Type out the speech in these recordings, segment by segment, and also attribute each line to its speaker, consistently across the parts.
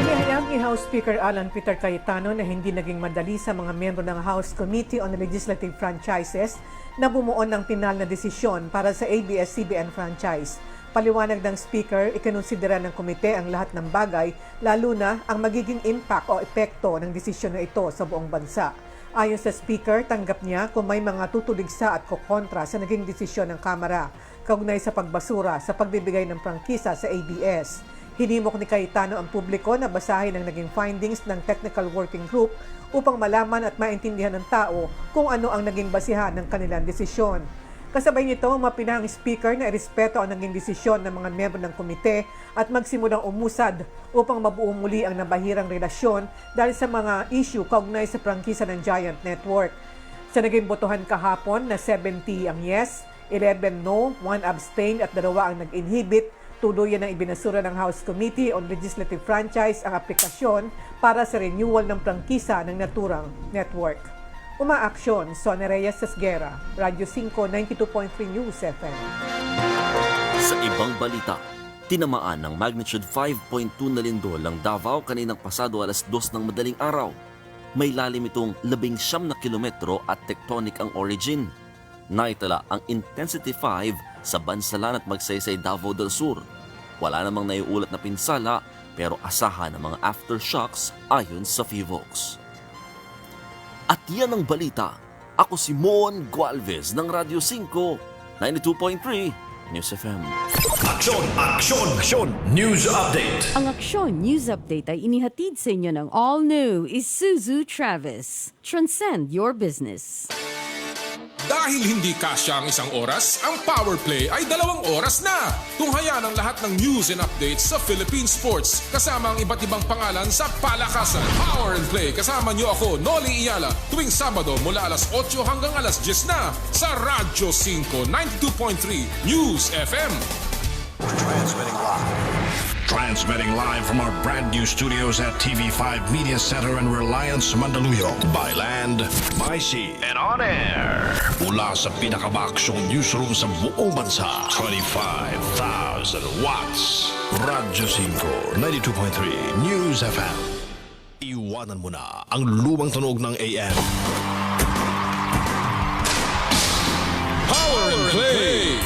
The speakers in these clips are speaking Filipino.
Speaker 1: Inihayag ni House Speaker Alan Peter Cayetano na hindi naging madali sa mga miyembro ng House Committee on Legislative Franchises na bumuo ng pinal na desisyon para sa ABS-CBN franchise. Paliwanag ng Speaker, ikinonsidera ng komite ang lahat ng bagay, lalo na ang magiging impact o epekto ng desisyon na ito sa buong bansa. Ayon sa Speaker, tanggap niya kung may mga tutuligsa at kukontra sa naging desisyon ng Kamara kaugnay sa pagbasura sa pagbibigay ng prangkisa sa ABS. Hinimok ni Cayetano ang publiko na basahin ang naging findings ng Technical Working Group upang malaman at maintindihan ng tao kung ano ang naging basihan ng kanilang desisyon. Kasabay nito, mapinahang Speaker na irespeto ang naging desisyon ng mga miyembro ng komite at magsimulang umusad upang mabuo muli ang nabahirang relasyon dahil sa mga issue kaugnay sa prangkisa ng Giant Network. Sa naging botohan kahapon na 70 ang yes, 11 no, 1 abstain at 2 ang nag-inhibit, tuluyan ang ibinasura ng House Committee on Legislative Franchise ang aplikasyon para sa renewal ng prangkisa ng naturang network. Umaaksyon, Sonia Reyes Sesguera, Radyo 5, 92.3 News FM.
Speaker 2: Sa ibang balita, tinamaan ng magnitude 5.2 na lindol ang Davao kaninang pasado alas 2 ng madaling araw. May lalim itong 19 na kilometro at tectonic ang origin. Naitala ang intensity 5 sa Bansalan at Magsaysay, Davao del Sur. Wala namang naiulat na pinsala pero asahan ang mga aftershocks ayon sa FIVOX. At yan ang balita. Ako si Mon Gualvez ng Radyo 5, 92.3 News FM.
Speaker 3: Aksyon! Aksyon! Aksyon! News Update!
Speaker 4: Ang Aksyon News Update ay inihatid sa inyo ng all-new Isuzu Travis. Transcend your business.
Speaker 5: Dahil hindi kasya ang isang oras, ang Power Play ay 2 oras na. Tunghayan ang lahat ng news and updates sa Philippine Sports kasama ang iba't ibang pangalan sa palakasan. Power and Play kasama niyo ako, Noli Iyala, tuwing Sabado mula alas 8 hanggang alas 10 na sa Radyo 5, 92.3 News FM.
Speaker 3: Transmitting live from our brand new studios at TV5 Media Center in Reliance, Mandaluyong. By land, by sea, and on air. Mula sa pinakabaksyong newsroom sa buong bansa. 25,000 watts. Radyo 5, 92.3 News FM. Iwanan mo na ang lumang tunog ng AM.
Speaker 5: Power and Play!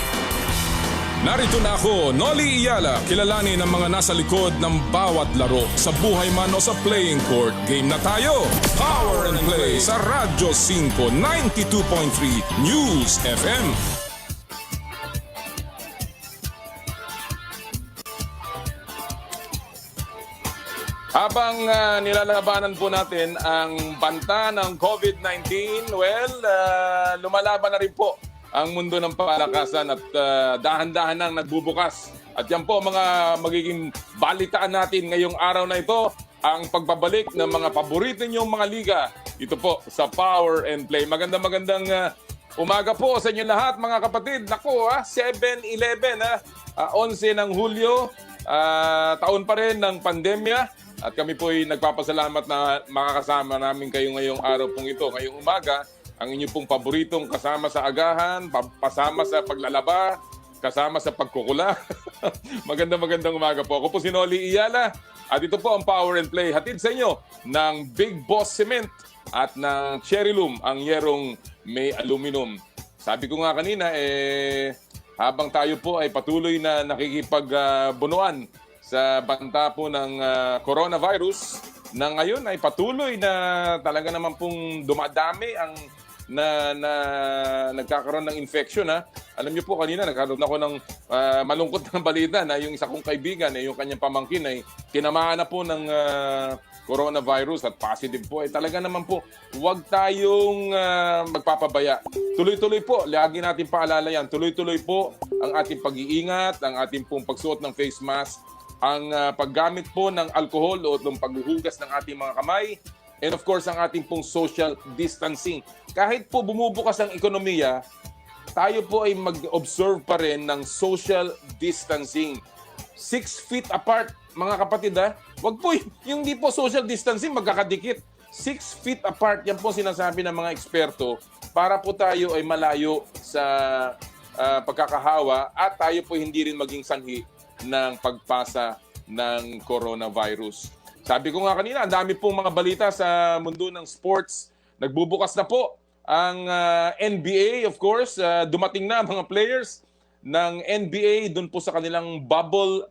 Speaker 5: Narito na ako, Noli Iyala, kilalanin ang mga nasa likod ng bawat laro. Sa buhay man o sa playing court, game na tayo! Power and Play sa Radyo 5, 92.3 News FM. Habang nilalabanan po natin ang banta ng COVID-19, lumalaban na rin po ang mundo ng palakasan at dahan-dahan nang nagbubukas. At yan po mga magiging balitaan natin ngayong araw na ito, ang pagbabalik ng mga paborito ninyong mga liga. Ito po sa Power and Play. Magandang umaga po sa inyo lahat mga kapatid. Naku, 7-11, 11 ng Hulyo, taon pa rin ng pandemya. At kami po ay nagpapasalamat na makakasama namin kayo ngayong araw pong ito, ngayong umaga. Ang inyo pong paboritong kasama sa agahan, kasama sa paglalaba, kasama sa pagkukula. Magandang umaga po. Ako po si Noli Iyala at ito po ang Power and Play. Hatid sa inyo ng Big Boss Cement at ng Cherry Loom, ang yerong may aluminum. Sabi ko nga kanina, habang tayo po ay patuloy na nakikipagbunuan sa banta po ng coronavirus, na ngayon ay patuloy na talaga naman pong dumadami ang nagkakaroon ng infection. Alam niyo po kanina nagkaroon ako ng malungkot na balita na yung isa kong kaibigan, yung kanyang pamangkin ay tinamaan na po ng coronavirus at positive po. Talaga naman po, huwag tayong magpapabaya. Tuloy-tuloy po, lagi natin paalala yan, tuloy-tuloy po ang ating pag-iingat, ang ating pong pagsuot ng face mask, ang paggamit po ng alcohol o ng paghuhugas ng ating mga kamay, and of course, ang ating pong social distancing. Kahit po bumubukas ang ekonomiya, tayo po ay mag-observe pa rin ng social distancing. 6 feet apart, mga kapatid. Wag po, yung di po social distancing, magkakadikit. 6 feet apart, yan po sinasabi ng mga eksperto, para po tayo ay malayo sa pagkakahawa at tayo po hindi rin maging sanhi ng pagpasa ng coronavirus. sabi ko nga kanina, ang dami pong mga balita sa mundo ng sports. Nagbubukas na po ang NBA, of course. Dumating na ang mga players ng NBA doon po sa kanilang bubble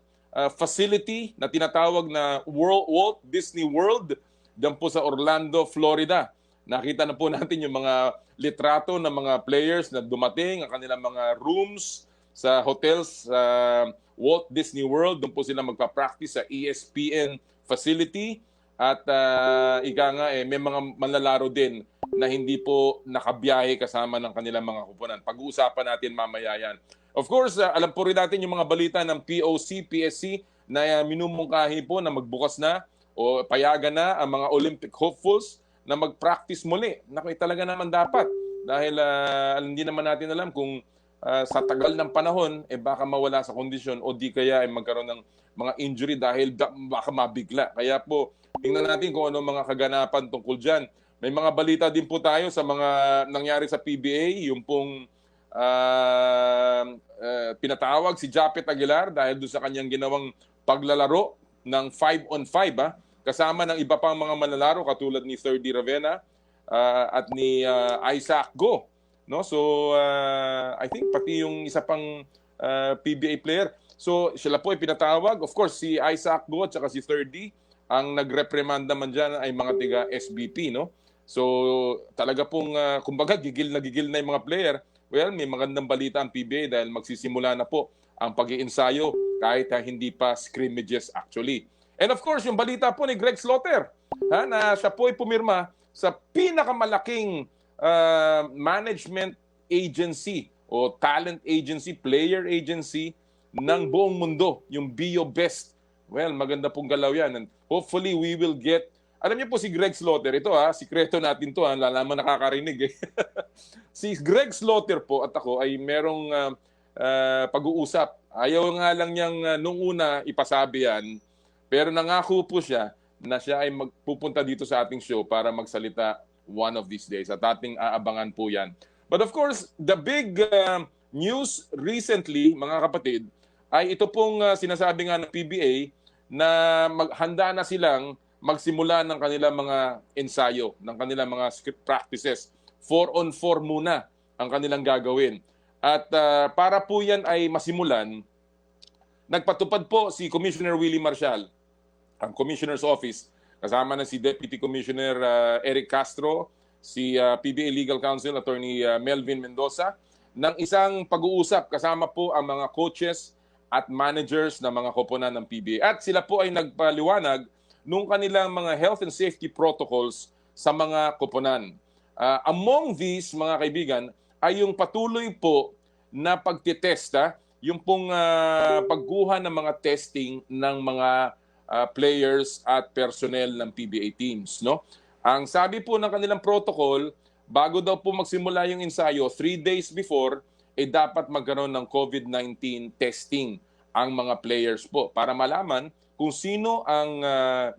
Speaker 5: facility na tinatawag na Walt Disney World doon po sa Orlando, Florida. Nakita na po natin yung mga litrato ng mga players na dumating, ang kanilang mga rooms sa hotels sa Walt Disney World. Doon po sila magpa-practice sa ESPN facility. At ika nga, may mga manlalaro din na hindi po nakabiyahe kasama ng kanilang mga kupunan. Pag-uusapan natin mamaya yan. Of course, alam po rin natin yung mga balita ng POC, PSC na minumungkahi po na magbukas na o payagan na ang mga Olympic hopefuls na mag-practice muli. Naku, talaga naman dapat. Dahil hindi naman natin alam kung sa tagal ng panahon, baka mawala sa kondisyon o di kaya magkaroon ng mga injury dahil baka mabigla. Kaya po, tingnan natin kung ano mga kaganapan tungkol dyan. May mga balita din po tayo sa mga nangyari sa PBA, yung pong pinatawag si Japet Aguilar dahil doon sa kanyang ginawang paglalaro ng 5-on-5 kasama ng iba pang mga manlalaro katulad ni 3D Ravenna at ni Isaac Go. No? So, I think pati yung isa pang PBA player. So, sila po ay pinatawag. Of course, si Isaac Go at saka si 3D, ang nag-reprimand naman dyan ay mga tiga SBP. No? So, talaga pong, kumbaga, gigil na yung mga player. Well, may magandang balita ang PBA dahil magsisimula na po ang pag-iensayo kahit hindi pa scrimmages actually. And of course, yung balita po ni Greg Slaughter na siya po ay pumirma sa pinakamalaking management agency o talent agency, player agency ng buong mundo, yung BioBest. Well, maganda pong galaw yan. And hopefully, we will get... Alam niyo po si Greg Slaughter, ito sikreto natin to lalaman nakakarinig eh. Si Greg Slaughter po at ako ay merong pag-uusap. Ayaw nga lang niyang nung una ipasabi yan, pero nangako po siya na siya ay magpupunta dito sa ating show para magsalita one of these days at ating aabangan po yan. But of course, the big news recently, mga kapatid, ay ito pong sinasabi nga ng PBA na handa na silang magsimula ng kanilang mga ensayo, ng kanilang mga script practices. 4-on-4 muna ang kanilang gagawin. At para po yan ay masimulan, nagpatupad po si Commissioner Willie Marcial, ang Commissioner's Office, kasama na si Deputy Commissioner Eric Castro, si PBA Legal Counsel Attorney Melvin Mendoza, ng isang pag-uusap kasama po ang mga coaches at managers ng mga koponan ng PBA. At sila po ay nagpaliwanag nung kanilang mga health and safety protocols sa mga koponan. Among these, mga kaibigan, ay yung patuloy po na pagtitesta, yung pong pagkuha ng mga testing ng mga players at personnel ng PBA teams. No? Ang sabi po ng kanilang protocol, bago daw po magsimula yung ensayo, 3 days before, dapat magkaroon ng COVID-19 testing ang mga players po para malaman kung sino ang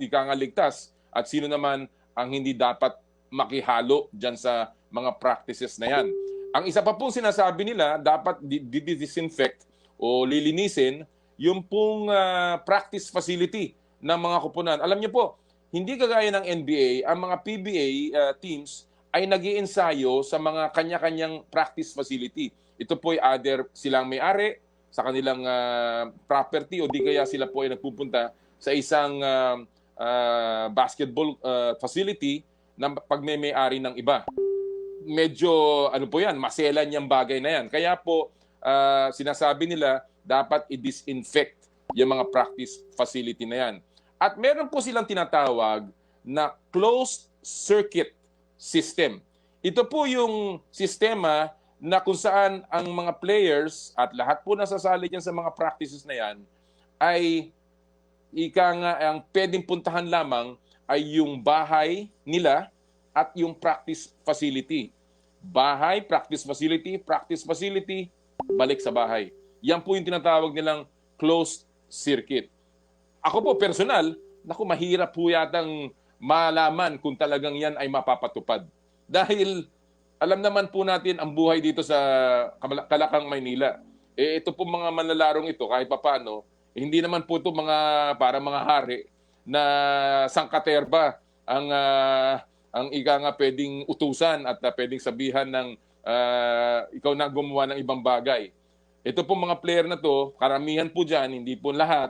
Speaker 5: ikangaligtas at sino naman ang hindi dapat makihalo dyan sa mga practices na yan. Ang isa pa pong sinasabi nila, dapat disinfect o lilinisin yung pong practice facility ng mga koponan. Alam niyo po, hindi kagaya ng NBA, ang mga PBA teams ay nag-iensayo sa mga kanya-kanyang practice facility. Ito po ay either silang may-ari sa kanilang property o di kaya sila po ay nagpupunta sa isang basketball facility na pagmemay-ari ng iba. Medyo, ano po yan, maselan yung bagay na yan. Kaya po, sinasabi nila, dapat i-disinfect yung mga practice facility na yan. At meron po silang tinatawag na closed circuit system. Ito po yung sistema na kung saan ang mga players at lahat po nasasali dyan sa mga practices na yan ay ang pwedeng puntahan lamang ay yung bahay nila at yung practice facility. Bahay, practice facility, balik sa bahay. Yan po yung tinatawag nilang closed circuit. Ako po, personal, mahirap po yatang malaman kung talagang yan ay mapapatupad. Dahil alam naman po natin ang buhay dito sa Kalakang, Maynila. Ito po mga manlalarong ito, kahit papaano, hindi naman po ito para mga hari na sangkaterba ang ika nga pwedeng utusan at pwedeng sabihan ng ikaw na gumawa ng ibang bagay. Ito po mga player na to, karamihan po dyan, hindi po lahat,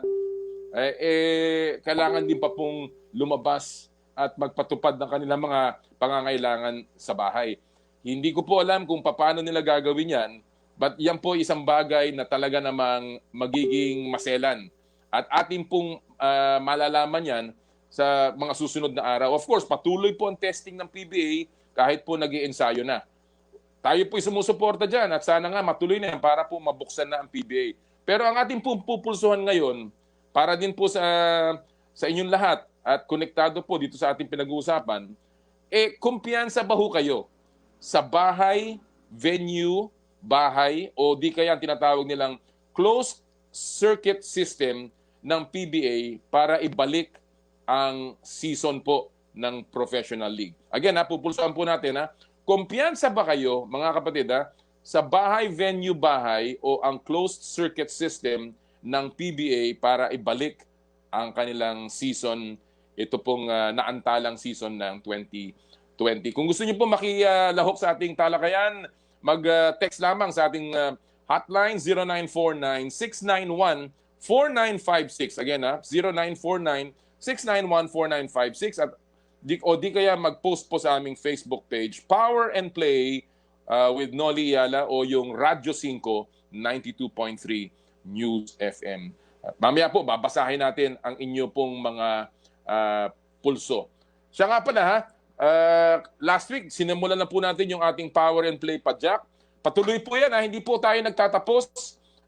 Speaker 5: kailangan din pa pong lumabas at magpatupad ng kanilang mga pangangailangan sa bahay. Hindi ko po alam kung paano nila gagawin yan, but yan po isang bagay na talaga namang magiging maselan. At atin pong malalaman yan sa mga susunod na araw. Of course, patuloy po ang testing ng PBA kahit po nag-iensayo na. Tayo po'y sumusuporta dyan at sana nga matuloy na yan para po mabuksan na ang PBA. Pero ang ating pupulsuhan ngayon, para din po sa inyong lahat at konektado po dito sa ating pinag-uusapan, kumpiyansa ba ho kayo sa bahay, venue, bahay, o di kaya ang tinatawag nilang closed circuit system ng PBA para ibalik ang season po ng professional league. Again, pupulsuhan po natin, kumpiyansa ba kayo, mga kapatid, sa bahay, venue, bahay o ang closed circuit system ng PBA para ibalik ang kanilang season, ito pong naantalang season ng 2020. Kung gusto niyo po makilahok sa ating talakayan, mag-text lamang sa ating hotline 0949-691-4956. Again, 0949-691-4956 at di kaya mag-post po sa aming Facebook page, Power and Play with Noli Iyala o yung Radyo 5 92.3 News FM. Mamaya po, babasahin natin ang inyo pong mga pulso. Siya nga pala, last week, sinimulan na po natin yung ating Power and Play Padjak. Patuloy po yan, hindi po tayo nagtatapos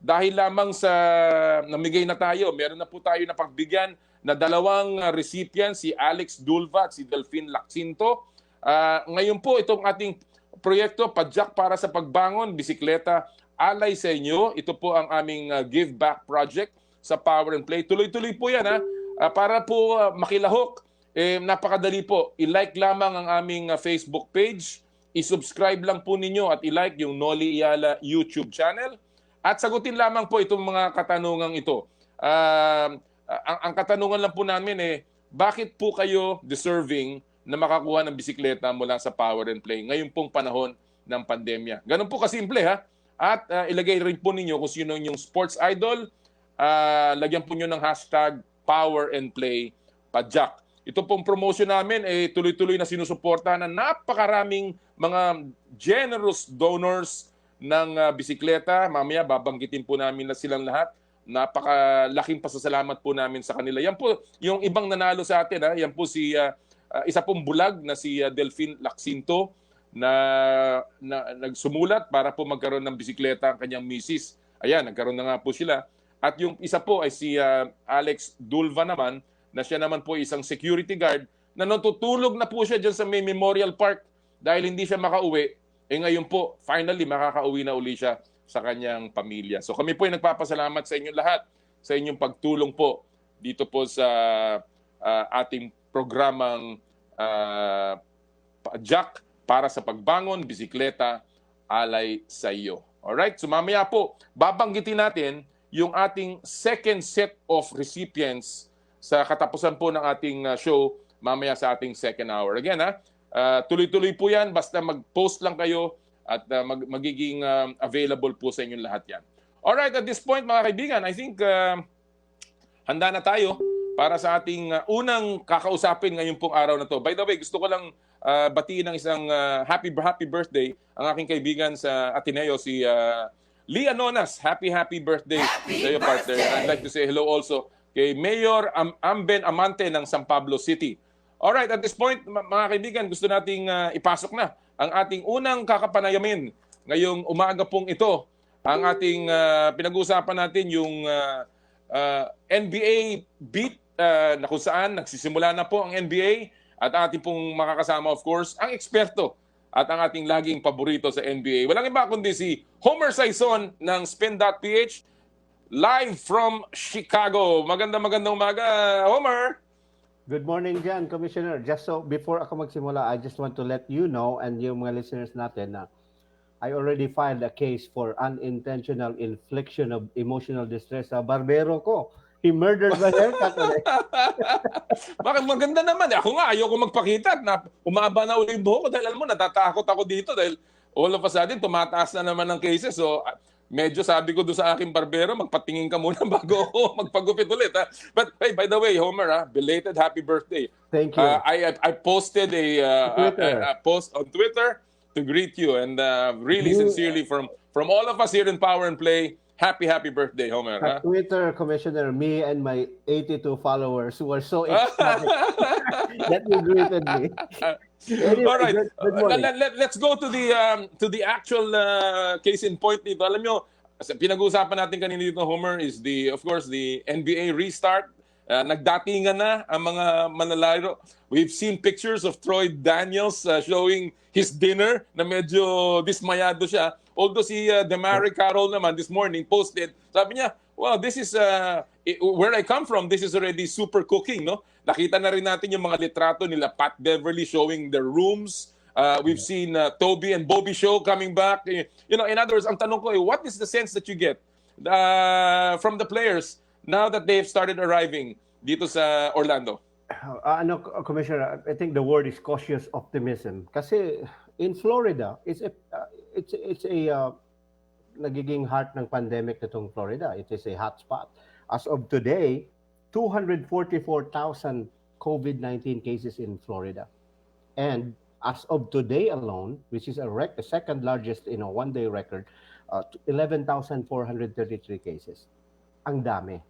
Speaker 5: dahil lamang sa namigay na tayo. Meron na po tayo na pagbigyan na dalawang recipient, si Alex Dulva at si Delphine Lacsinto. Ngayon po, itong ating proyekto, Padjak para sa Pagbangon, Bisikleta, Alay sa Inyo. Ito po ang aming Give Back Project sa Power and Play. Tuloy-tuloy po yan. Para po makilahok, napakadali po. I-like lamang ang aming Facebook page. I-subscribe lang po ninyo at i-like yung Noli Iyala YouTube channel. At sagutin lamang po itong mga katanungang ito. Ang katanungan lang po namin bakit po kayo deserving na makakuha ng bisikleta mula sa Power and Play ngayon pong panahon ng pandemya? Ganun po kasimple At ilagay rin po ninyo kung sino yung sports idol. Lagyan po nyo ng hashtag Power and Play Padjak. Ito pong promotion namin tuloy-tuloy na sinusuporta ng napakaraming mga generous donors ng bisikleta. Mamaya babanggitin po namin na silang lahat. Napakalaking pasasalamat po namin sa kanila. Yan po yung ibang nanalo sa atin. Yan po si isa pong bulag na si Delphine Lacsinto na nagsumulat para po magkaroon ng bisikleta ang kanyang misis. Ayan, nagkaroon na nga po sila. At yung isa po ay si Alex Dulva naman, na siya naman po isang security guard na natutulog na po siya dyan sa may Memorial Park dahil hindi siya makauwi. Ngayon po, finally, makakauwi na uli siya sa kanyang pamilya. So kami po ay nagpapasalamat sa inyong lahat, sa inyong pagtulong po dito po sa ating programang Padjak para sa Pagbangon, Bisikleta, Alay sa Iyo. Alright, so mamaya po, babanggitin natin yung ating second set of recipients sa katapusan po ng ating show mamaya sa ating second hour. Again, tuloy-tuloy po yan, basta mag-post lang kayo at magiging available po sa inyong lahat yan. Alright, at this point mga kaibigan, I think handa na tayo para sa ating unang kakausapin ngayong pong araw na to. By the way, gusto ko lang batiin ng isang happy birthday ang aking kaibigan sa Ateneo, si Lia Nonas. Happy birthday sa iyo, partner. I'd like to say hello also kay Mayor Amben Amante ng San Pablo City. Alright, at this point, mga kaibigan, gusto nating ipasok na ang ating unang kakapanayamin ngayong umaga pong ito. Ang ating pinag-uusapan natin yung NBA beat na kung saan nagsisimula na po ang NBA at ating pong makakasama, of course, ang eksperto at ang ating laging paborito sa NBA. Walang iba kundi si Homer Saison ng Spin.ph live from Chicago. Magandang umaga, Homer!
Speaker 6: Good morning dyan, Commissioner. Just so, before ako magsimula, I just want to let you know and yung mga listeners natin na I already filed a case for unintentional infliction of emotional distress sa barbero ko. He murdered my haircut ulit.
Speaker 5: Bakit maganda naman? Ako nga, ayoko magpakita. Umaba na ulit yung buhok ko dahil alam mo, natatakot ako dito dahil all of a sudden, tumataas na naman ang cases. So, medyo sabi ko doon sa aking barbero, magpatingin ka muna bago ako magpagupit ulit. Ha? But hey, by the way, Homer, belated happy birthday.
Speaker 6: Thank you.
Speaker 5: I posted a post on Twitter to greet you and really sincerely from all of us here in Power and Play, happy birthday, Homer.
Speaker 6: At Twitter, Commissioner, me and my 82 followers who are so ecstatic that you greeted me. Anyway,
Speaker 5: All right,
Speaker 6: good morning.
Speaker 5: let's go to the actual case in point dito. Alam nyo, pinag-uusapan natin kanina dito, Homer, is of course the NBA restart. Nagdatingan na ang mga manlalaro. We've seen pictures of Troy Daniels showing his dinner na medyo dismayado siya. Although si Demary Carroll naman this morning posted, sabi niya, well, this is where I come from, this is already super cooking, no? Nakita na rin natin yung mga litrato nila Pat Beverly showing their rooms. We've seen Toby and Bobby Show coming back. You know, in other words, ang tanong ko, what is the sense that you get from the players now that they've started arriving dito sa Orlando?
Speaker 6: Commissioner, I think the word is cautious optimism. Kasi in Florida, it's a nagiging heart ng pandemic nitong Florida. It is a hotspot. As of today, 244,000 COVID-19 cases in Florida. And as of today alone, which is a second largest in a one-day record, 11,433 cases. Ang dami.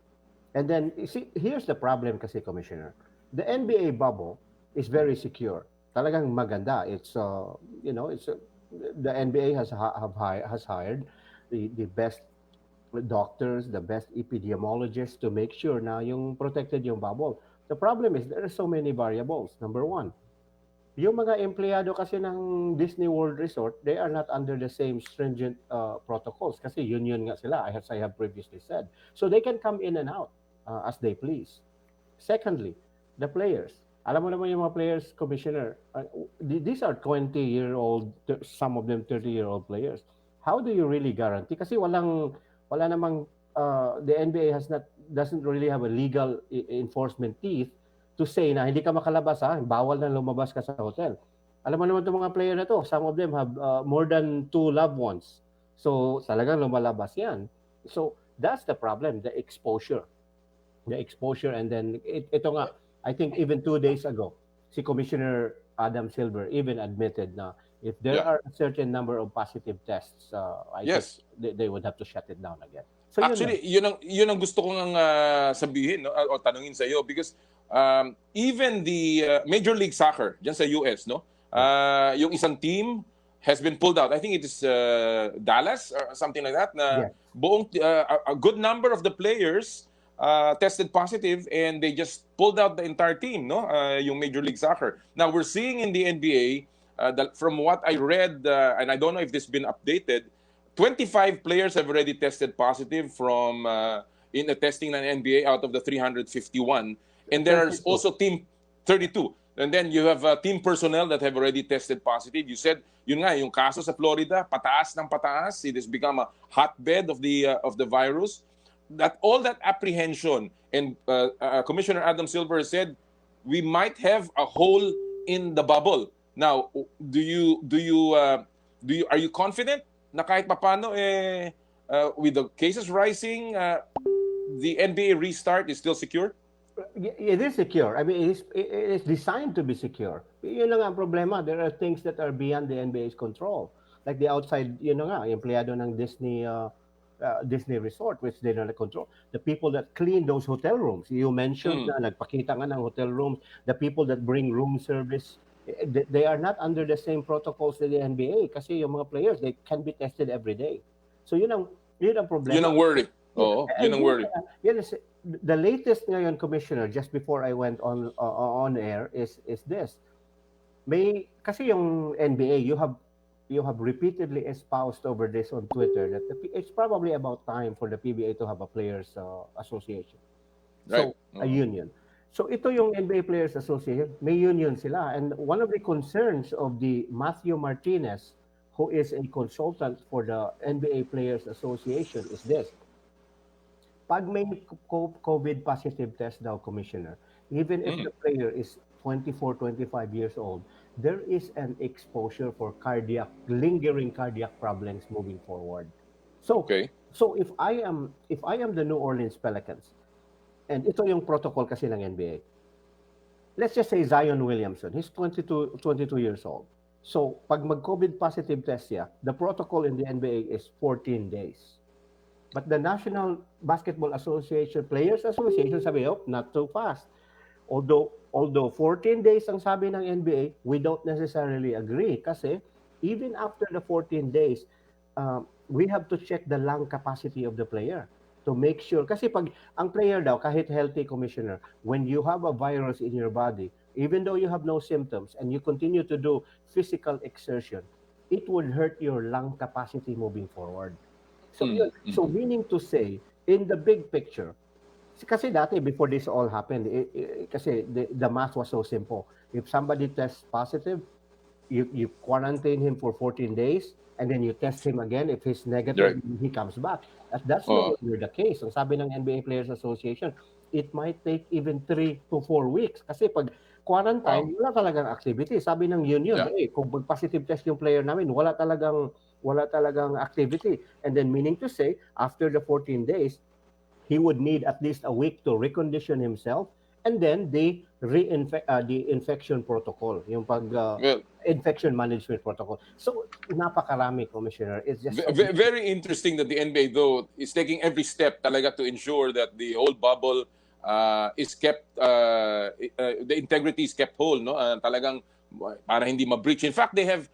Speaker 6: And then, you see, here's the problem kasi, Commissioner. The NBA bubble is very secure. Talagang maganda. It's, the NBA has hired the best doctors, the best epidemiologists to make sure na yung protected yung bubble. The problem is there are so many variables. Number one, yung mga empleyado kasi ng Disney World Resort, they are not under the same stringent protocols kasi union nga sila, as I have previously said. So they can come in and out as they please. Secondly, the players. Alam mo naman yung mga players, Commissioner, these are 20-year-old, some of them 30-year-old players. How do you really guarantee? Kasi wala namang, the NBA doesn't really have a legal enforcement teeth to say na hindi ka makalabas, bawal na lumabas ka sa hotel. Alam mo naman itong mga player na to, some of them have more than 2 loved ones. So talagang lumalabas yan. So that's the problem, the exposure. The exposure, and then ito nga, I think even 2 days ago, si Commissioner Adam Silver even admitted na if there are a certain number of positive tests, I guess they would have to shut it down again. So
Speaker 5: actually, yun ang gusto kong sabihin, no, o tanungin sa iyo, because even the Major League Soccer diyan sa US, no, yung isang team has been pulled out. I think it is Dallas or something like that. Na buong a good number of the players tested positive and they just pulled out the entire team, no? Yung Major League Soccer. Now we're seeing in the NBA that from what I read, and I don't know if this has been updated, 25 players have already tested positive from in the testing ng NBA out of the 351, and there are also team 32. And then you have team personnel that have already tested positive. You said, yun nga, yung kaso sa Florida, pataas ng pataas. It has become a hotbed of the virus. That all that apprehension, and Commissioner Adam Silver said we might have a hole in the bubble. Now, are you confident na kahit papaano with the cases rising, the NBA restart is still secure?
Speaker 6: It is secure. I mean, it is designed to be secure. Yun na nga ang problema. There are things that are beyond the NBA's control, like the outside, yun na nga, empleyado ng Disney Resort, which they don't control. The people that clean those hotel rooms. You mentioned na nagpakita nga ng hotel rooms. The people that bring room service, they are not under the same protocols as the NBA kasi yung mga players, they can be tested every day. So yun ang problema.
Speaker 5: Yun ang worry. Oo, yun ang worry.
Speaker 6: The latest ngayon, Commissioner, just before I went on air, is this. Kasi yung NBA, you have repeatedly espoused over this on Twitter that it's probably about time for the PBA to have a players association.
Speaker 5: Right.
Speaker 6: So, a union. So ito yung NBA Players Association, may union sila. And one of the concerns of the Matthew Martinez, who is a consultant for the NBA Players Association, is this. pag may COVID positive test daw, Commissioner, even if the player is 24, 25 years old, there is an exposure for lingering cardiac problems moving forward. So,
Speaker 5: Okay.
Speaker 6: if I am the New Orleans Pelicans, and ito yung protocol kasi ng NBA. Let's just say Zion Williamson, he's 22 years old. So, pag mag-COVID positive test siya, the protocol in the NBA is 14 days. But the National Basketball Association, Players Association, sabi, oh, not too fast. Although 14 days ang sabi ng NBA, we don't necessarily agree kasi even after the 14 days, we have to check the lung capacity of the player to make sure. Kasi pag ang player daw, kahit healthy, Commissioner, when you have a virus in your body, even though you have no symptoms and you continue to do physical exertion, it would hurt your lung capacity moving forward. So, so meaning to say, in the big picture, kasi dati, before this all happened, kasi the math was so simple. If somebody tests positive, you quarantine him for 14 days, and then you test him again. If he's negative, he comes back. That's no longer the case. Ang sabi ng NBA Players Association, it might take even 3 to 4 weeks. Kasi pag quarantine, wala talagang activity. Sabi ng union, kung positive test yung player namin, wala talagang activity. And then meaning to say, after the 14 days, he would need at least a week to recondition himself, and then the infection protocol, yung infection management protocol. So napakarami, Commissioner. It's just
Speaker 5: very interesting that the NBA though is taking every step talaga to ensure that the whole bubble is kept, the integrity is kept whole, no? Talagang para hindi ma-breach. In fact, they have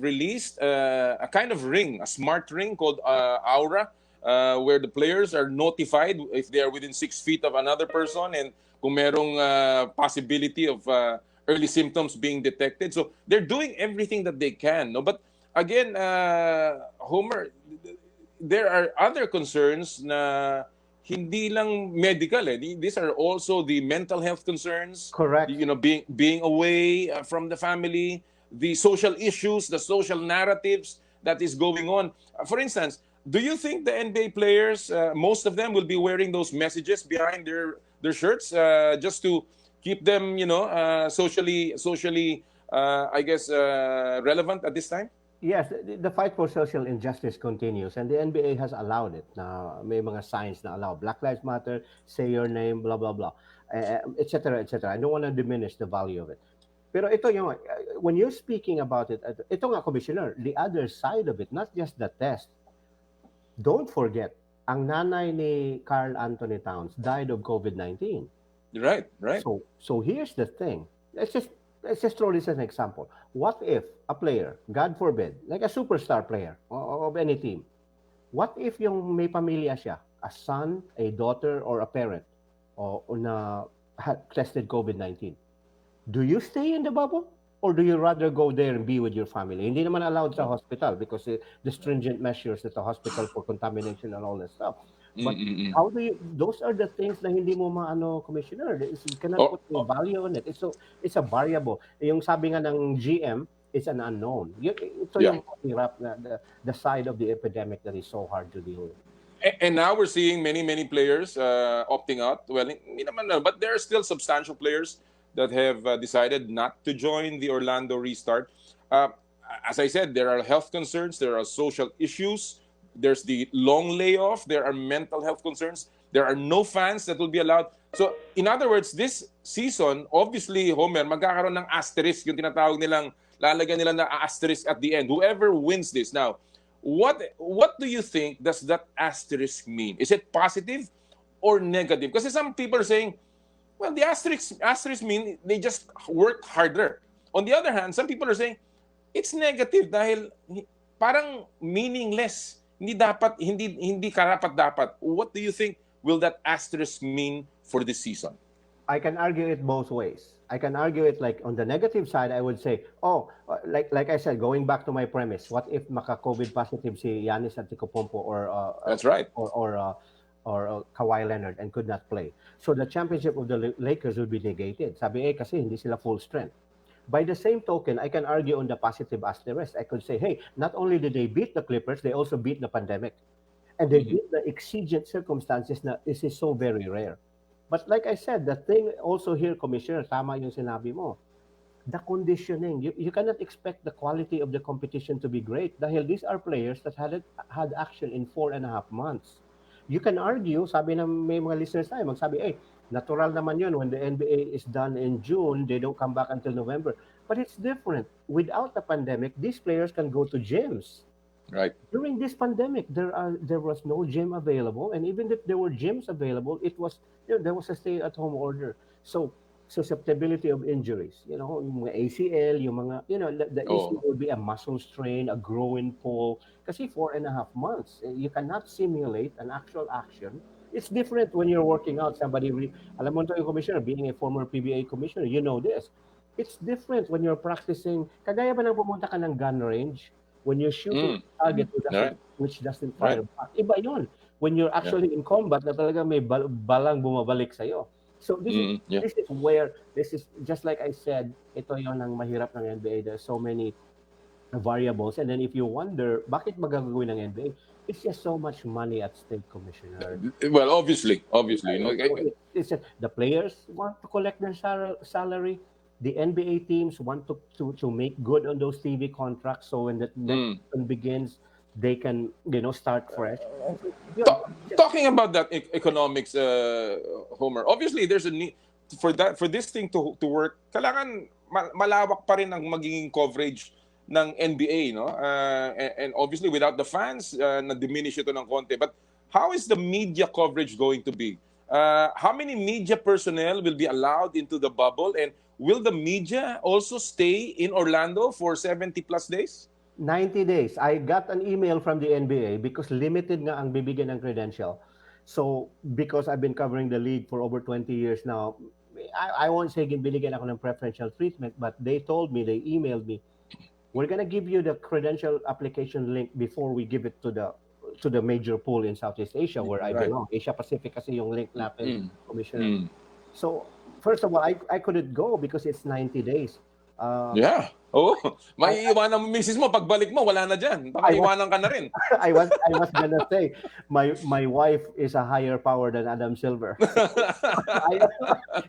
Speaker 5: released a kind of ring, a smart ring called Aura. Where the players are notified if they are within 6 feet of another person and kung merong possibility of early symptoms being detected. So they're doing everything that they can. No? But again, Homer, there are other concerns na hindi lang medical. These are also the mental health concerns.
Speaker 6: Correct.
Speaker 5: You know, being away from the family, the social issues, the social narratives that is going on. For instance, do you think the NBA players, most of them, will be wearing those messages behind their shirts just to keep them, socially, I guess, relevant at this time?
Speaker 6: Yes, the fight for social injustice continues, and the NBA has allowed it. Na may mga signs na allow Black Lives Matter, say your name, blah blah blah, etc. etc. I don't want to diminish the value of it. Pero ito yung when you're speaking about it, ito nga, Commissioner, the other side of it, not just the test. Don't forget, ang nanay ni Karl Anthony Towns died of COVID-19.
Speaker 5: Right.
Speaker 6: So here's the thing. Let's just throw this as an example. What if a player, God forbid, like a superstar player of any team, what if yung may pamilya siya, a son, a daughter, or a parent, na had tested COVID-19? Do you stay in the bubble? Or do you rather go there and be with your family? Hindi naman allowed sa hospital because the stringent measures at the hospital for contamination and all that stuff. But how do you, those are the things na hindi mo maano, Commissioner. You cannot put a value on it. It's a variable. Yung sabi nga ng GM, it's an unknown. Ito yung hirap na the side of the epidemic that is so hard to deal with.
Speaker 5: And now we're seeing many players opting out. Well, hindi naman, but there are still substantial players that have decided not to join the Orlando restart. As I said, there are health concerns, there are social issues, there's the long layoff, there are mental health concerns, there are no fans that will be allowed. So, in other words, this season, obviously, Homer, magkakaroon ng asterisk, yung tinatawag nilang, lalagyan nila na asterisk at the end. Whoever wins this. Now, what do you think does that asterisk mean? Is it positive or negative? Kasi some people are saying, well, the asterisk mean they just worked harder. On the other hand, some people are saying it's negative dahil parang meaningless. Hindi karapat-dapat. What do you think will that asterisk mean for this season?
Speaker 6: I can argue it both ways. I can argue it like on the negative side, I would say, like I said, going back to my premise, what if maka-COVID positive si Giannis Antetokounmpo or
Speaker 5: that's right,
Speaker 6: or Kawhi Leonard and could not play. So the championship of the Lakers will be negated. Sabi kasi hindi sila full strength. By the same token, I can argue on the positive asterisk. I could say, hey, not only did they beat the Clippers, they also beat the pandemic. And they give the exigent circumstances na this is so very rare. But like I said, the thing also here, Commissioner, tama yung sinabi mo, the conditioning. You cannot expect the quality of the competition to be great dahil these are players that had action in 4.5 months. You can argue, sabi ng may mga listeners tayo, magsabi, natural naman yun when the NBA is done in June, they don't come back until November. But it's different. Without the pandemic, these players can go to gyms.
Speaker 5: Right.
Speaker 6: During this pandemic, there was no gym available, and even if there were gyms available, it was there was a stay-at-home order. So susceptibility of injuries, yung mga ACL, yung mga the ACL will be a muscle strain, a growing pull. Kasi 4.5 months, you cannot simulate an actual action. It's different when you're working out. Alam mo ito yung commissioner, being a former PBA commissioner, you know this. It's different when you're practicing. Kagaya ba nang pumunta ka ng gun range? When you're shooting a target which doesn't fire back. Iba yun. When you're actually in combat na talaga may balang bumabalik sa'yo. So this is just like I said, ito yung ang mahirap ng NBA. There's so many variables. And then if you wonder, bakit magagawin ng NBA? It's just so much money at stake, Commissioner.
Speaker 5: Well, obviously.
Speaker 6: It's just, the players want to collect their salary. The NBA teams want to make good on those TV contracts, so when the next season begins, they can start fresh.
Speaker 5: Talking about that economics, Homer. Obviously, there's a need for this thing to work. Kailangan malawak pa rin ang magiging coverage ng NBA, no? And obviously, without the fans, na-diminish ito ng konti. But how is the media coverage going to be? How many media personnel will be allowed into the bubble, and will the media also stay in Orlando for 70 plus days?
Speaker 6: 90 days. I got an email from the NBA because limited nga ang bibigyan ng credential. So, because I've been covering the league for over 20 years now, I won't say binigyan ako ng preferential treatment, but they emailed me, we're gonna give you the credential application link before we give it to the major pool in Southeast Asia where I belong. Asia Pacific kasi yung link natin, Commissioner. So, first of all, I couldn't go because it's 90 days.
Speaker 5: May iwanan mo misis mo, pagbalik mo, wala na dyan. Baka iwanan ka na rin.
Speaker 6: I was gonna say, my wife is a higher power than Adam Silver.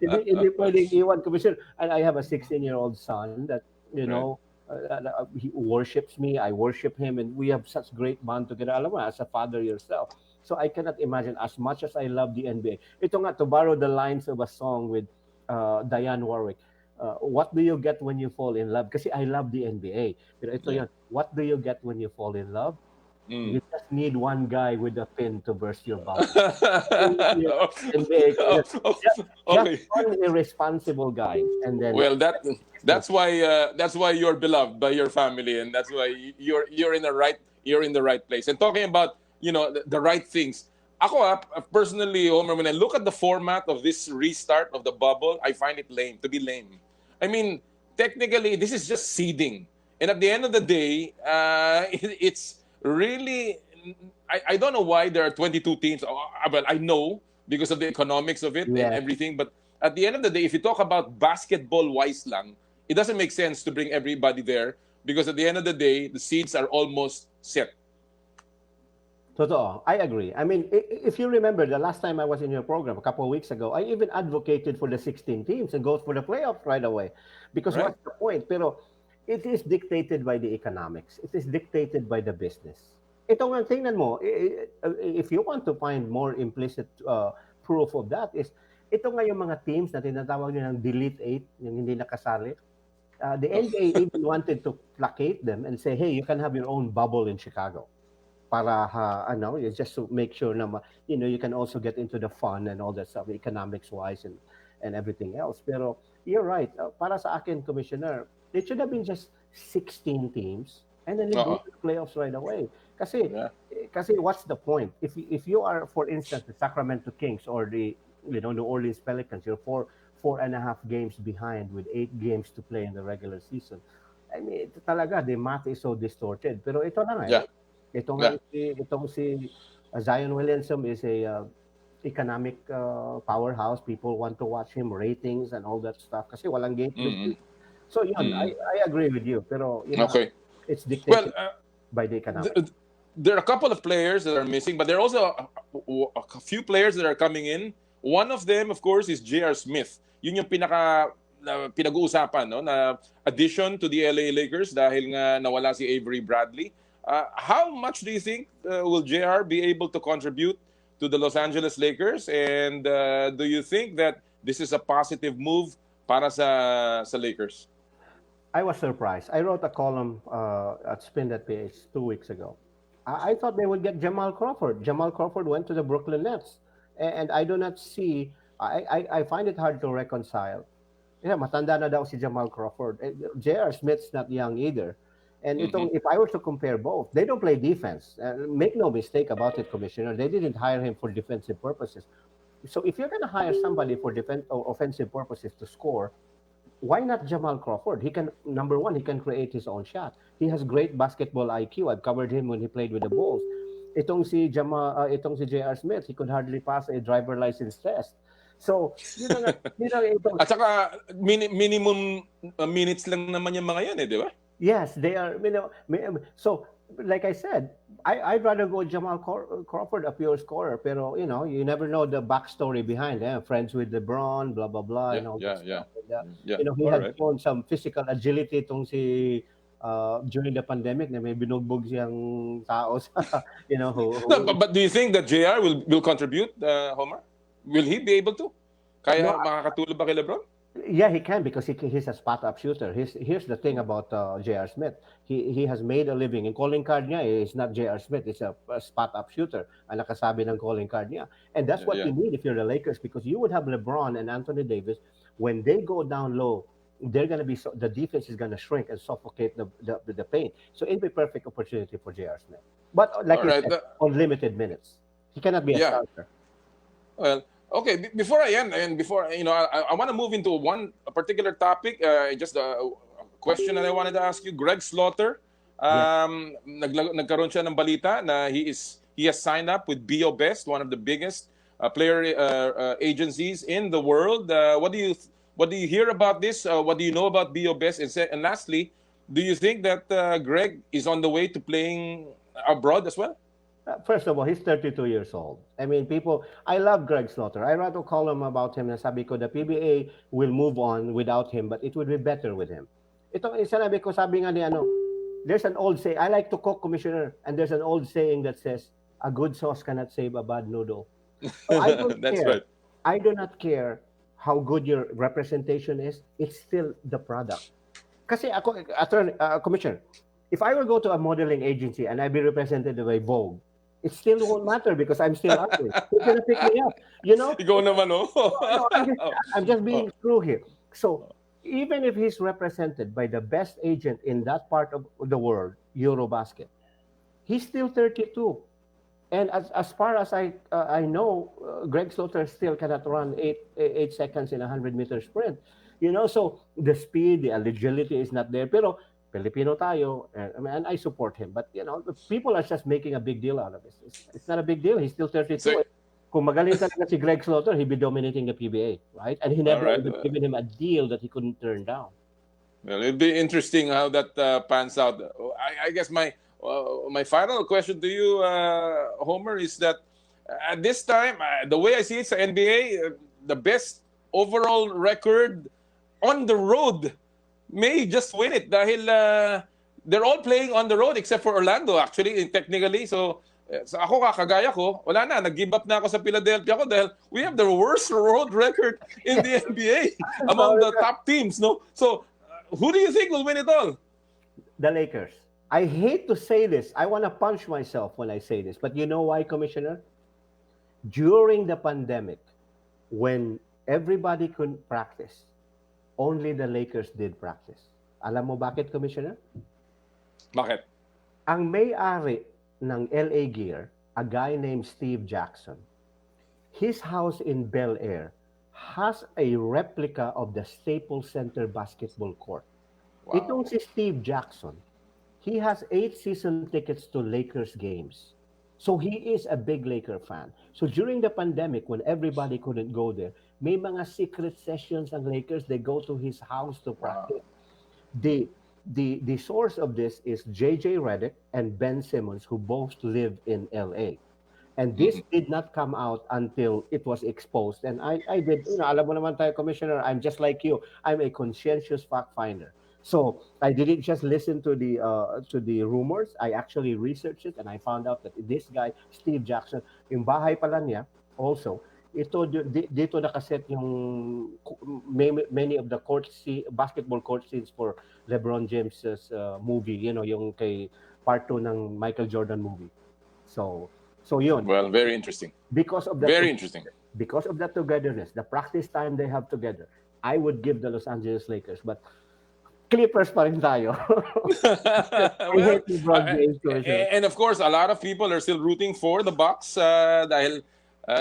Speaker 6: Hindi pwedeng iwan, Commissioner. And I have a 16-year-old son that, he worships me, I worship him, and we have such great bond together. Alam mo, as a father yourself. So I cannot imagine, as much as I love the NBA. Ito nga, to borrow the lines of a song with Diane Warwick, what do you get when you fall in love? Kasi I love the NBA. Pero ito yan, what do you get when you fall in love? You just need one guy with a pin to burst your bubble. NBA, just one irresponsible guy. And then,
Speaker 5: well, that's why you're beloved by your family, and that's why you're in the right place. And talking about the right things. Ako personally, Homer, when I look at the format of this restart of the bubble, I find it to be lame. I mean, technically, this is just seeding. And at the end of the day, it's really, I don't know why there are 22 teams. Well, I know because of the economics of it and everything. But at the end of the day, if you talk about basketball-wise lang, it doesn't make sense to bring everybody there because at the end of the day, the seeds are almost set.
Speaker 6: Totoo. I agree. I mean, if you remember the last time I was in your program a couple of weeks ago, I even advocated for the 16 teams and go for the playoffs right away. Because what's the point? Pero it is dictated by the economics. It is dictated by the business. Ito nga, tingnan mo, if you want to find more implicit proof of that is, ito nga yung mga teams na tinatawag nyo ng Delete 8, yung hindi nakasali. The NBA even wanted to placate them and say, hey, you can have your own bubble in Chicago. Para just to make sure na you can also get into the fun and all that stuff, economics wise and everything else. Pero you're right, para sa akin, Commissioner, it should have been just 16 teams and then go to the playoffs right away. Kasi what's the point if you are, for instance, the Sacramento Kings or the New Orleans Pelicans, you're 4.5 games behind with 8 games to play in the regular season. I mean, ito talaga, the math is so distorted. Pero ito na nga. Itong si Zion Williamson is a economic powerhouse. People want to watch him, ratings and all that stuff. Kasi walang game. So I agree with you. Pero it's dictated by the economics.
Speaker 5: there are a couple of players that are missing, but there are also a few players that are coming in. One of them, of course, is J.R. Smith. Yun yung pinag-uusapan, no, na addition to the LA Lakers dahil nga nawala si Avery Bradley. How much do you think will JR be able to contribute to the Los Angeles Lakers? And do you think that this is a positive move para sa Lakers?
Speaker 6: I was surprised. I wrote a column at Spin.ph 2 weeks ago. I thought they would get Jamal Crawford. Jamal Crawford went to the Brooklyn Nets. And I do not see, I find it hard to reconcile. Yeah, matanda na daw si Jamal Crawford. J.R. Smith's not young either. And if I were to compare both, they don't play defense. Make no mistake about it, Commissioner. They didn't hire him for defensive purposes. So if you're going to hire somebody for offensive purposes to score, why not Jamal Crawford? He can, number one, he can create his own shot. He has great basketball IQ. I've covered him when he played with the Bulls. Itong si J.R. Smith, he could hardly pass a driver license test. So,
Speaker 5: At saka, minimum minutes lang naman yung mga yan, di ba?
Speaker 6: Yes, they are. So, like I said, I'd rather go Jamal Crawford, a pure scorer. Pero you never know the backstory behind. Friends with LeBron, blah blah blah.
Speaker 5: Yeah.
Speaker 6: He had shown some physical agility itong si during the pandemic na may binugbog siyang tao sa,
Speaker 5: No, but do you think that JR will contribute, Homer? Will he be able to? Kaya makakatulog ba kay LeBron?
Speaker 6: Yeah, he can because he's a spot-up shooter. Here's the thing about J.R. Smith. He has made a living. Yung calling card niya is not J.R. Smith. It's a spot-up shooter. Ang nakasabi ng calling card niya. And that's what you need if you're the Lakers, because you would have LeBron and Anthony Davis. When they go down low, they're going to be the defense is going to shrink and suffocate the paint. So it'd be a perfect opportunity for J.R. Smith. But like you said, on limited minutes. He cannot be a starter.
Speaker 5: Well, okay, before I end, and before, I want to move into one particular topic, just a question that I wanted to ask you. Greg Slaughter, nagkaroon siya ng balita na he has signed up with BO Best, one of the biggest player agencies in the world. What do you hear about this? What do you know about BO Best? And lastly, do you think that Greg is on the way to playing abroad as well?
Speaker 6: First of all, he's 32 years old. I mean, I love Greg Slaughter. I wrote a column about him na sabi ko, the PBA will move on without him, but it would be better with him. Ito, sinabi ko, sabi nga ni there's an old saying, I like to cook, Commissioner, and there's an old saying that says, a good sauce cannot save a bad noodle. So I don't
Speaker 5: That's
Speaker 6: care.
Speaker 5: right.
Speaker 6: I do not care how good your representation is. It's still the product. Kasi ako, Commissioner, if I were to go to a modeling agency and I be represented by Vogue, it still won't matter because I'm still ugly. Who's gonna pick me up?
Speaker 5: Ikaw naman, no?
Speaker 6: I'm just being true here. So even if he's represented by the best agent in that part of the world, Eurobasket, he's still 32. And as far as I know, Greg Slaughter still cannot run 8 seconds in a 100-meter sprint. So the speed, the agility is not there. Pero Filipino tayo, and I support him. But, the people are just making a big deal out of this. It's not a big deal. He's still 32.
Speaker 5: So,
Speaker 6: Kung magaling talaga si Greg Slaughter, he'd be dominating the PBA, right? And he never even given him a deal that he couldn't turn down.
Speaker 5: Well, it'd be interesting how that pans out. I guess my final question to you, Homer, is that at this time, the way I see it sa NBA, the best overall record on the road may just win it dahil they're all playing on the road except for Orlando actually, technically. So ako kagaya ko, wala na, nag-give up na ako sa Philadelphia ko dahil we have the worst road record in the NBA among the top teams, no? So who do you think will win it all?
Speaker 6: The Lakers. I hate to say this. I want to punch myself when I say this. But you know why, Commissioner? During the pandemic, when everybody couldn't practice, only the Lakers did practice. Alam mo bakit, Commissioner?
Speaker 5: Bakit?
Speaker 6: Ang may-ari ng LA Gear, a guy named Steve Jackson, his house in Bel Air has a replica of the Staples Center basketball court.
Speaker 5: Wow.
Speaker 6: Itong si Steve Jackson, he has 8 season tickets to Lakers games. So he is a big Laker fan. So during the pandemic, when everybody couldn't go there, may mga secret sessions ang Lakers. They go to his house to practice. the source of this is JJ Redick and Ben Simmons, who both live in LA. And this did not come out until it was exposed. And I did, alam mo naman tayo, Commissioner, I'm just like you. I'm a conscientious fact finder. So I didn't just listen to the rumors. I actually researched it, and I found out that this guy, Steve Jackson, yung bahay pala niya, also, dito nakaset yung many of the basketball court scenes for LeBron James's movie, yung kay part 2 ng Michael Jordan movie. So yun.
Speaker 5: Well, very interesting.
Speaker 6: Because of that,
Speaker 5: Very interesting.
Speaker 6: Because of that togetherness, the practice time they have together, I would give the Los Angeles Lakers, but Clippers pa rin tayo. I hate LeBron James, Commissioner.
Speaker 5: And of course, a lot of people are still rooting for the Bucks dahil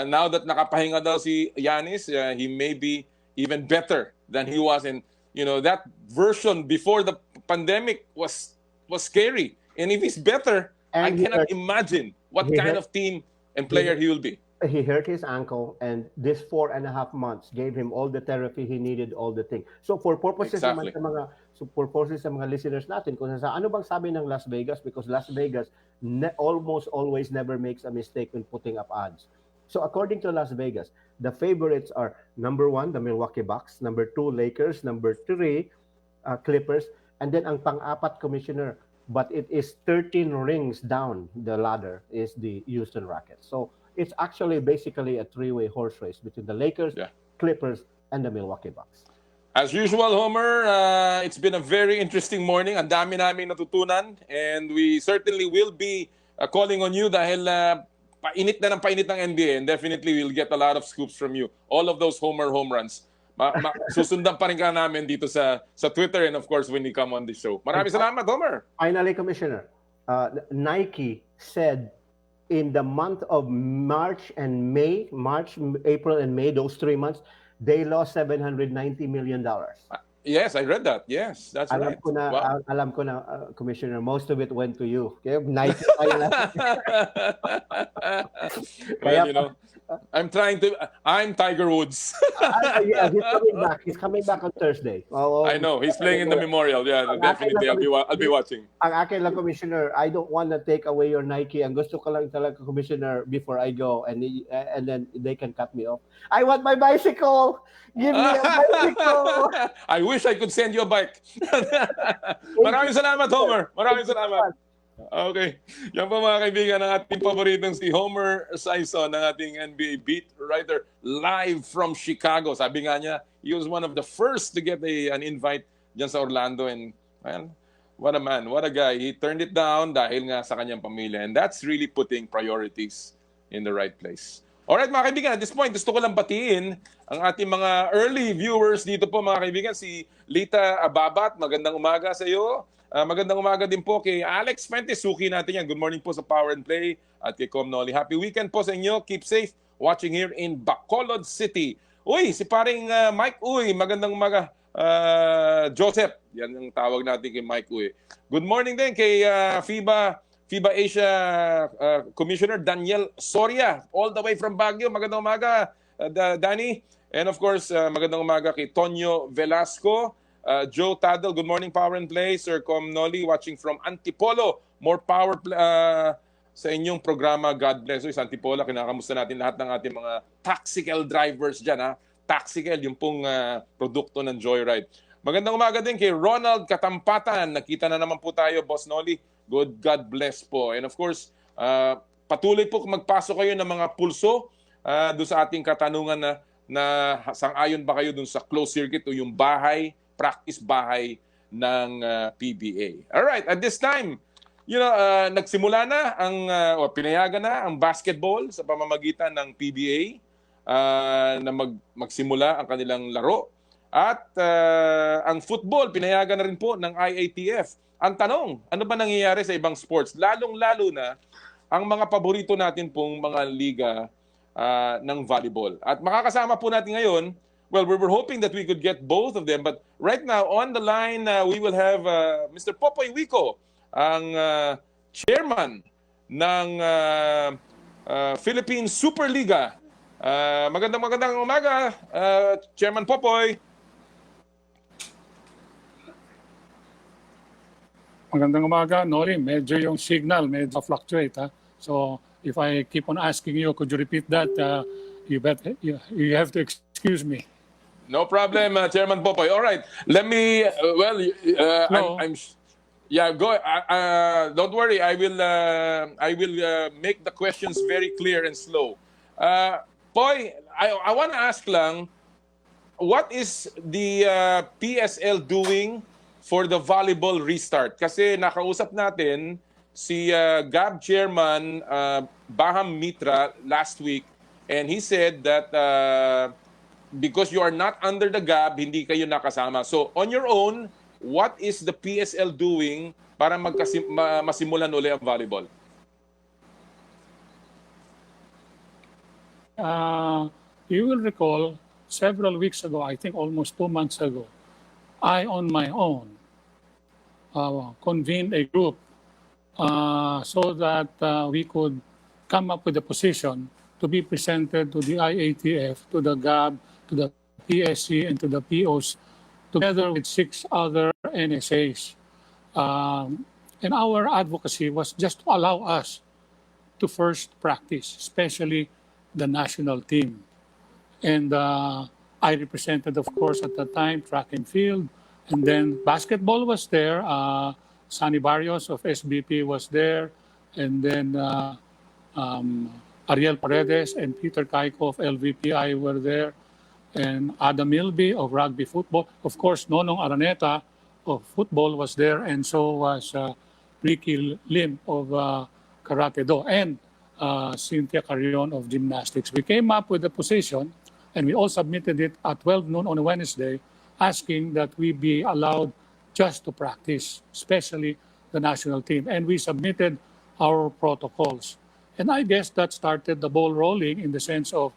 Speaker 5: now that nakapahinga daw si Giannis, he may be even better than he was. And that version before the pandemic was scary. And if he's better, I
Speaker 6: And he
Speaker 5: cannot
Speaker 6: hurt-
Speaker 5: imagine what
Speaker 6: he
Speaker 5: kind
Speaker 6: hurt-
Speaker 5: of team and player he will be.
Speaker 6: He hurt his ankle, and this 4.5 months gave him all the therapy he needed, all the things. So for purposes
Speaker 5: Exactly.
Speaker 6: naman sa mga listeners natin, kung ano bang sabi ng Las Vegas, because Las Vegas almost always never makes a mistake when putting up odds. So according to Las Vegas, the favorites are number 1, the Milwaukee Bucks, number 2, Lakers, number 3, Clippers, and then ang pang-apat, Commissioner, but it is 13 rings down the ladder, is the Houston Rockets. So it's actually basically a three-way horse race between the Lakers,
Speaker 5: Yeah.
Speaker 6: Clippers, and the Milwaukee Bucks.
Speaker 5: As usual, Homer, it's been a very interesting morning. Ang dami naming natutunan. And we certainly will be calling on you dahil painit na ng painit ng NBA. And definitely we'll get a lot of scoops from you. All of those Homer home runs. Susundan pa rin ka namin dito sa Twitter and of course when you come on the show. Maraming salamat, Homer.
Speaker 6: Finally, Commissioner, Nike said in the month of March, April, and May, those 3 months, they lost $790 million.
Speaker 5: Yes, I read that. Yes, that's
Speaker 6: Alam
Speaker 5: right.
Speaker 6: ko na,
Speaker 5: Wow.
Speaker 6: alam ko na, Commissioner, most of it went to you. Kaya Nike tayo lang.
Speaker 5: Well, I'm Tiger Woods.
Speaker 6: Yeah, he's coming back on Thursday.
Speaker 5: I know. He's playing in the Memorial. Yeah, definitely. I'll be watching.
Speaker 6: Ang akin lang, Commissioner, I don't want to take away your Nike. Ang gusto ko lang talaga, Commissioner, before I go, and then they can cut me off. I want my bicycle! Give me a bicycle!
Speaker 5: I wish I could send you a bike. Maraming salamat, Homer. Maraming salamat. Okay. Yan po mga kaibigan ng ating paboritong si Homer Sison, ng ating NBA beat writer, live from Chicago. Sabi nga niya, he was one of the first to get an invite dyan sa Orlando. And, well, what a man, what a guy. He turned it down dahil nga sa kanyang pamilya. And that's really putting priorities in the right place. Alright mga kaibigan, at this point, gusto ko lang batiin ang ating mga early viewers dito po mga kaibigan. Si Lita Ababat, magandang umaga sa iyo. Magandang umaga din po kay Alex Fuentes. Suki natin yan. Good morning po sa Power and Play. At kay Com Noli. Happy weekend po sa inyo. Keep safe. Watching here in Bacolod City. Uy, si paring Mike Uy. Magandang umaga. Joseph. Yan ang tawag natin kay Mike Uy. Good morning din kay FIBA Asia Commissioner Daniel Soria. All the way from Baguio. Magandang umaga, Danny. And of course, magandang umaga kay Tonyo Velasco. Joe Taddle, good morning, Power and Play. Sir Com Noli, watching from Antipolo. More power sa inyong programa. God bless you. Sa Antipolo, kinakamusta natin lahat ng ating mga taxical drivers dyan. Ha? Taxical, yung pong produkto ng Joyride. Magandang umaga din kay Ronald Katampatan. Nakita na naman po tayo, Boss Noli. God bless po. And of course, patuloy po magpasok kayo ng mga pulso doon sa ating katanungan na sang-ayon ba kayo doon sa closed circuit o yung practice bahay ng PBA. Alright, at this time, nagsimula na o pinayagan na ang basketball sa pamamagitan ng PBA na magsimula ang kanilang laro. At ang football, pinayagan na rin po ng IATF. Ang tanong, ano ba nangyayari sa ibang sports? Lalong-lalo na ang mga paborito natin pong mga liga ng volleyball. At makakasama po natin ngayon, well, we were hoping that we could get both of them, but right now on the line, we will have Mr. Popoy Wico, ang chairman ng Philippine Superliga. Magandang umaga, Chairman Popoy.
Speaker 7: Magandang umaga, Noli. Medyo yung signal, medyo fluctuate. Ha? So, if I keep on asking you, could you repeat that? You have to excuse me.
Speaker 5: No problem, Chairman Popoy. All right. Let me,
Speaker 7: Hello?
Speaker 5: yeah, go. Don't worry. I will make the questions very clear and slow. Poy, I want to ask lang, what is the PSL doing for the volleyball restart? Kasi nakausap natin si GAB Chairman Baham Mitra last week, and he said that because you are not under the GAB, hindi kayo nakasama. So on your own, what is the PSL doing para masimulan uli ang volleyball?
Speaker 7: You will recall several weeks ago, I think almost 2 months ago, I on my own convened a group so that we could come up with a position to be presented to the IATF, to the GAB, to the PSC, and to the POs, together with 6 other NSAs. And our advocacy was just to allow us to first practice, especially the national team. And I represented, of course, at the time, track and field. And then basketball was there. Sonny Barrios of SBP was there. And then Ariel Paredes and Peter Kaiko of LVPI were there. And Adam Milby of rugby football. Of course, Nonong Araneta of football was there. And so was Ricky Lim of Karate Do. And Cynthia Carrion of gymnastics. We came up with a position, and we all submitted it at 12 noon on a Wednesday, asking that we be allowed just to practice, especially the national team. And we submitted our protocols. And I guess that started the ball rolling in the sense of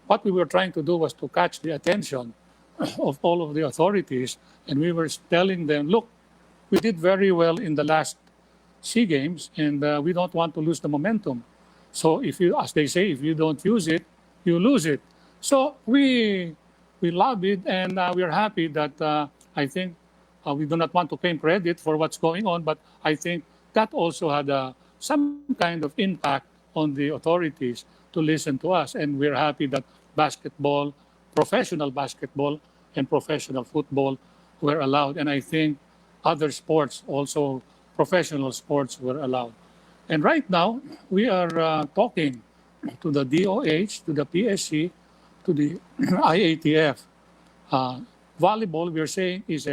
Speaker 7: what we were trying to do was to catch the attention of all of the authorities. And we were telling them, look, we did very well in the last SEA Games, and we don't want to lose the momentum. So if you, as they say, if you don't use it, you lose it. So we lobbied, and we are happy that I think we do not want to claim credit for what's going on, but I think that also had some kind of impact on the authorities to listen to us. And we're happy that basketball, professional basketball, and professional football were allowed. And I think other sports also, professional sports were allowed. And right now, we are talking to the DOH, to the PSC, to the IATF. Volleyball, we are saying, is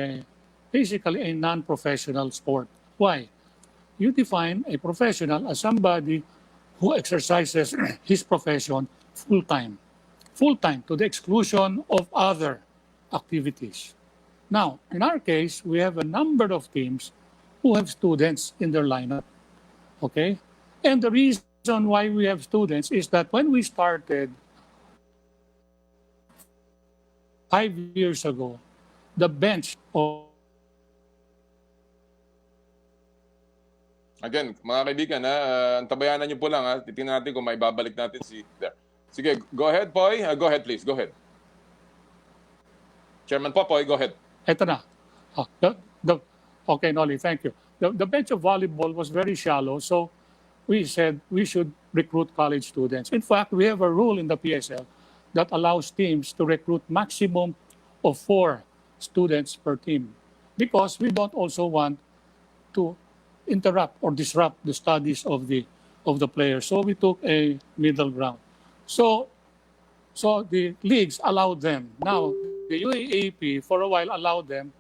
Speaker 7: basically a non-professional sport. Why? You define a professional as somebody who exercises his profession full-time to the exclusion of other activities. Now, in our case, we have a number of teams who have students in their lineup, okay? And the reason why we have students is that when we started 5 years ago, the bench of
Speaker 5: Again, mga kaibigan, antabayanan niyo po lang. Titingnan natin kung may babalik natin si... There. Sige, go ahead, Poy. Go ahead, please. Go ahead. Chairman Popoy, go ahead.
Speaker 7: Ito na. Okay, Noli, thank you. The bench of volleyball was very shallow, so we said we should recruit college students. In fact, we have a rule in the PSL that allows teams to recruit maximum of 4 students per team, because we don't also want to interrupt or disrupt the studies of the players. So we took a middle ground. So the leagues allowed them. Now, the UAAP for a while allowed them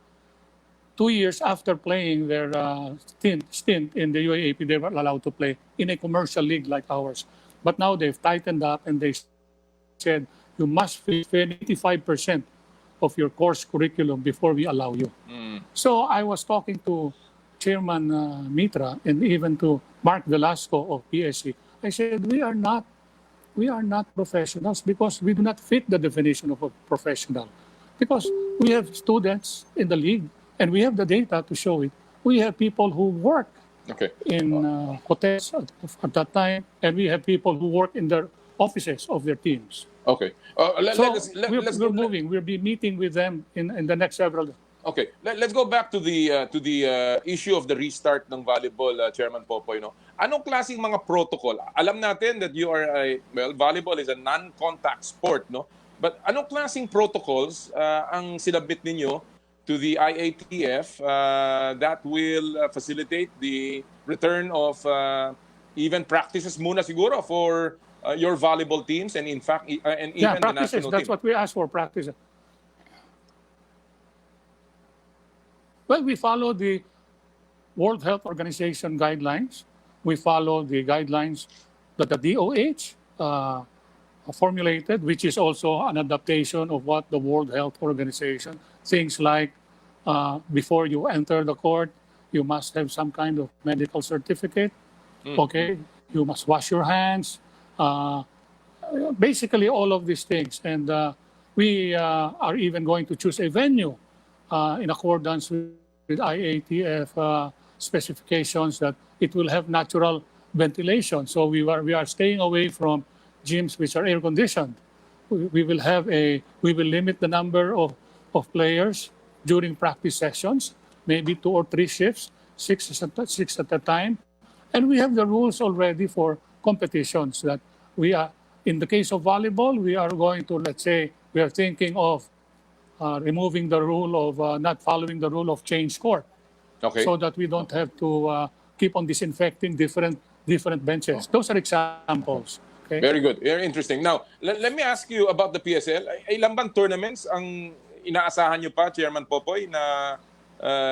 Speaker 7: 2 years after playing their stint in the UAAP, they were allowed to play in a commercial league like ours. But now they've tightened up and they said you must finish 85% of your course curriculum before we allow you. So I was talking to Chairman Mitra and even to Mark Velasco of PSC. I said we are not professionals because we do not fit the definition of a professional. Because we have students in the league and we have the data to show it. We have people who work in hotels at that time, and we have people who work in their offices of their teams.
Speaker 5: Okay.
Speaker 7: We're moving. We'll be meeting with them in the next several
Speaker 5: Okay, let's go back to the issue of the restart ng volleyball, Chairman Popoy. No, anong klaseng mga protocol? Alam natin that you are volleyball is a non-contact sport, no? But anong klaseng protocols ang sinabit ninyo to the IATF that will facilitate the return of even practices muna siguro for your volleyball teams and in fact and even
Speaker 7: Yeah,
Speaker 5: the
Speaker 7: practices.
Speaker 5: national
Speaker 7: That's
Speaker 5: team?
Speaker 7: what we ask for, practices. Well, we follow the World Health Organization guidelines. We follow the guidelines that the DOH formulated, which is also an adaptation of what the World Health Organization, things like before you enter the court, you must have some kind of medical certificate. Okay, you must wash your hands. Basically, all of these things, and we are even going to choose a venue in accordance with IATF specifications that it will have natural ventilation. So we are staying away from gyms which are air conditioned. We will limit the number of players during practice sessions, maybe 2 or 3 shifts, six at a time. And we have the rules already for competitions that we are, in the case of volleyball, we are going to, let's say, we are thinking of removing the rule of not following the rule of change court,
Speaker 5: Okay.
Speaker 7: so that we don't have to keep on disinfecting different benches. Those are examples. Okay.
Speaker 5: Very good. Very interesting. Now, let me ask you about the PSL. Ilan bang tournaments ang inaasahan nyo pa, Chairman Popoy, na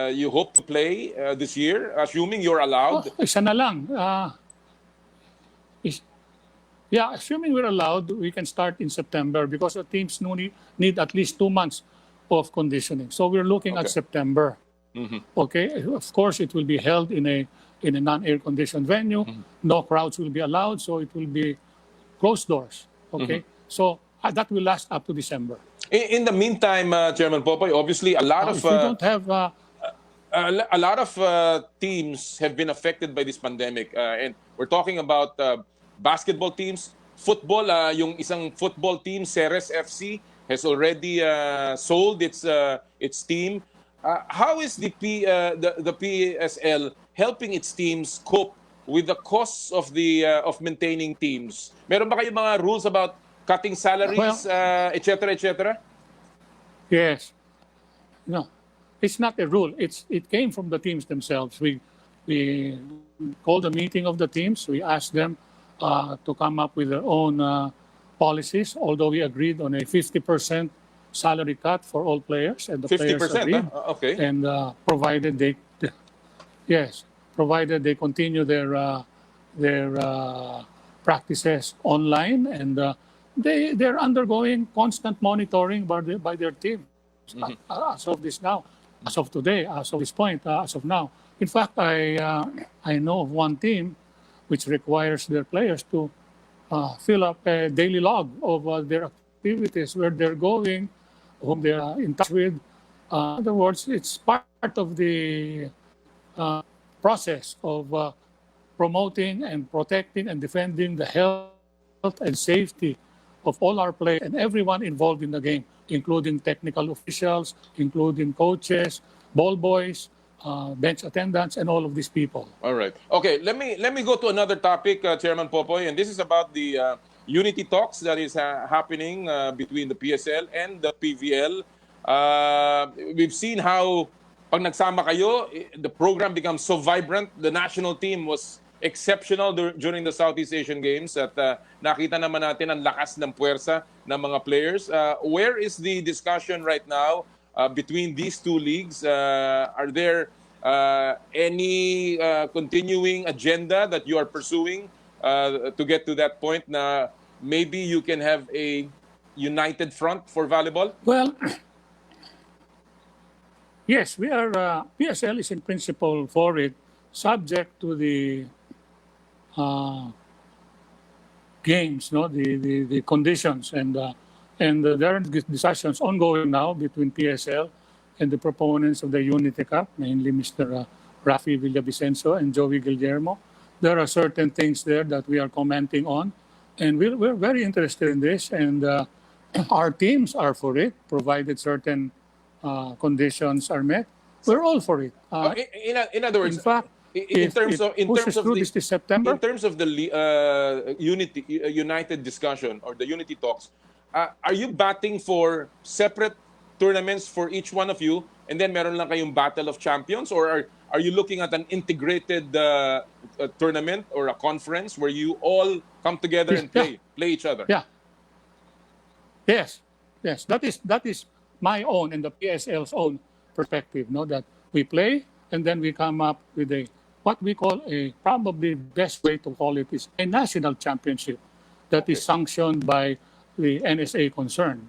Speaker 5: you hope to play this year, assuming you're allowed?
Speaker 7: Isa na lang. Yeah, assuming we're allowed, we can start in September because the teams need at least 2 months of conditioning. So we're looking at
Speaker 5: Okay.
Speaker 7: September. Okay, of course, it will be held in a non-air conditioned venue. No crowds will be allowed, so it will be closed doors. Okay, so that will last up to December.
Speaker 5: In the meantime, Chairman Popoy, obviously a lot
Speaker 7: If we don't have
Speaker 5: a lot of teams have been affected by this pandemic, and we're talking about basketball teams, football. Yung isang football team, Ceres FC, has already sold its team. How is the PSL helping its teams cope with the costs of of maintaining teams? Meron ba kayong mga rules about cutting salaries, etc., etc.?
Speaker 7: Yes. No, it's not a rule. It came from the teams themselves. We called a meeting of the teams. We asked them to come up with their own policies, although we agreed on a 50% salary cut for all players, and the players
Speaker 5: 50%,
Speaker 7: agreed.
Speaker 5: okay.
Speaker 7: And provided they continue their practices online, and they're undergoing constant monitoring by their team as of this now, as of today, as of this point, as of now. In fact, I know of one team which requires their players to fill up a daily log of their activities, where they're going, whom they are in touch with. In other words, it's part of the process of promoting and protecting and defending the health and safety of all our players and everyone involved in the game, including technical officials, including coaches, ball boys, bench attendants, and all of these people.
Speaker 5: All right. Okay, let me go to another topic, Chairman Popoy, and this is about the unity talks that is happening between the PSL and the PVL. We've seen how pag nagsama kayo, the program becomes so vibrant. The national team was exceptional during the Southeast Asian Games at nakita naman natin ang lakas ng puwersa ng mga players. Where is the discussion right now between these two leagues? Are there any continuing agenda that you are pursuing to get to that point na maybe you can have a united front for volleyball?
Speaker 7: Well, yes, we are. PSL is in principle for it, subject to the games, no, the conditions, and there are discussions ongoing now between PSL and the proponents of the Unity Cup, mainly Mr. Rafi Villavicencio and Joey Guillermo. There are certain things there that we are commenting on, and we're very interested in this, and our teams are for it, provided certain conditions are met, we're all for it.
Speaker 5: In other words,
Speaker 7: In fact,
Speaker 5: in
Speaker 7: if
Speaker 5: terms
Speaker 7: it
Speaker 5: of
Speaker 7: pushes through this September,
Speaker 5: in terms of the united discussion or the unity talks, are you batting for separate tournaments for each one of you, and then meron lang kayong battle of champions, or are you looking at an integrated tournament or a conference where you all come together and play each other?
Speaker 7: yeah, yes, that is my own and the PSL's own perspective. No, that we play and then we come up with what we call probably best way to call it is a national championship that is sanctioned by the NSA concerned.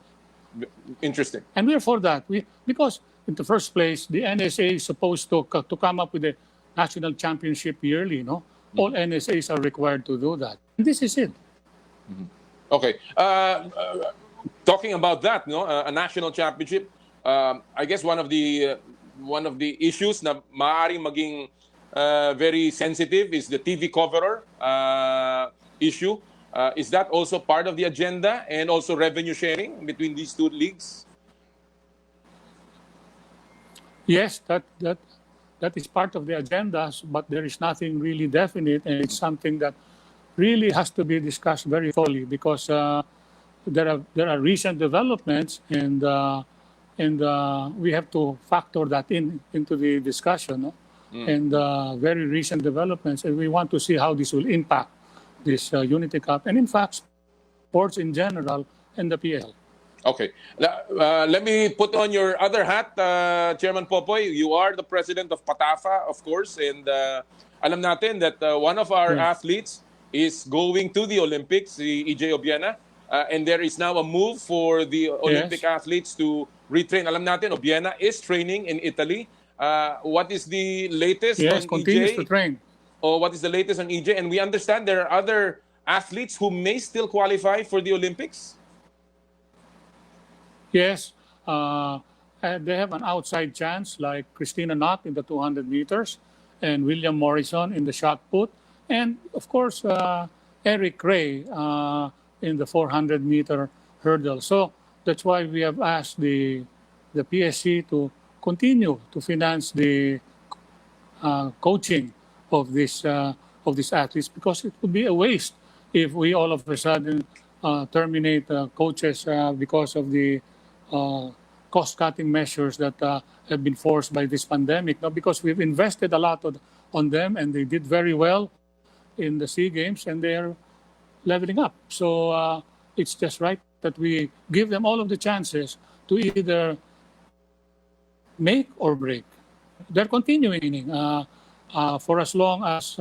Speaker 5: Interesting.
Speaker 7: And we're for that. Because in the first place, the NSA is supposed to come up with a national championship yearly. No, all NSAs are required to do that. And this is it.
Speaker 5: Okay. Talking about that, no, a national championship. I guess one of the issues na maaaring maging very sensitive is the TV coverer issue. Is that also part of the agenda, and also revenue sharing between these two leagues?
Speaker 7: Yes, that is part of the agenda, but there is nothing really definite, and it's something that really has to be discussed very fully because there are recent developments, and we have to factor that into the discussion, no? And very recent developments, and we want to see how this will impact this Unity Cup, and in fact, sports in general and the PL.
Speaker 5: Okay. Let me put on your other hat, Chairman Popoy. You are the president of PATAFA, of course, and alam natin that one of our athletes is going to the Olympics, si EJ Obiena, and there is now a move for the Olympic athletes to retrain. Alam natin, Obiena is training in Italy. What is the latest on
Speaker 7: continues
Speaker 5: EJ?
Speaker 7: to train.
Speaker 5: Or what is the latest on EJ? And we understand there are other athletes who may still qualify for the Olympics.
Speaker 7: Yes, they have an outside chance, like Christina Knott in the 200 meters, and William Morrison in the shot put, and of course Eric Ray in the 400-meter hurdle. So that's why we have asked the PSC to continue to finance the coaching of these athletes, because it would be a waste if we all of a sudden terminate coaches because of the cost-cutting measures that have been forced by this pandemic. Now, because we've invested a lot on them, and they did very well in the SEA Games, and they're leveling up. So it's just right that we give them all of the chances to either make or break. They're continuing for as long as,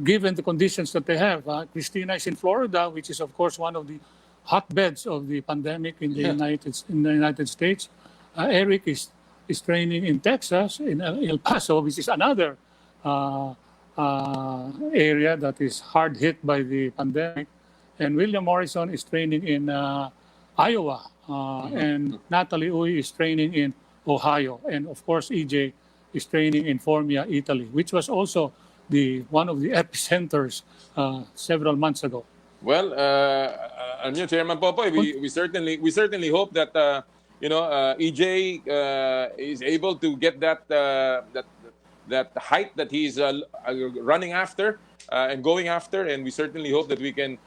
Speaker 7: given the conditions that they have. Christina is in Florida, which is, of course, one of the hotbeds of the pandemic in the United States. Eric is training in Texas, in El Paso, which is another area that is hard hit by the pandemic. And William Morrison is training in Iowa, and Natalie Uy is training in Ohio. And of course, EJ is training in Formia, Italy, which was also one of the epicenters several months ago.
Speaker 5: Well, Chairman Popoy, we certainly hope that EJ is able to get that height that he's running after and going after, and we certainly hope that we can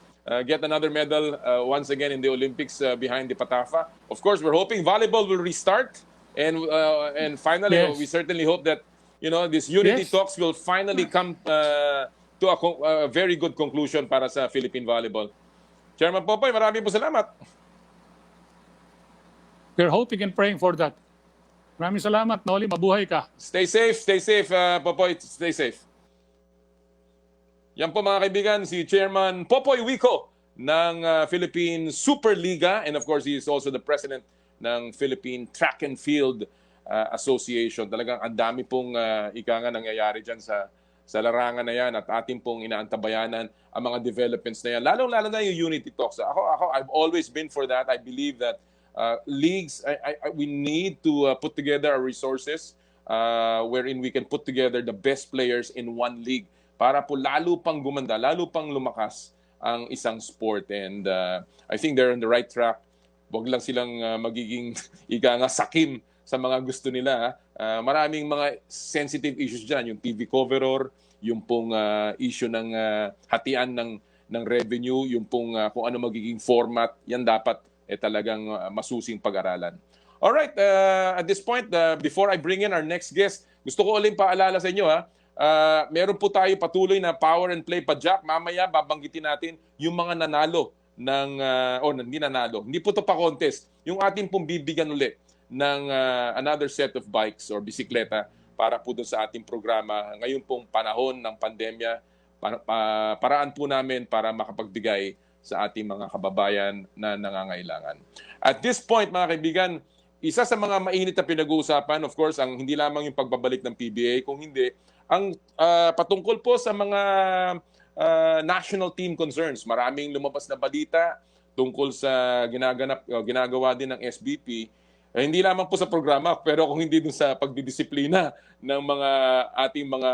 Speaker 5: get another medal once again in the Olympics behind the PATAFA. Of course, we're hoping volleyball will restart, and finally, we certainly hope that this unity talks will finally come to a very good conclusion para sa Philippine volleyball. Chairman Popoy, marami po salamat.
Speaker 7: We're hoping and praying for that. Maraming salamat, Noli. Mabuhay ka.
Speaker 5: Stay safe, Popoy. Stay safe. Yan po mga kaibigan, si Chairman Popoy Wico ng Philippine Superliga, and of course, he is also the president ng Philippine Track and Field Association. Talagang ang dami pong nangyayari dyan sa larangan na yan, at ating pong inaantabayanan ang mga developments na yan. Lalong-lalo na yung Unity Talks. Ako, I've always been for that. I believe that leagues, we need to put together our resources wherein we can put together the best players in one league para po lalo pang gumanda, lalo pang lumakas ang isang sport. And I think they're on the right track. Wag lang silang magiging sakim sa mga gusto nila. Maraming mga sensitive issues dyan, yung TV coveror, yung pong issue ng hatian ng revenue, yung pong kung ano magiging format, yan dapat talagang masusing pag-aralan. Alright, at this point, before I bring in our next guest, gusto ko ulit paalala sa inyo meron po tayo patuloy na power and play pa Jack. Mamaya babanggitin natin yung mga nanalo ng, hindi nanalo, hindi po to pa contest, yung ating pong bibigyan ulit ng another set of bikes or bisikleta para po doon sa ating programa. Ngayon pong panahon ng pandemya, paraan po namin para makapagbigay sa ating mga kababayan na nangangailangan. At this point, mga kaibigan, isa sa mga mainit na pinag-uusapan, of course, ang hindi lamang yung pagbabalik ng PBA, kung hindi, ang patungkol po sa mga national team concerns. Maraming lumabas na balita tungkol sa ginagawa din ng SBP. Hindi lamang po sa programa, pero kung hindi dun sa pagdidisiplina ng mga ating mga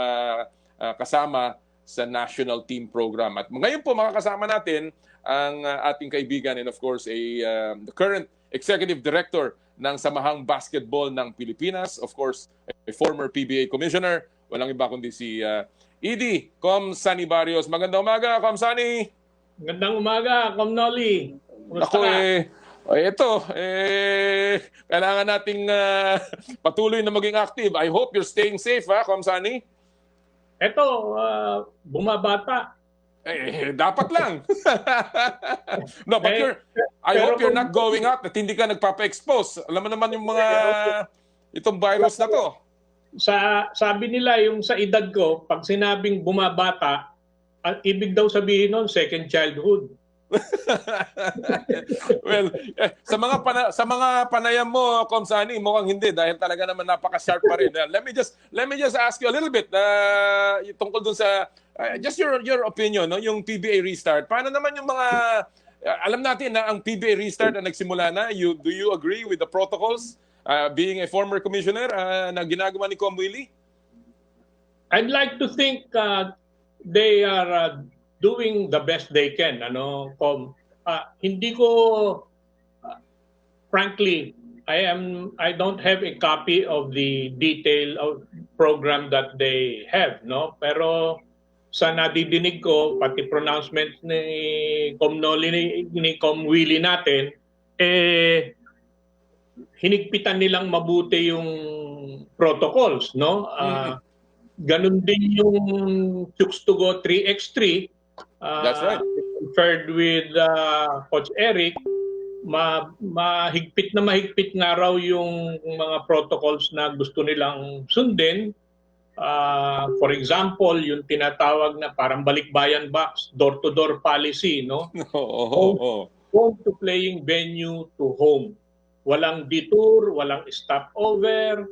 Speaker 5: kasama sa national team program. At ngayon po makakasama natin ang ating kaibigan and of course the current executive director ng Samahang Basketball ng Pilipinas, of course a former PBA commissioner, walang iba kundi si Edie Com Sani Barrios. Magandang umaga, Com Sani.
Speaker 8: Magandang umaga, Com Noli.
Speaker 5: Ako kailangan nating patuloy na maging active. I hope you're staying safe, Com Sani.
Speaker 8: Ito, bumabata.
Speaker 5: Dapat lang. No, but I hope you're not going out at hindi ka nagpapa-expose. Alam mo naman yung mga itong virus na to.
Speaker 8: Sabi nila yung sa edad ko, pag sinabing bumabata, ibig daw sabihin nun, second childhood.
Speaker 5: Well, sa mga panayam mo, Com Sani, mukhang hindi dahil talaga naman napaka-sharp pa rin. Let me just ask you a little bit tungkol dun sa just your opinion, no, yung PBA restart. Paano naman yung mga alam natin na ang PBA restart na nagsimula na, do you agree with the protocols being a former commissioner na ginagawa ni Com Willie?
Speaker 8: I'd like to think they are doing the best they can, Com. Hindi ko frankly, I don't have a copy of the detail of program that they have, no? Pero sa nadidinig ko, pati pronouncement ni Com Noli, ni Com Willie natin, hinigpitan nilang mabuti yung protocols, no? Ganun din yung Chooks to Go 3x3.
Speaker 5: That's right.
Speaker 8: Conferred with Coach Eric, mahigpit nga raw yung mga protocols na gusto nilang sundin. For example, yung tinatawag na parang balikbayan box, door-to-door policy, no? Home to playing venue to home. Walang detour, walang stopover,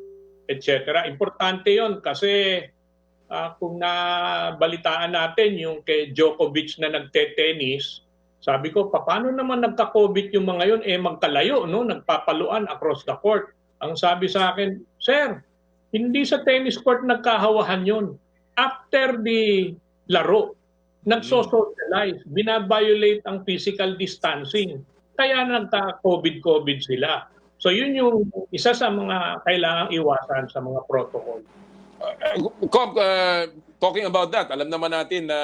Speaker 8: etc. Importante yon kasi kung nabalitaan natin yung kay Djokovic na nagte-tennis, sabi ko, paano naman nagka-COVID yung mga yun? Magkalayo, no? Nagpapaluan across the court. Ang sabi sa akin, Sir, hindi sa tennis court nagkahawahan yun. After the laro, nagso-socialize, binabiolate ang physical distancing. Kaya nagka-COVID sila. So yun yung isa sa mga kailangang iwasan sa mga protocol.
Speaker 5: Talking about that, alam naman natin na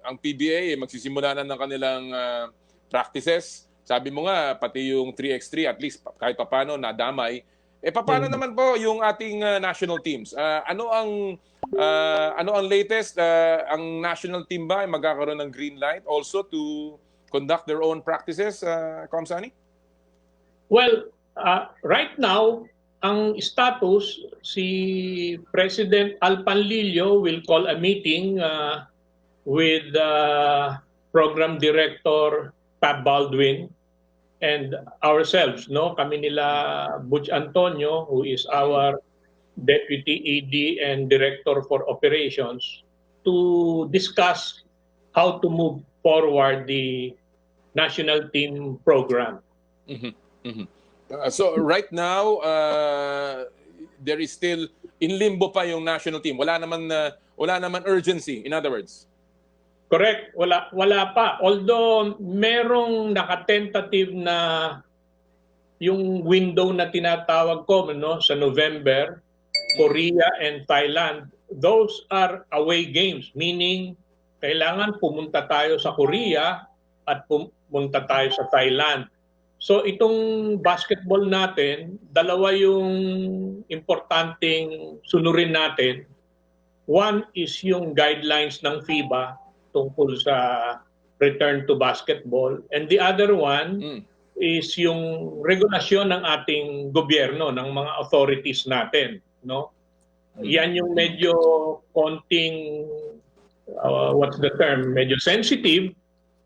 Speaker 5: ang PBA magsisimula na ng kanilang practices. Sabi mo nga, pati yung 3x3, at least kahit paano nadamay. Paano naman po yung ating national teams? Ano ang latest? Ang national team ba ay magkakaroon ng green light also to conduct their own practices, Com Sani?
Speaker 8: Well, right now, ang status, si President Al Panlilio will call a meeting with Program Director Pat Baldwin and ourselves, no? Kami nila Butch Antonio, who is our Deputy ED and Director for Operations, to discuss how to move forward the national team program.
Speaker 5: Mm-hmm. Mm-hmm. So right now, there is still in limbo pa yung national team. Wala naman urgency, in other words.
Speaker 8: Correct, wala pa. Although merong naka-tentative na yung window na tinatawag ko no, sa November, Korea and Thailand, those are away games, meaning kailangan pumunta tayo sa Korea at pumunta tayo sa Thailand. So itong basketball natin, dalawa yung importanteng sunurin natin. One is yung guidelines ng FIBA tungkol sa return to basketball, and the other one is yung regulasyon ng ating gobyerno, ng mga authorities natin, no? Yan yung medyo konting what's the term, medyo sensitive.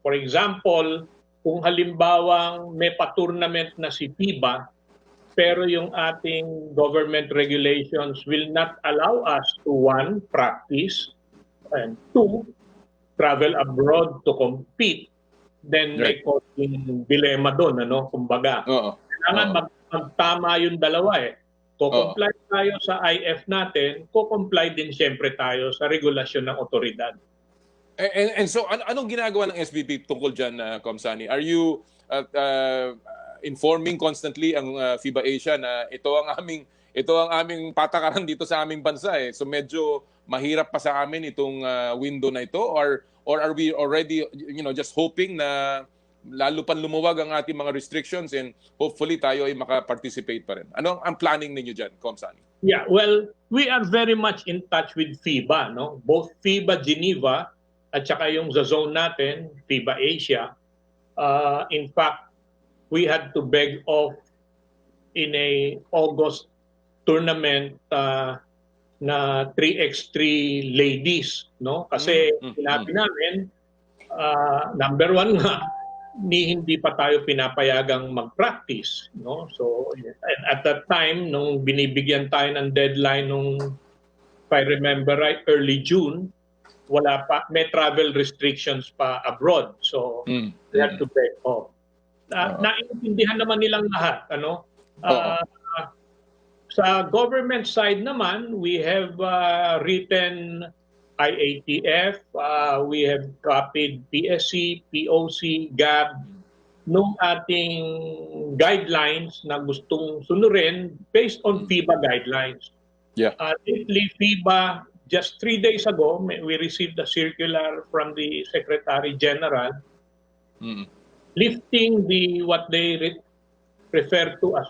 Speaker 8: For example, kung halimbawang may pa-tournament na si FIBA, pero yung ating government regulations will not allow us to, one, practice, and two, travel abroad to compete, then may konting dilemma doon, ano, kumbaga. Kailangan magtama yung dalawa eh. Ko-comply tayo sa IF natin, ko-comply din siyempre tayo sa regulasyon ng otoridad.
Speaker 5: And so, anong ginagawa ng SBP tungkol dyan, Comsani? Are you informing constantly ang FIBA Asia na ito ang aming patakaran dito sa aming bansa eh. So medyo mahirap pa sa amin itong window na ito, or are we already just hoping na lalo pang lumuwag ang ating mga restrictions and hopefully tayo ay maka-participate pa rin? Ano ang planning ninyo dyan, Comsani?
Speaker 8: Yeah, well, we are very much in touch with FIBA, no? Both FIBA Geneva at saka yung sa zone natin, FIBA Asia. In fact, we had to beg off in a August tournament na 3x3 ladies, no? Kasi sinabi namin, number one nga, hindi pa tayo pinapayagang mag-practice, no? So at that time, nung binibigyan tayo ng deadline nung, if I remember right, early June, wala pa, may travel restrictions pa abroad. So we had to beg off. Naiintindihan naman nilang lahat, ano? Sa government side naman, we have written IATF, we have copied PSC, POC, GAB, nung ating guidelines na gustong sunurin based on FIBA guidelines.
Speaker 5: Yeah.
Speaker 8: Lately, FIBA, just 3 days ago, we received a circular from the Secretary General lifting what they refer to as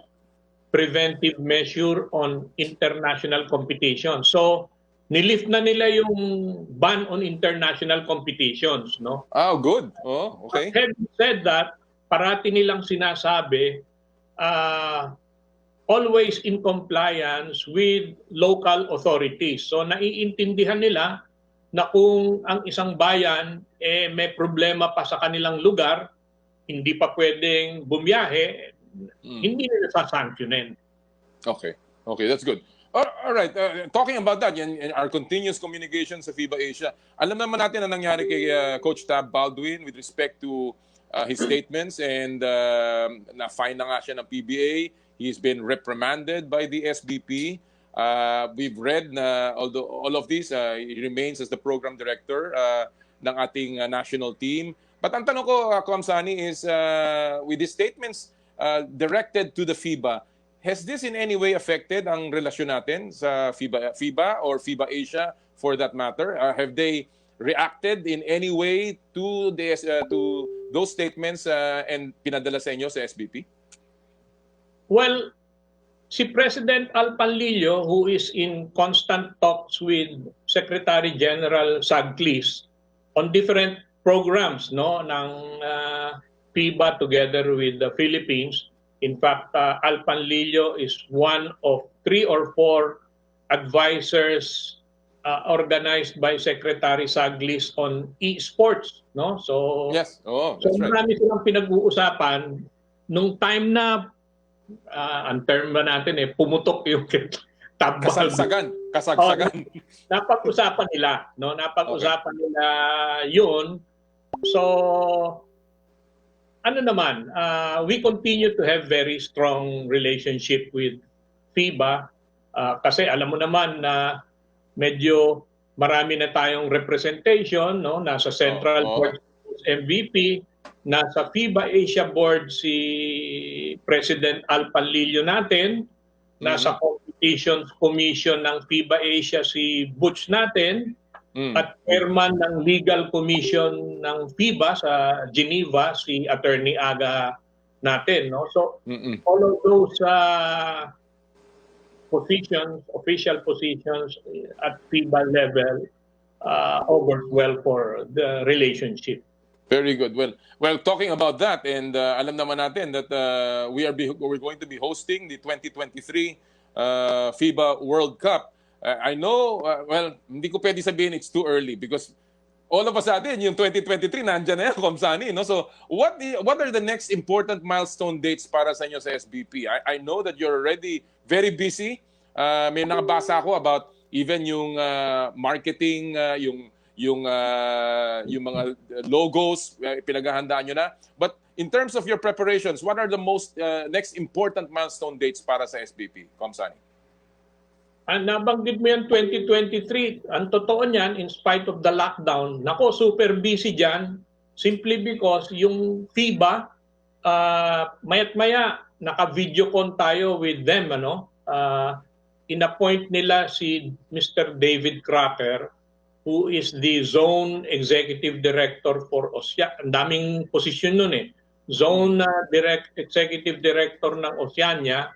Speaker 8: preventive measure on international competition. So, nilift na nila yung ban on international competitions, no?
Speaker 5: Oh, good. Oh, okay.
Speaker 8: Having said that, parati nilang sinasabi, always in compliance with local authorities. So, naiintindihan nila na kung ang isang bayan may problema pa sa kanilang lugar, hindi pa pwedeng bumiyahe, hindi nila sasanctionin.
Speaker 5: Okay, that's good. All right, talking about that, and our continuous communication sa FIBA Asia, alam naman natin ang nangyari kay Coach Tab Baldwin with respect to his statements, and na-fine na nga siya ng PBA. He's been reprimanded by the SBP. We've read na although all of this, he remains as the program director ng ating national team. But ang tanong ko, Comsani, is with these statements directed to the FIBA, has this in any way affected ang relasyon natin sa FIBA or FIBA Asia for that matter? Have they reacted in any way to those statements and pinadala sa inyo sa SBP?
Speaker 8: Well, si President Al Panlilio, who is in constant talks with Secretary General Saglis on different programs, no, ng FIBA together with the Philippines. In fact, Al Panlilio is one of 3 or 4 advisors organized by Secretary Saglis on e-sports, no? So
Speaker 5: yes, that's right.
Speaker 8: Marami silang pinag-uusapan nung time na ang term ba natin pumutok yung tabal.
Speaker 5: Kasagsagan.
Speaker 8: Napag-usapan nila, no? Napag-usapan nila 'yun. So ano naman, we continue to have very strong relationship with FIBA kasi alam mo naman na medyo marami na tayong representation, no, nasa Central Board MVP, nasa FIBA Asia Board si President Al Panlilio natin, nasa Competitions Commission ng FIBA Asia si Butch natin, at chairman ng Legal Commission ng FIBA sa Geneva si Attorney Aga natin, no? So all of those positions, official positions at FIBA level augurs well for the relationship.
Speaker 5: Very good. Well, talking about that, and alam naman natin that we're going to be hosting the 2023 FIBA World Cup. I know, hindi ko pwede sabihin it's too early because all of a sudden, yung 2023, nandyan na yan, Komsani. No? So, what are the next important milestone dates para sa inyo sa SBP? I know that you're already very busy. May nakabasa ako about even yung marketing, yung mga logos, pinaghahandaan nyo na. But in terms of your preparations, what are the most next important milestone dates para sa SBP, Komsani?
Speaker 8: Nabanggit mo yan 2023. Ang totoo niyan, in spite of the lockdown, nako, super busy dyan simply because yung FIBA, mayat-maya, naka-videocon tayo with them. In-appoint nila si Mr. David Cracker, who is the Zone Executive Director for Oceania. Ang daming posisyon nun eh. Zone Executive Director ng Oceania.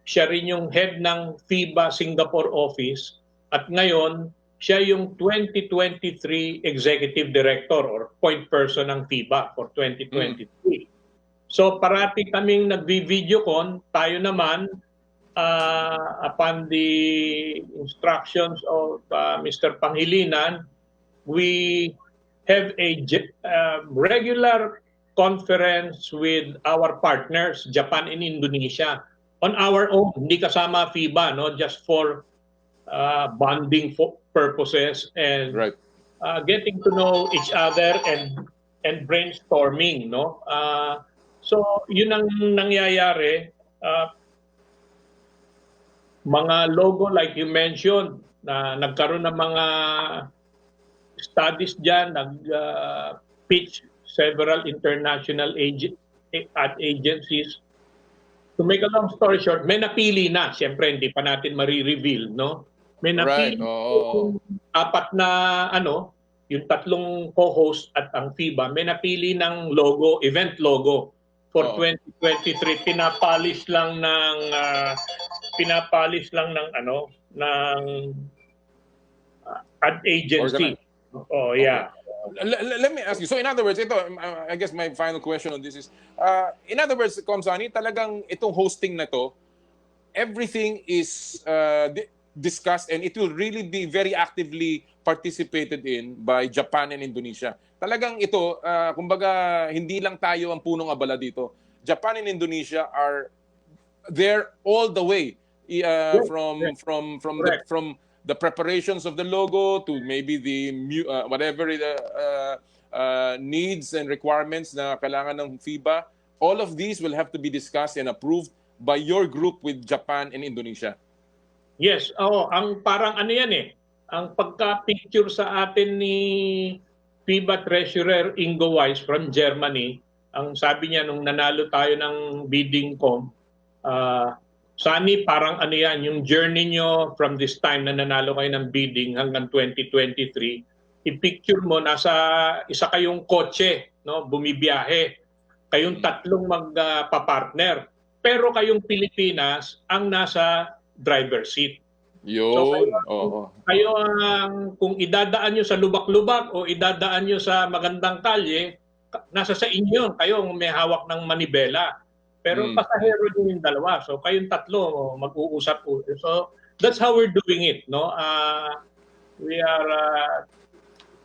Speaker 8: Siya rin yung head ng FIBA Singapore office at ngayon siya yung 2023 Executive Director or point person ng FIBA for 2023. So parati kaming nagvi-videocon, tayo naman upon the instructions of Mr. Pangilinan, we have a regular conference with our partners, Japan and Indonesia. On our own, hindi kasama FIBA, no? Just for bonding purposes and getting to know each other and brainstorming, no? So, yun ang nangyayari. Mga logo like you mentioned, na nagkaroon ng mga studies dyan, nag-pitch several international agencies. To make a long story short, may napili na. Siyempre, hindi pa natin marireveal, no? May napili yung apat na, yung tatlong co-host at ang FIBA, may napili ng logo, event logo for 2023. Pinapalis lang ng ad agency. Oh, yeah.
Speaker 5: Let me ask you. So in other words, ito, I guess my final question on this is, in other words, Komsani, talagang itong hosting na to, everything is discussed and it will really be very actively participated in by Japan and Indonesia. Talagang ito, kumbaga, hindi lang tayo ang punong abala dito. Japan and Indonesia are there all the way, from the preparations of the logo to maybe the whatever the needs and requirements na kailangan ng FIBA. All of these will have to be discussed and approved by your group with Japan and Indonesia.
Speaker 8: Yes, ang parang yan eh. Ang pagka-picture sa atin ni FIBA Treasurer Ingo Weiss from Germany, ang sabi niya nung nanalo tayo ng bidding com, Sani, parang yan, yung journey nyo from this time na nanalo kayo ng bidding hanggang 2023, i-picture mo, nasa isa kayong kotse, no, bumibiyahe. Kayong tatlong magpa-partner. Pero kayong Pilipinas ang nasa driver seat.
Speaker 5: Yun.
Speaker 8: Kayo kung idadaan nyo sa lubak-lubak o idadaan nyo sa magandang kalye, nasa sa inyo, kayo may hawak ng manibela. Pero pasahero din yung dalawa. So kayong tatlo mag-uusap. So that's how we're doing it, no? We are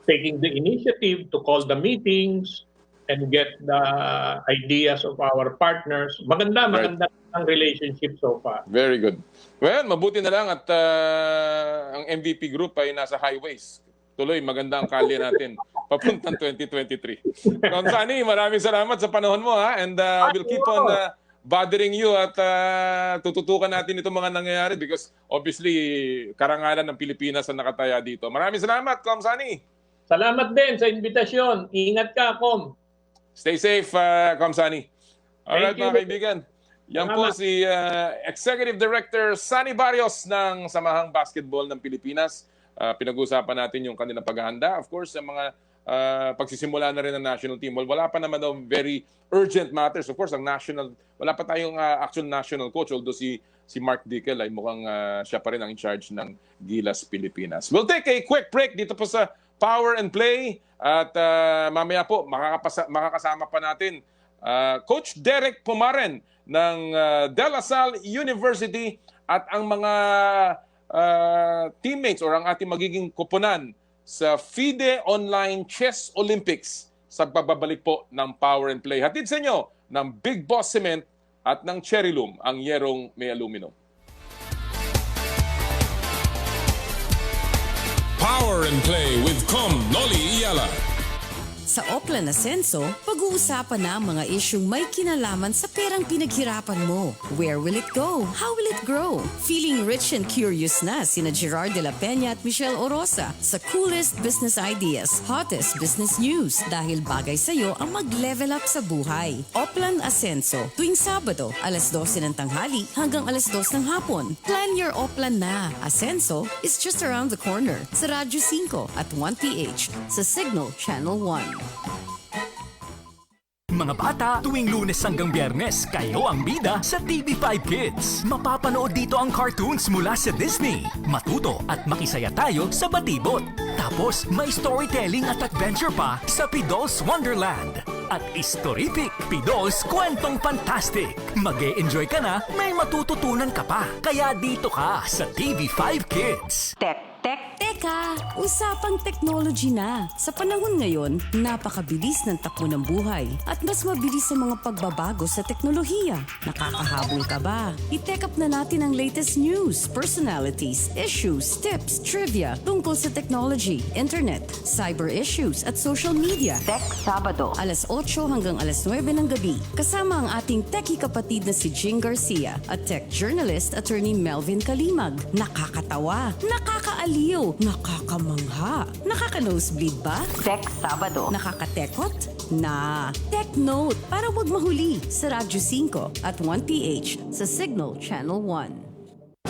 Speaker 8: taking the initiative to call the meetings and get the ideas of our partners. Maganda ang relationship so far.
Speaker 5: Very good. Well, mabuti na lang at ang MVP group ay nasa highways. Tuloy, maganda ang kalye natin papuntang 2023. Komsani, maraming salamat sa panahon mo, ha? And we'll keep on bothering you at tututukan natin itong mga nangyayari because obviously karangalan ng Pilipinas ang nakataya dito. Maraming salamat, Komsani.
Speaker 8: Salamat din sa invitasyon. Ingat ka, Kom.
Speaker 5: Stay safe, Kamsani. Alright
Speaker 8: Thank you.
Speaker 5: mga kaibigan. Yan po
Speaker 8: Salamat.
Speaker 5: si Executive Director Sunny Barrios ng Samahang Basketball ng Pilipinas. Pinag-uusapan natin yung kanilang paghahanda. Of course, sa mga pagsisimula na rin ng national team. Well, wala pa naman daw very urgent matters. Of course, wala pa tayong actual national coach. Although si Mark Dickel ay mukhang siya pa rin ang in charge ng Gilas Pilipinas. We'll take a quick break dito po sa Power and Play. At mamaya po, makakasama pa natin Coach Derek Pumaren ng De La Salle University at ang mga teammates or ang ating magiging koponan sa FIDE Online Chess Olympics sa pagbabalik po ng Power and Play. Hatid sa inyo ng Big Boss Cement at ng Cherry Loom, ang yerong may aluminum.
Speaker 3: Power and Play with Noli Iyala.
Speaker 4: Sa Oplan Ascenso, pag-uusapan na ang mga isyung may kinalaman sa perang pinaghirapan mo. Where will it go? How will it grow? Feeling rich and curious na sina Gerard de la Peña at Michelle Orosa sa coolest business ideas, hottest business news dahil bagay sa'yo ang mag-level up sa buhay. Oplan Ascenso, tuwing Sabado, alas 12 ng tanghali hanggang alas 2 ng hapon. Plan your Oplan na. Ascenso is just around the corner sa Radyo 5 at 1PH sa Signal Channel 1.
Speaker 9: Mga bata, tuwing Lunes hanggang Biyernes, kayo ang bida sa TV5 Kids. Mapapanood dito ang cartoons mula sa Disney. Matuto at makisaya tayo sa batibot. Tapos, may storytelling at adventure pa sa Pidol's Wonderland. At Historific, Pidol's Kwentong Fantastic. Mag-e-enjoy ka na, may matututunan ka pa. Kaya dito ka sa TV5 Kids.
Speaker 4: Teka, usapang technology na. Sa panahon ngayon, napakabilis ng takbo ng buhay at mas mabilis sa mga pagbabago sa teknolohiya. Nakakahabol ka ba? I-tech up na natin ang latest news, personalities, issues, tips, trivia tungkol sa technology, internet, cyber issues at social media. Tech Sabado, alas 8 hanggang alas 9 ng gabi. Kasama ang ating techie kapatid na si Jing Garcia at tech journalist attorney Melvin Kalimag. Nakakatawa, nakakaaliw, nakakamangha. Nakaka-nosebleed ba? Tech Sabado. Nakakatekot? Na. Tech Note para wag mahuli sa Radyo 5 at 1PH sa Signal Channel 1.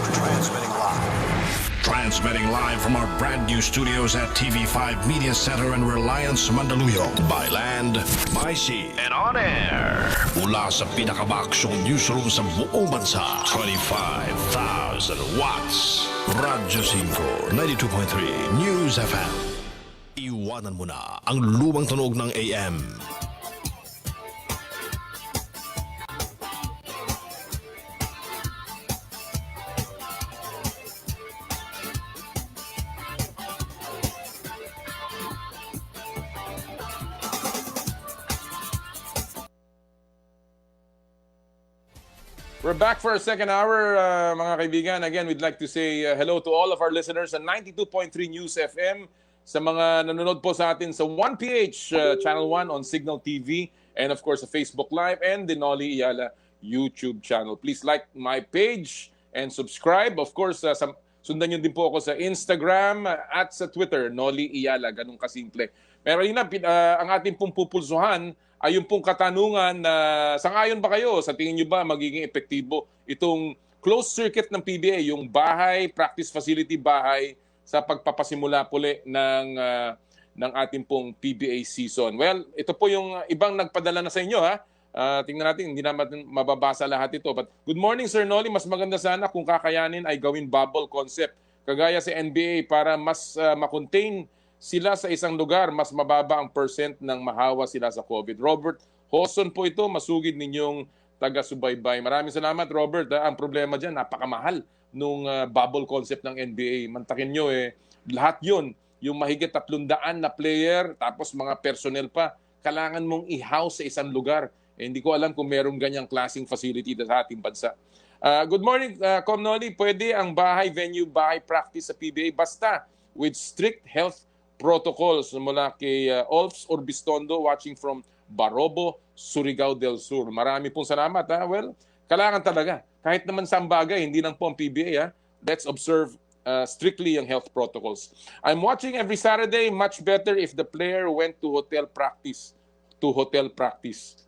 Speaker 3: Transmitting live from our brand new studios at TV5 Media Center and Reliance Mandaluyong. By land, by sea, and on air. Mula sa pinakabaksyong newsroom sa buong bansa. 25,000 watts. Radyo 5, 92.3 News FM. Iwanan mo na ang lumang tunog ng AM.
Speaker 5: We're back for our second hour, mga kaibigan. Again, we'd like to say hello to all of our listeners sa 92.3 News FM, sa mga nanonood po sa atin sa 1PH Channel 1 on Signal TV, and of course sa Facebook Live and the Noli Iyala YouTube channel. Please like my page and subscribe. Of course, sundan nyo din po ako sa Instagram at sa Twitter, Noli Iyala. Ganun kasimple. Pero yun na, ang ating pong pupulsuhan ay yung pong katanungan na sangayon ba kayo? Sa tingin nyo ba magiging epektibo itong closed circuit ng PBA, yung bahay, practice facility bahay sa pagpapasimula puli ng ating pong PBA season? Well, ito po yung ibang nagpadala na sa inyo, ha? Tingnan natin, hindi naman mababasa lahat ito. But good morning, Sir Noli. Mas maganda sana kung kakayanin ay gawin bubble concept kagaya sa NBA para mas makontain sila sa isang lugar, mas mababa ang percent ng mahawa sila sa COVID. Robert Hoson po ito, masugid ninyong taga-subaybay. Maraming salamat, Robert. Ang problema dyan, napakamahal nung bubble concept ng NBA. Mantakin nyo lahat yun, yung mahigit 300 na player, tapos mga personnel pa, kailangan mong i-house sa isang lugar. Hindi ko alam kung merong ganyang klaseng facility sa ating bansa. Good morning, Com Noli. Pwede ang bahay venue, bahay practice sa PBA basta with strict health protocols mula kay Olfs Orbistondo watching from Barobo, Surigao del Sur. Marami pong salamat. Well, kailangan talaga. Kahit naman sa bagay, hindi lang po ang PBA. Let's observe strictly ang health protocols. I'm watching every Saturday. Much better if the player went to hotel practice. to hotel practice.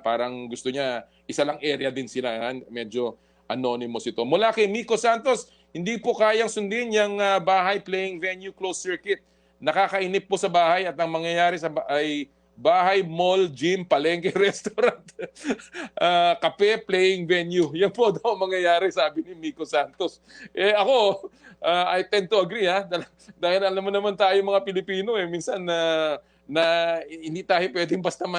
Speaker 5: Parang gusto niya, isa lang area din sila. Medyo anonymous ito. Mula kay Miko Santos, hindi po kayang sundin yung bahay playing venue closed circuit. Nakakainip po sa bahay at ang mangyayari ay bahay, mall, gym, palengke, restaurant, kape, playing venue. Yan po daw mangyayari, sabi ni Miko Santos. Ako, I tend to agree dahil alam mo naman tayo mga Pilipino minsan na hindi tayo pwedeng basta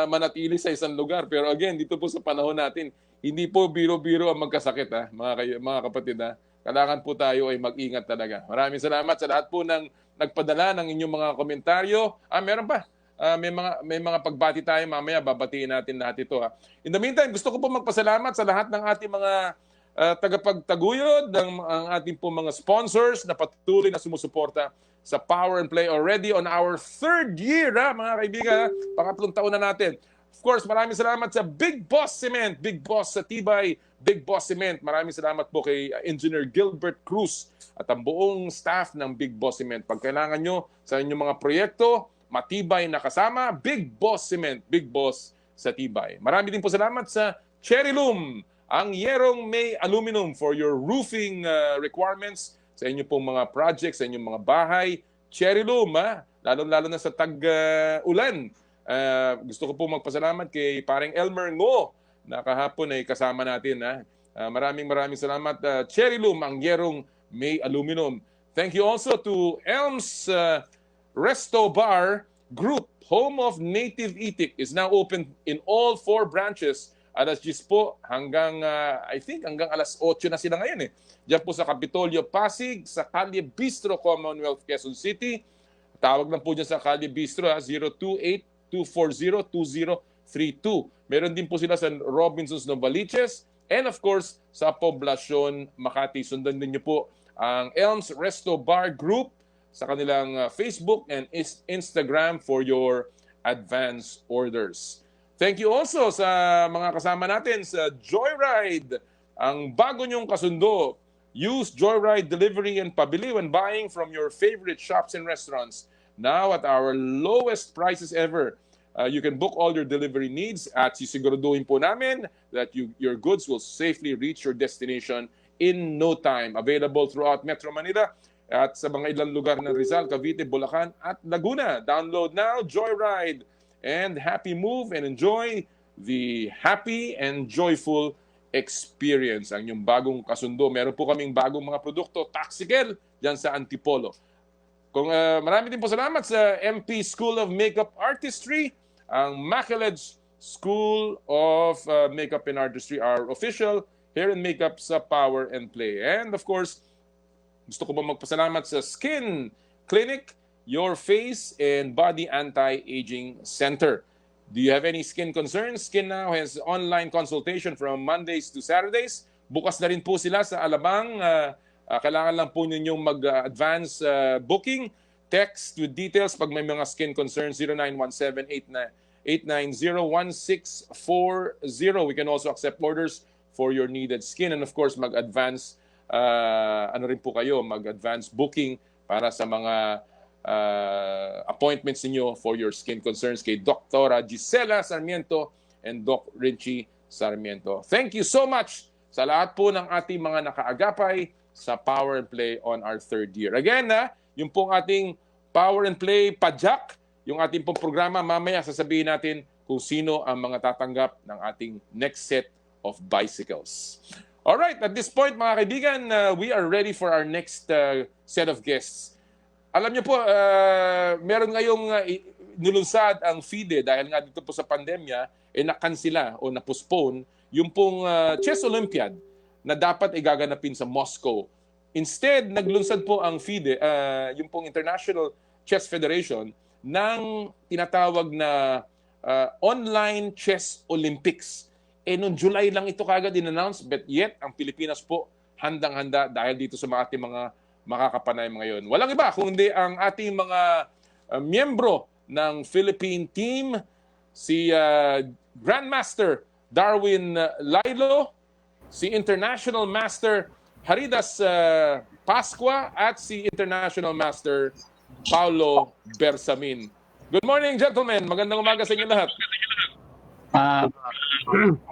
Speaker 5: manatili sa isang lugar. Pero again, dito po sa panahon natin, hindi po biro-biro ang magkasakit mga kapatid. Kailangan po tayo ay mag-ingat talaga. Maraming salamat sa lahat po ng nagpadala ng inyong mga komentaryo. Meron pa. May mga pagbati tayo mamaya, babatiin natin lahat ito. In the meantime, gusto ko po magpasalamat sa lahat ng ating mga tagapagtaguyod, ang ating po mga sponsors na patuloy na sumusuporta sa Power and Play already on our 3rd year, mga kaibigan. Pangatlong taon na natin. Of course, maraming salamat sa Big Boss Cement, Big Boss sa Tibay, Big Boss Cement. Maraming salamat po kay Engineer Gilbert Cruz at ang buong staff ng Big Boss Cement. Pag kailangan nyo sa inyong mga proyekto, matibay na kasama, Big Boss Cement, Big Boss sa Tibay. Marami din po salamat sa Cherry Loom, ang yerong may aluminum for your roofing requirements sa inyong pong mga projects, sa inyong mga bahay. Cherry Loom, lalo-lalo na sa tag-ulan. Gusto ko po magpasalamat kay paring Elmer Ngo na kahapon ay kasama natin. Maraming salamat. Cherry Loom, ang yerong may aluminum. Thank you also to Elms Resto Bar Group, home of native itik, is now open in all 4 branches. Alas 10 po hanggang, I think hanggang alas 8 na sila ngayon. Diyan po sa Kapitolyo, Pasig, sa Calle Bistro, Commonwealth, Quezon City. Tawag lang po dyan sa Calle Bistro, 028-240-2032. Meron din po sila sa Robinsons, Novaliches. And of course, sa Poblacion, Makati. Sundan din niyo po ang Elms Resto Bar Group sa kanilang Facebook and Instagram for your advance orders. Thank you also sa mga kasama natin sa Joyride, ang bago niyong kasundo. Use Joyride Delivery and Pabili when buying from your favorite shops and restaurants. Now at our lowest prices ever. You can book all your delivery needs at sisiguraduhin po namin that your goods will safely reach your destination in no time. Available throughout Metro Manila at sa mga ilang lugar ng Rizal, Cavite, Bulacan at Laguna. Download now, Joyride, and happy move and enjoy the happy and joyful experience. Ang inyong bagong kasundo. Meron po kaming bagong mga produkto, Taxical, dyan sa Antipolo. Marami din po salamat sa MP School of Makeup Artistry, ang Makiledge School of Makeup and Artistry, our official hair and makeup sa Power and Play. And of course, gusto ko ba magpasalamat sa Skin Clinic, your face and body anti-aging center. Do you have any skin concerns? Skin Now has online consultation from Mondays to Saturdays. Bukas na rin po sila sa Alabang. Kailangan lang po ninyong mag-advance booking. Text with details pag may mga skin concerns, 0917-890-1640. We can also accept orders for your needed skin. And of course, mag-advance rin po kayo, mag-advance booking para sa mga appointments niyo for your skin concerns kay Dr. Gisela Sarmiento and Doc Richie Sarmiento. Thank you so much sa lahat po ng ating mga nakaagapay sa Power and Play on our 3rd year. Again, yung pong ating Power and Play Pajak, yung ating pong programa, mamaya sasabihin natin kung sino ang mga tatanggap ng ating next set of bicycles. Alright, at this point mga kaibigan, we are ready for our next set of guests. Alam niyo po, meron ngayong nulunsad ang FIDE dahil nga dito po sa pandemya, nakansila o na-postpone yung pong Chess Olympiad na dapat gaganapin sa Moscow. Instead, naglunsad po ang FIDE, yung pong International Chess Federation, ng tinatawag na Online Chess Olympics. Noong July lang ito kagad in-announce, but yet ang Pilipinas po handang-handa dahil dito sa ating mga makakapanay ngayon. Walang iba kundi ang ating mga miyembro ng Philippine team, si Grandmaster Darwin Lailo, si International Master Haridas Pascua at si International Master Paulo Bersamin. Good morning, gentlemen. Magandang umaga sa inyo lahat.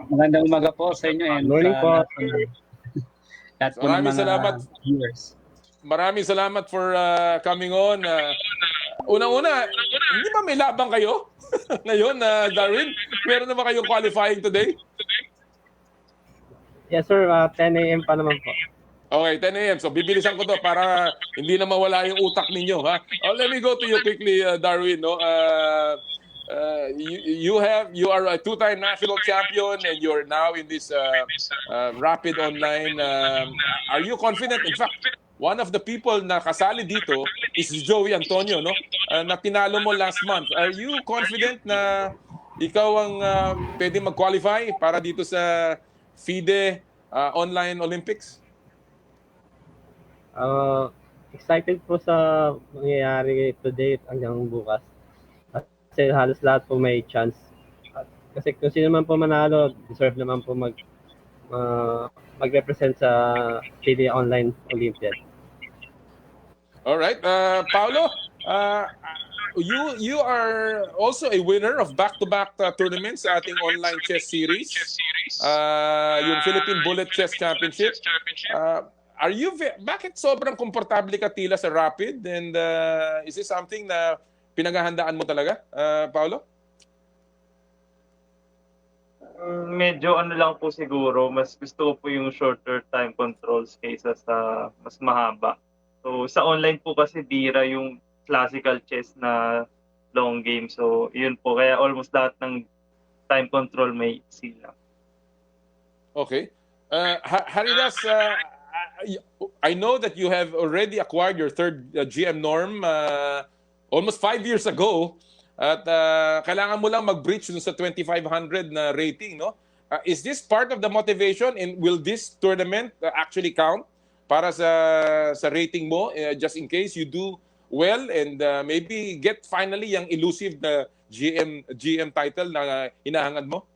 Speaker 10: Magandang umaga po sa inyo and
Speaker 6: Morning po.
Speaker 10: lahat po ng
Speaker 5: Maraming
Speaker 10: mga
Speaker 5: salamat.
Speaker 10: viewers.
Speaker 5: Maraming salamat for coming on. Una-una, hindi ba may labang kayo ngayon, Darwin? Meron na ba kayong qualifying today?
Speaker 11: Yes sir, 10 a.m. pa naman po.
Speaker 5: Okay, 10 a.m. So bibilisan ko to para hindi na mawala yung utak ninyo, ha? Let me go to you quickly, Darwin. No? You are a two-time national champion and you're now in this rapid online. Are you confident? In fact, one of the people na kasali dito is Joey Antonio, no? Na tinalo mo last month. Are you confident na ikaw ang pwede mag-qualify para dito sa FIDE Online Olympics?
Speaker 11: Excited po sa mangyayari today hanggang bukas. Kasi halos lahat po may chance. Kasi kung sino man po manalo, deserve naman po mag-represent sa FIDE Online Olympiad.
Speaker 5: All right, Paolo, you are also a winner of back-to-back tournaments sa ating online chess series, yung Philippine Bullet Chess Championship. Bakit sobrang komportable ka tila sa rapid? And is this something na pinaghahandaan mo talaga, Paolo?
Speaker 12: Medyo ano lang po siguro, mas gusto ko po yung shorter time controls kaysa sa mas mahaba. So sa online po kasi bira yung classical chess na long game. So yun po, kaya almost lahat ng time control may sila.
Speaker 5: Okay. Haridas, I know that you have already acquired your third GM norm almost 5 years ago. At kailangan mo lang mag-breach dun sa 2,500 na rating, no? Is this part of the motivation and will this tournament actually count para sa rating mo just in case you do well and maybe get finally yung elusive na GM title na hinahangad mo?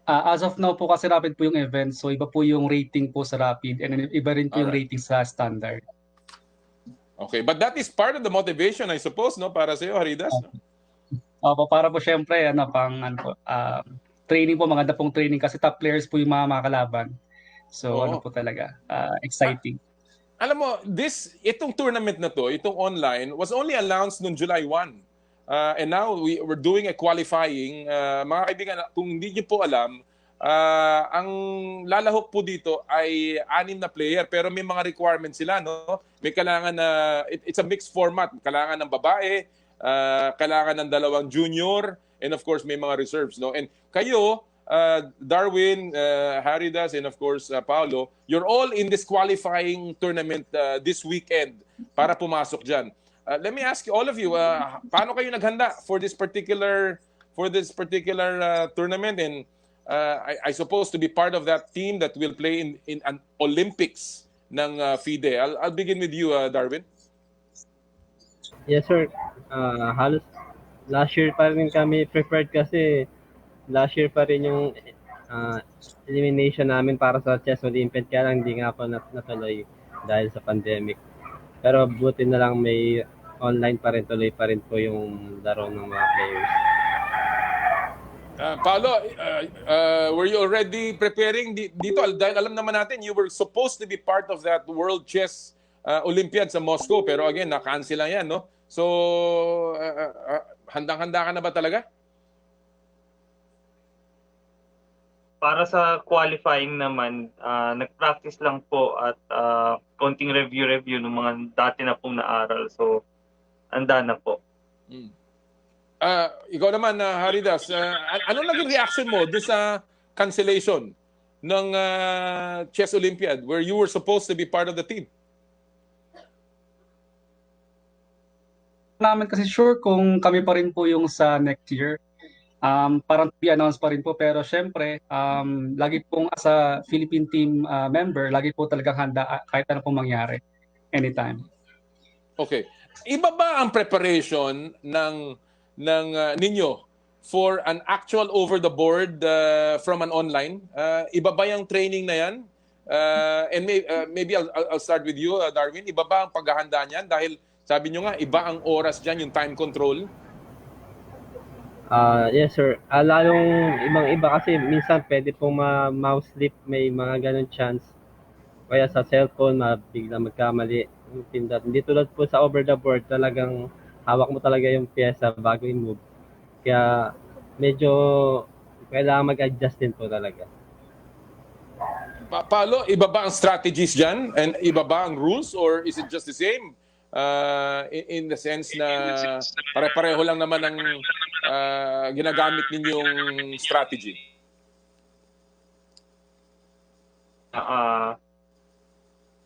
Speaker 10: As of now po kasi rapid po yung event, so iba po yung rating po sa rapid and iba rin po yung rating sa standard.
Speaker 5: Okay, but that is part of the motivation, I suppose, no, para sa iyo, Haridas?
Speaker 10: Opo, para po syempre training po, maganda pong training kasi top players po yung mga makakalaban. So ano po talaga, exciting.
Speaker 5: Alam mo, itong tournament na to, itong online, was only announced noong July 1. And now we're doing a qualifying. Mga kaibigan, kung hindi niyo po alam, ang lalahok po dito ay 6 na player pero may mga requirements sila, no? May kailangan na it's a mixed format. Kailangan ng babae, kailangan ng 2 junior, and of course may mga reserves, no? And kayo, Darwin, Haridas, and of course Paolo, you're all in this qualifying tournament this weekend para pumasok diyan. Let me ask you, all of you, paano kayo naghanda for this particular tournament, and I suppose to be part of that team that will play in an Olympics ng FIDE. I'll begin with you, Darwin.
Speaker 11: Yes sir, halos last year pa rin kami prepared kasi last year pa rin yung elimination namin para sa Chess Olympiad, kaya lang hindi nga po natuloy dahil sa pandemic. Pero buti na lang may online pa rin, tuloy pa rin po yung laro ng mga players.
Speaker 5: Paolo, were you already preparing dito? Dahil alam naman natin, you were supposed to be part of that World Chess Olympiad sa Moscow. Pero again, na-cancel lang yan, no? So, handang-handa ka na ba talaga?
Speaker 12: Para sa qualifying naman, nag-practice lang po at konting review ng mga dati na pong naaral. So, anda na po.
Speaker 5: Ikaw naman, Haridas, ano naging reaction mo doon sa cancellation ng Chess Olympiad where you were supposed to be part of the team?
Speaker 10: Namin kasi sure kung kami pa rin po yung sa next year. Parang i-announce pa rin po, pero syempre lagi pong as a Philippine team member, lagi po talagang handa kahit ano pong mangyari anytime.
Speaker 5: Okay. Iba ba ang preparation ng ninyo for an actual over the board from an online? Iba ba yung training na yan Maybe I'll start with you, Darwin. Iba ba ang paghahanda niyan? Dahil sabi nyo nga, iba ang oras dyan, yung time control.
Speaker 11: Yes sir. Lalong ibang-iba kasi minsan pwede pong mouse slip, may mga ganun chance. Kaya sa cellphone, bigla magkamali yung pindot. Hindi tulad po sa over the board, talagang hawak mo talaga yung pyesa bago i-move. Kaya medyo kailangan mag-adjust din po talaga.
Speaker 5: Paolo, iba ba ang strategies dyan? And iba ba ang rules? Or is it just the same? In the sense na pare-pareho lang naman ang ginagamit ninyong strategy?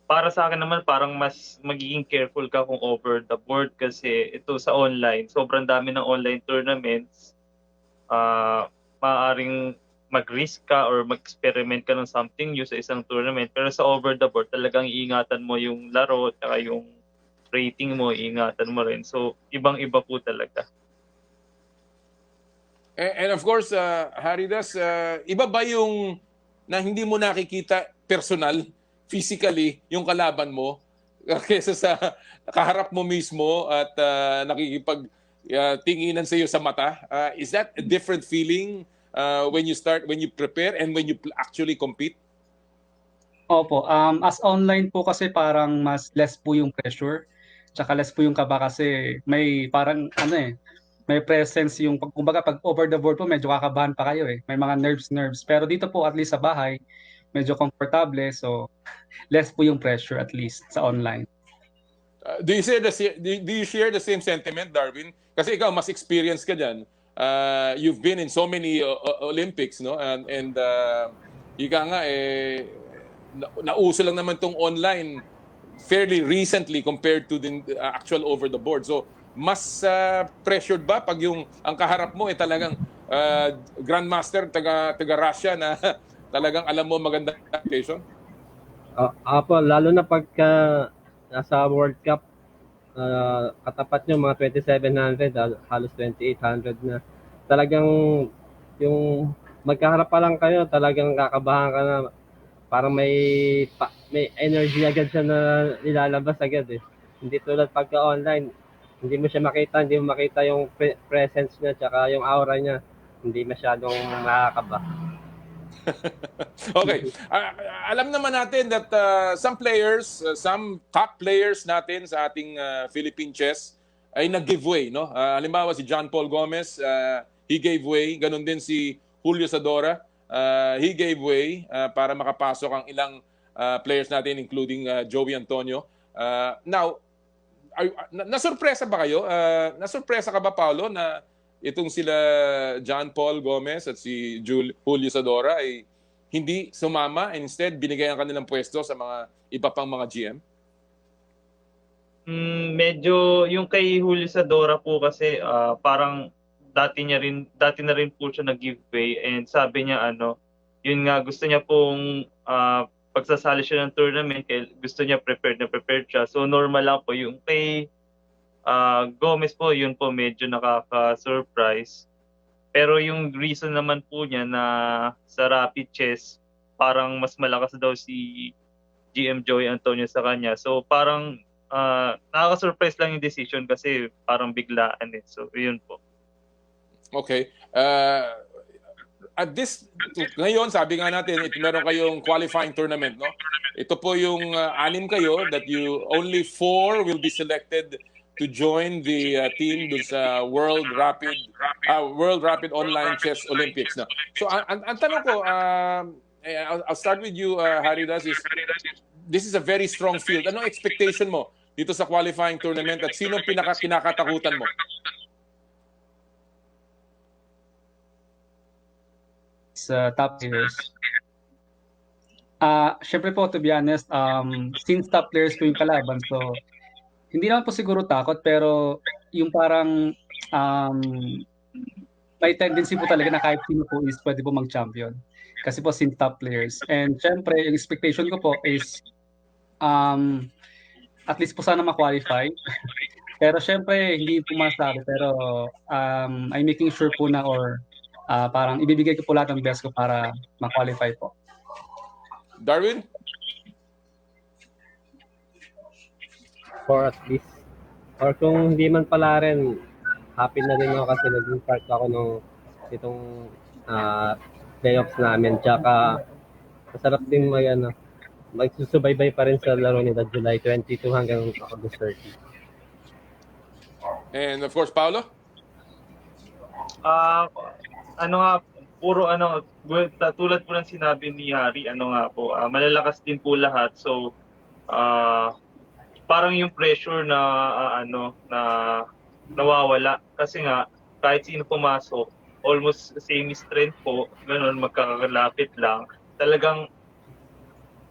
Speaker 12: Para sa akin naman, parang mas magiging careful ka kung over the board kasi ito sa online, sobrang dami ng online tournaments. Maaaring mag-risk ka or mag-experiment ka ng something new sa isang tournament. Pero sa over the board, talagang iingatan mo yung laro at yung rating mo, iingatan mo rin. So, ibang-iba po talaga.
Speaker 5: And of course, Haridas, iba ba yung na hindi mo nakikita personal, physically, yung kalaban mo kaysa sa kaharap mo mismo at nakikipag-tinginan sa iyo sa mata? Is that a different feeling when you prepare and when you actually compete?
Speaker 10: Opo, as online po kasi parang mas less po yung pressure, tsaka less po yung kaba kasi may parang may presence yung kumbaga pag over the board po medyo kakabahan pa kayo eh. May mga nerves. Pero dito po at least sa bahay, medyo komportable so less po yung pressure at least sa online.
Speaker 5: Do you share the same sentiment, Darwin? Kasi ikaw mas experienced ka diyan. You've been in so many Olympics, no? And ika nga nauso lang naman tong online fairly recently compared to the actual over the board. So mas pressured ba pag ang kaharap mo talagang grandmaster taga Russia na talagang alam mo magandang application?
Speaker 11: Apo, lalo na pagka nasa World Cup, katapat nyo mga 2,700, halos 2,800 na. Talagang yung magkaharap pa lang kayo, talagang kakabahan ka na. Parang may energy agad siya na nilalabas agad eh. Hindi tulad pagka online, hindi mo makita yung presence niya tsaka yung aura niya. Hindi masyadong nakakaba.
Speaker 5: Okay. Alam naman natin that some players, some top players natin sa ating Philippine chess ay nag-giveaway, no? Halimbawa si John Paul Gomez, he gave way. Ganon din si Julio Zadora, he gave way para makapasok ang ilang players natin including Joey Antonio. Now, nasurpresa ba kayo? Nasurpresa ka ba, Paolo, na itong sila John Paul Gomez at si Julio Zadora ay hindi sumama and instead binigay ang kanilang pwesto sa mga iba pang mga GM?
Speaker 12: Medyo yung kay Julio Zadora po kasi parang dati na rin po siya nag-giveaway and sabi niya yun nga gusto niya pong pagsasali siya ng tournament, gusto niya prepared siya. So normal lang po yung kay Gomez po, yun po medyo nakaka-surprise. Pero yung reason naman po niya na sa Rapid Chess, parang mas malakas daw si GM Joey Antonio sa kanya. So parang nakaka-surprise lang yung decision kasi parang biglaan eh. So yun po.
Speaker 5: Okay. Ngayon, sabi nga natin, meron kayong qualifying tournament, no? Ito po yung 6 kayo that only 4 will be selected to join the team dun sa World Rapid Online Chess Olympics. No? So, ang tanong ko, I'll start with you, Haridas, this is a very strong field. Anong expectation mo dito sa qualifying tournament at sino kinakatakutan mo?
Speaker 10: Sa top players. Syempre po, to be honest, since top players po yung kalaban, so hindi naman po siguro takot, pero yung parang may tendency po talaga na kahit sino po is pwede po mag-champion. Kasi po since top players. And syempre, yung expectation ko po is at least po sana ma-qualify. Pero syempre, hindi po masabi. Pero I'm making sure po na or parang ibibigay ko po lahat ng best ko para ma-qualify po.
Speaker 5: Darwin?
Speaker 11: for at least, or kung hindi man pala rin, happy na rin ako kasi naging part ako nung itong playoffs namin. Tsaka masarap din magsusubaybay pa rin sa laro nila July 22 hanggang August 30.
Speaker 5: And of course, Paolo?
Speaker 12: Ano nga, puro tulad po ng sinabi ni Harry, malalakas din po lahat. So, parang yung pressure na nawawala. Kasi nga, kahit sino pumasok, almost same strength po, ganun, magkakalapit lang. Talagang,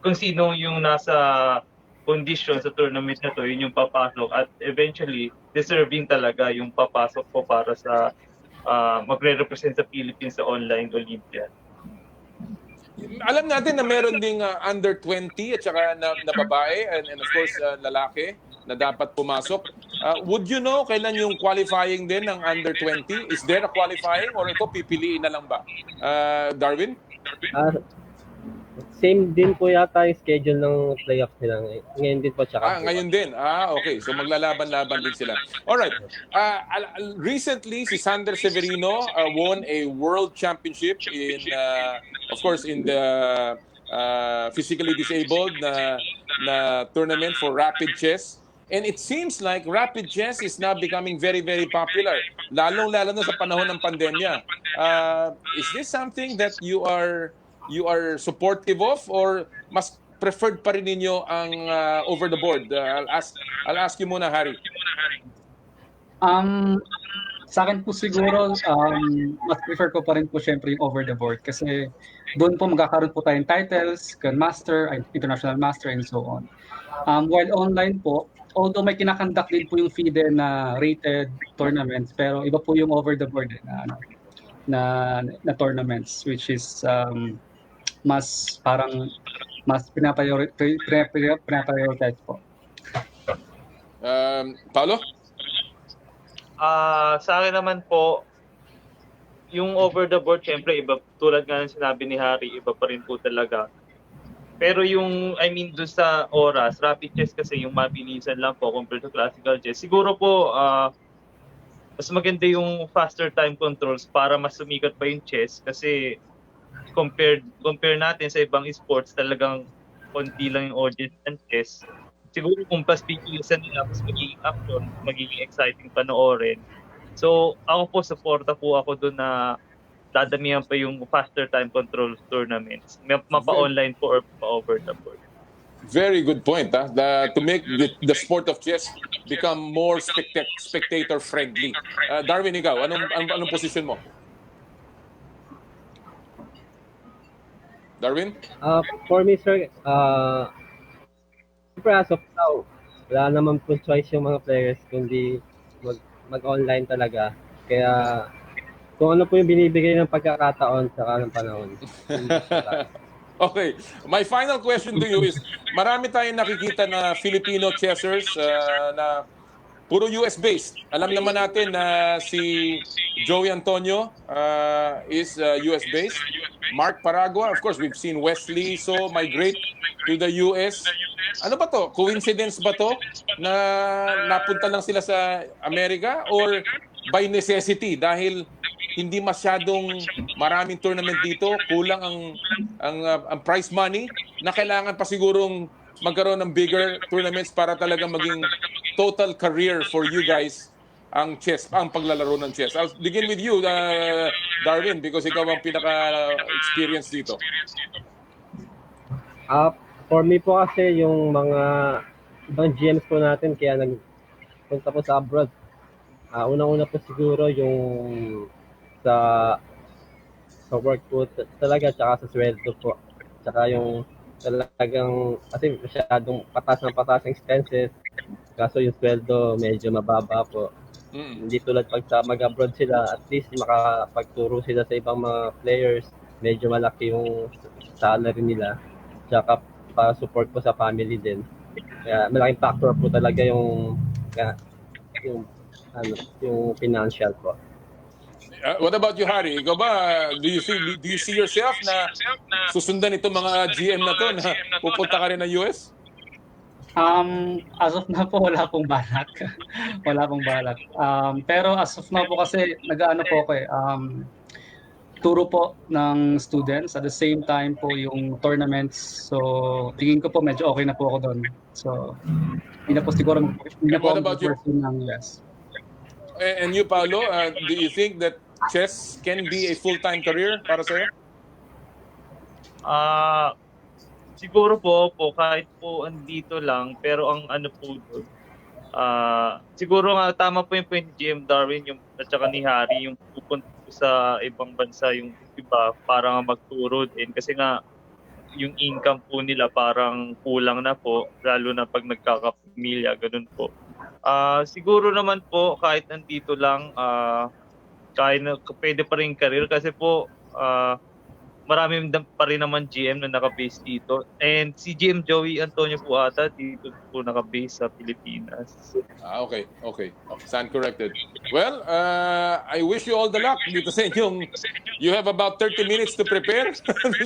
Speaker 12: kung sino yung nasa condition sa tournament na to, yun yung papasok. At eventually, deserving talaga yung papasok po para sa magre-represent sa Philippines sa online Olympiad.
Speaker 5: Alam natin na meron ding under 20 at saka na babae and of course lalaki na dapat pumasok. Would you know kailan yung qualifying din ng under 20? Is there a qualifying or ito pipiliin na lang ba? Darwin?
Speaker 11: Same din po yata yung schedule ng playoffs nila. Ngayon din po tsaka.
Speaker 5: Ngayon din. Okay. So maglalaban-laban din sila. Alright. Recently, si Sander Severino won a world championship in, of course, in the physically disabled na tournament for rapid chess. And it seems like rapid chess is now becoming very, very popular. Lalong-lalo na sa panahon ng pandemya. Is this something that you are supportive of or mas preferred pa rin ninyo ang over the board? I'll ask you muna, Harry.
Speaker 10: Sa akin po siguro, mas prefer ko pa rin po syempre yung over the board kasi doon po magkakaroon po tayong titles, Grandmaster, International Master, and so on. While online po, although may kinakandak din po yung FIDE na rated tournaments, pero iba po yung over the board na tournaments, which is mas pinaprioritize po.
Speaker 5: Paolo?
Speaker 12: Sa akin naman po, yung over the board, syempre, iba, tulad nga ng sinabi ni Harry, iba pa rin po talaga. Pero yung, doon sa oras, rapid chess kasi yung mabilisan lang po compared to classical chess. Siguro po, mas maganda yung faster time controls para mas sumikat pa yung chess kasi compare natin sa ibang sports, talagang konti lang yung audience ng chess. Siguro kung paspilisan nila, mas magiging action, magiging exciting panoorin. So, ako po, supporta po ako doon na dadamihan pa yung faster time control tournaments. Mapa-online po or pa-over the board.
Speaker 5: Very good point. To make the sport of chess become more spectator-friendly. Darwin, ikaw, anong position mo? Darwin?
Speaker 11: For me, sir, as of now, wala naman po choice yung mga players kundi mag-online talaga. Kaya kung ano po yung binibigay ng pagkakataon saka ng panahon.
Speaker 5: Okay. My final question to you is, marami tayong nakikita na Filipino chessers na puro US-based. Alam naman natin na si Joey Antonio is US-based. Mark Paragua, of course, we've seen Wesley so migrate to the US. Ano ba to? Coincidence ba to na napunta lang sila sa Amerika or by necessity dahil hindi masyadong maraming tournament dito, kulang ang prize money na kailangan pa sigurong magkaroon ng bigger tournaments para talaga maging total career for you guys ang chess, ang paglalaro ng chess. I'll begin with you, Darwin, because ikaw ang pinaka-experience dito.
Speaker 11: For me po kasi yung mga ibang GMs po natin kaya nagpunta po sa abroad. Unang-una po siguro yung sa work po talaga tsaka sa sweldo po. Tsaka yung talagang kasi masyadong patas ang expenses. Kaso yung sweldo medyo mababa po. Hindi tulad pag mag-abroad sila, at least makapagturo sila sa ibang mga players, medyo malaki yung salary nila. Tsaka pa-support po sa family din. Kaya malaking factor po talaga yung financial po.
Speaker 5: What about you, Harry? Ikaw ba, do you see yourself na susundan itong mga GM na to na pupunta ka rin ng US?
Speaker 10: As of now po, wala pong balak. Wala pong balak. Pero as of now po kasi, nag-ano po ako turo po ng students. At the same time po yung tournaments. So, tingin ko po medyo okay na po ako doon. So, hindi na po siguro, hindi na po
Speaker 5: What
Speaker 10: ako
Speaker 5: about you?
Speaker 10: person ng US.
Speaker 5: And you, Paolo, do you think that chess can be a full-time career para sa'yo?
Speaker 12: Siguro po kahit po andito lang, pero ang ano po doon, siguro nga tama po yung point ni GM Darwin yung, at saka ni Harry, yung pupunta po sa ibang bansa yung iba para nga magturo din. Kasi nga, yung income po nila parang kulang na po, lalo na pag nagkakapamilya, ganun po. Siguro naman po, kahit nandito lang, kahit na, pwede pa rin career kasi po, marami pa rin naman GM na naka-base dito. And si GM Joey Antonio po ata dito po naka-base sa Pilipinas.
Speaker 5: Okay. Stand corrected. Well, I wish you all the luck dito sa inyong, you have about 30 minutes to prepare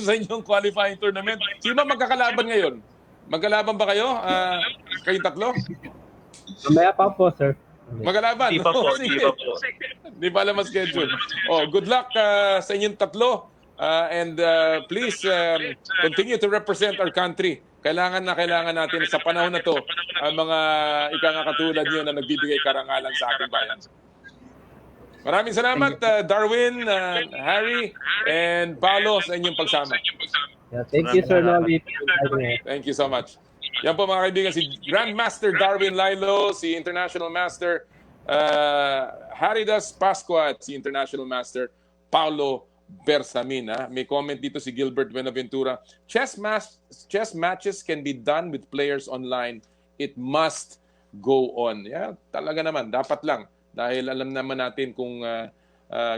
Speaker 5: sa inyong qualifying tournament. Sino ba magkakalaban ngayon? Magkalaban ba kayo? Kayong tatlo?
Speaker 11: Mamaya pa po, sir.
Speaker 5: Magkalaban?
Speaker 12: Di pa po,
Speaker 5: Sige.
Speaker 12: di pa po.
Speaker 5: Di pa alam ang schedule. Good luck sa inyong tatlo. And please continue to represent our country. Kailangan natin sa panahon na to ang mga ikakatulad nyo na nagbibigay karangalan sa ating bayan. Maraming salamat, Darwin, Harry, and Paolo sa inyong pagsama.
Speaker 11: Yeah, thank you, Sir Nolly.
Speaker 5: Thank you so much. Yan po mga kaibigan, si Grandmaster Darwin Lilo, si International Master Harry Das Pascua at si International Master Paolo Bersamin. May comment dito si Gilbert Buenaventura. Chess matches can be done with players online. It must go on. Yeah, talaga naman. Dapat lang. Dahil alam naman natin kung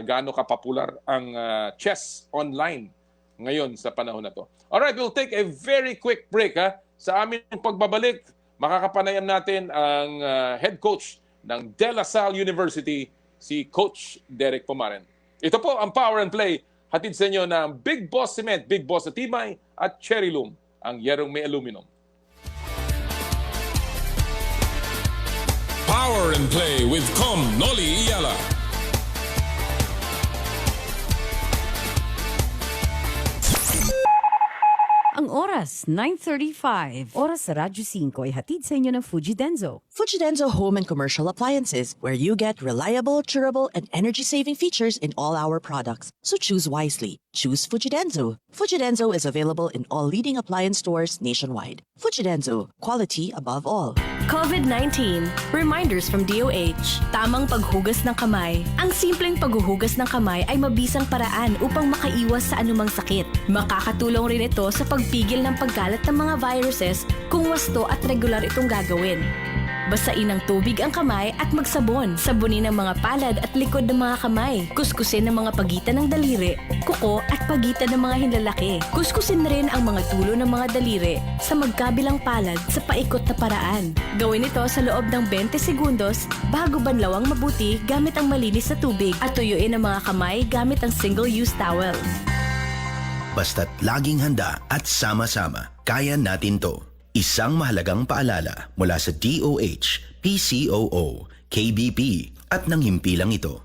Speaker 5: gaano kapopular ang chess online ngayon sa panahon na to. Alright, we'll take a very quick break. Sa aming pagbabalik, makakapanayam natin ang head coach ng De La Salle University, si Coach Derek Pomaren. Ito po ang Power and Play, hatid sa inyo ng Big Boss Cement, Big Boss Atimay at Cherry Loom, ang yerong may aluminum.
Speaker 3: Power and Play with Com Noli Iyala.
Speaker 4: Ang oras, 9:35. Oras sa Radyo 5 ay hatid sa inyo ng Fuji Denso.
Speaker 13: Fuji Denso Home and Commercial Appliances, where you get reliable, durable, and energy-saving features in all our products. So choose wisely. Choose Fuji Denso. Fuji Denso is available in all leading appliance stores nationwide. Fuji Denso, quality above all.
Speaker 14: COVID-19. Reminders from DOH. Tamang paghugas ng kamay. Ang simpleng paghuhugas ng kamay ay mabisang paraan upang makaiwas sa anumang sakit. Makakatulong rin ito sa pagpigil ng pagkalat ng mga viruses kung wasto at regular itong gagawin. Basain ng tubig ang kamay at magsabon. Sabunin ang mga palad at likod ng mga kamay. Kuskusin ang mga pagitan ng daliri, kuko at pagitan ng mga hinlalaki. Kuskusin rin ang mga tulo ng mga daliri sa magkabilang palad sa paikot na paraan. Gawin ito sa loob ng 20 segundos bago banlawang mabuti gamit ang malinis na tubig at tuyuin ang mga kamay gamit ang single-use towel.
Speaker 15: Basta't laging handa at sama-sama, kaya natin to. Isang mahalagang paalala mula sa DOH, PCOO, KBP at ng himpilang ito.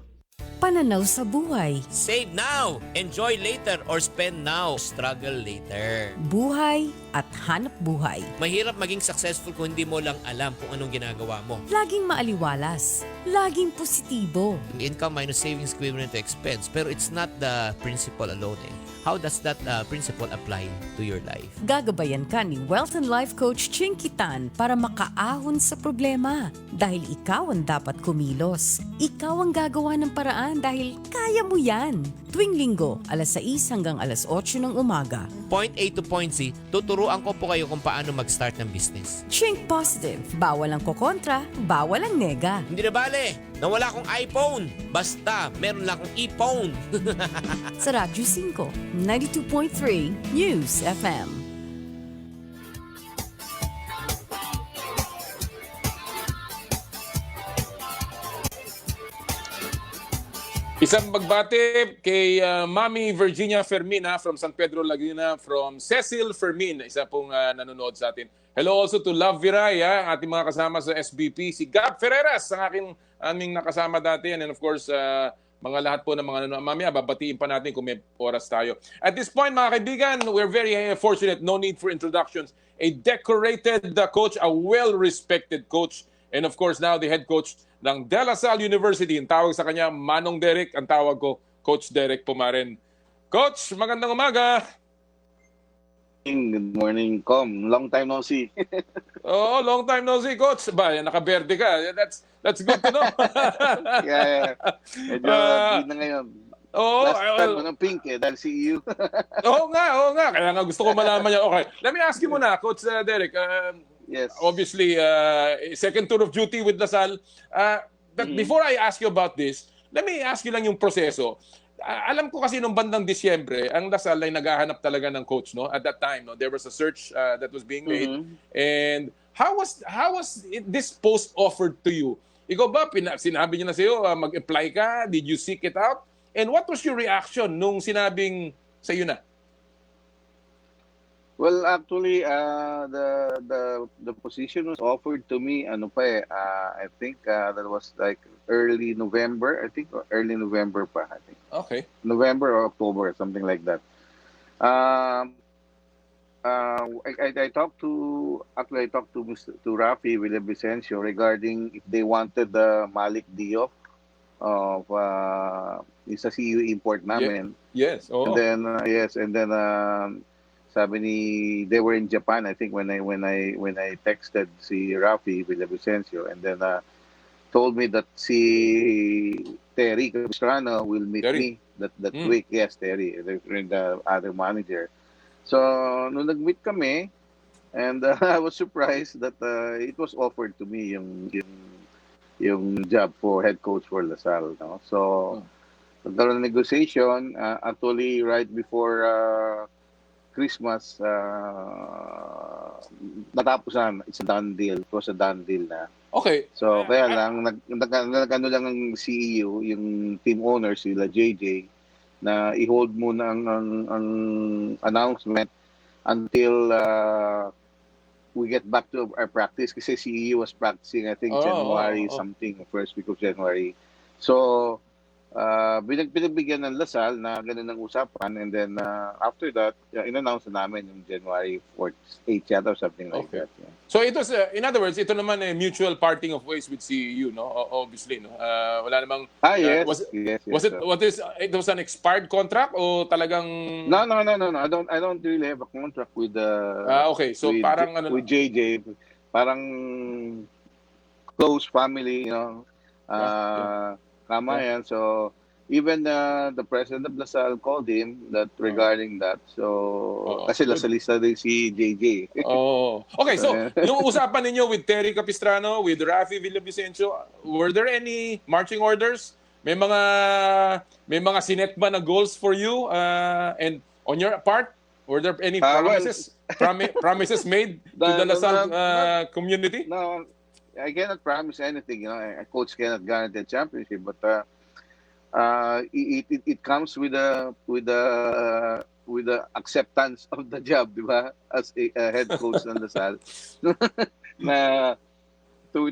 Speaker 4: Pananaw sa buhay.
Speaker 16: Save now, enjoy later, or spend now, struggle later.
Speaker 4: Buhay at hanap buhay.
Speaker 16: Mahirap maging successful kung hindi mo lang alam kung anong ginagawa mo.
Speaker 4: Laging maaliwalas. Laging positibo.
Speaker 16: Income minus savings equivalent to expense, pero it's not the principle alone How does that principle apply to your life?
Speaker 4: Gagabayan ka ni Wealth and Life Coach Ching Kitan para makaahon sa problema. Dahil ikaw ang dapat kumilos. Ikaw ang gagawa ng paraan dahil kaya mo yan. Tuwing linggo, alas 6 hanggang alas 8 ng umaga.
Speaker 16: Point A to point Z, tuturuan ko po kayo kung paano mag-start ng business.
Speaker 4: Think positive. Bawal ang kokontra, bawal ang nega.
Speaker 16: Hindi na bale, nawala akong iPhone. Basta, meron lang akong e-phone.
Speaker 4: Sa Radyo 5, 92.3 News FM.
Speaker 5: Isang magbate kay Mami Virginia Fermina from San Pedro, Laguna, from Cecil Fermin, isa pong nanonood sa atin. Hello also to Love Viraya, ang ating mga kasama sa SBP. Si Gab Ferreras, ang aming nakasama dati. And of course, mga lahat po ng mga nanonood. Mamaya, babatiin pa natin kung may oras tayo. At this point, mga kaibigan, we're very fortunate. No need for introductions. A decorated coach, a well-respected coach. And of course, now the head coach ng De La Salle University. Ang tawag sa kanya, Manong Derek. Ang tawag ko, Coach Derek Pumaren. Coach, magandang umaga.
Speaker 17: Good morning, Com. Long time no see.
Speaker 5: Oh, long time no see, Coach. Ba, nakaberde ka. That's good to know.
Speaker 17: yeah. Medyo di na ngayon.
Speaker 5: Oh,
Speaker 17: last time mo ng pink dahil CEU.
Speaker 5: Oo nga. Kaya nga gusto ko malaman niya. Okay, let me ask you muna, Coach Derek.
Speaker 17: Yes.
Speaker 5: Obviously, second tour of duty with La Salle. But before I ask you about this, let me ask you lang yung proseso. Alam ko kasi nung bandang Disyembre, ang La Salle ay naghahanap talaga ng coach, no? At that time, no, there was a search that was being made. And how was this post offered to you? Ikaw ba sinabi niyo na sa'yo mag-apply ka? Did you seek it out? And what was your reaction nung sinabing sa'yo na?
Speaker 17: Well, actually, the position was offered to me. I think that was like early November. I think early November pa. I think.
Speaker 5: Okay.
Speaker 17: November or October, something like that. I talked to Rafi Villavicencio regarding if they wanted the Malik Diop of isa CU import namin.
Speaker 5: Yes. Oh.
Speaker 17: And then sabi ni, they were in Japan, I think, when I texted si Rafi Villavicencio, and then told me that si Terry Capistrano will meet me that week. Yes, Terry, the other manager. So nung nag-meet kami, and I was surprised that it was offered to me yung job for head coach for La Salle. No? So nagkaroon ng negotiation, actually right before Christmas, natapos na. It's a done deal. It was a done deal na.
Speaker 5: Okay.
Speaker 17: So, kaya lang, nag-ano lang ang CEO, yung team owner, sila JJ, na i-hold muna ang announcement until we get back to our practice. Kasi CEO was practicing, I think, January something, first week of January. So, pinagbigyan ng La Salle na ganun ang usapan, and then after that, in-announce na namin yung January 8th yata or something like that. Yeah.
Speaker 5: So it was, in other words, ito naman a mutual parting of ways with CEU, no? Obviously, no? Wala namang...
Speaker 17: Yes.
Speaker 5: It was an expired contract o talagang...
Speaker 17: No. I don't really have a contract with
Speaker 5: okay. So parang
Speaker 17: with JJ, parang close family, you know. Tama yan. So, even the president of La Salle called him that regarding that. So, kasi La Salista din si JJ.
Speaker 5: Okay, so, yung usapan ninyo with Terry Capistrano, with Rafi Villavicencio, were there any marching orders? May mga sinet ba na goals for you? And on your part, were there any promises promises made to the La Salle community?
Speaker 17: No. I cannot promise anything, you know. A coach cannot guarantee a championship, but it comes with the acceptance of the job, di ba? As a head coach ng La Salle, na to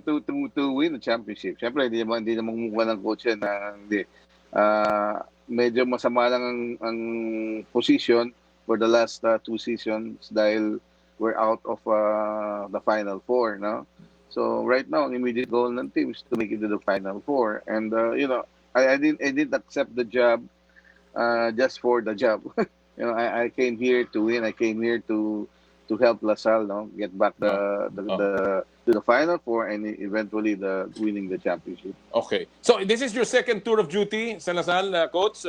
Speaker 17: win the championship. Siyempre, hindi naman mukha ng coach yan na hindi. Medyo masama lang ang position for the last 2 seasons dahil we're out of the Final Four, no? So right now, ang immediate goal ng team is to make it to the Final Four. And, I didn't accept the job just for the job. I came here to win. I came here to help La Salle, no? Get back to the Final Four and eventually winning the championship.
Speaker 5: Okay. So this is your second tour of duty sa La Salle, Coach.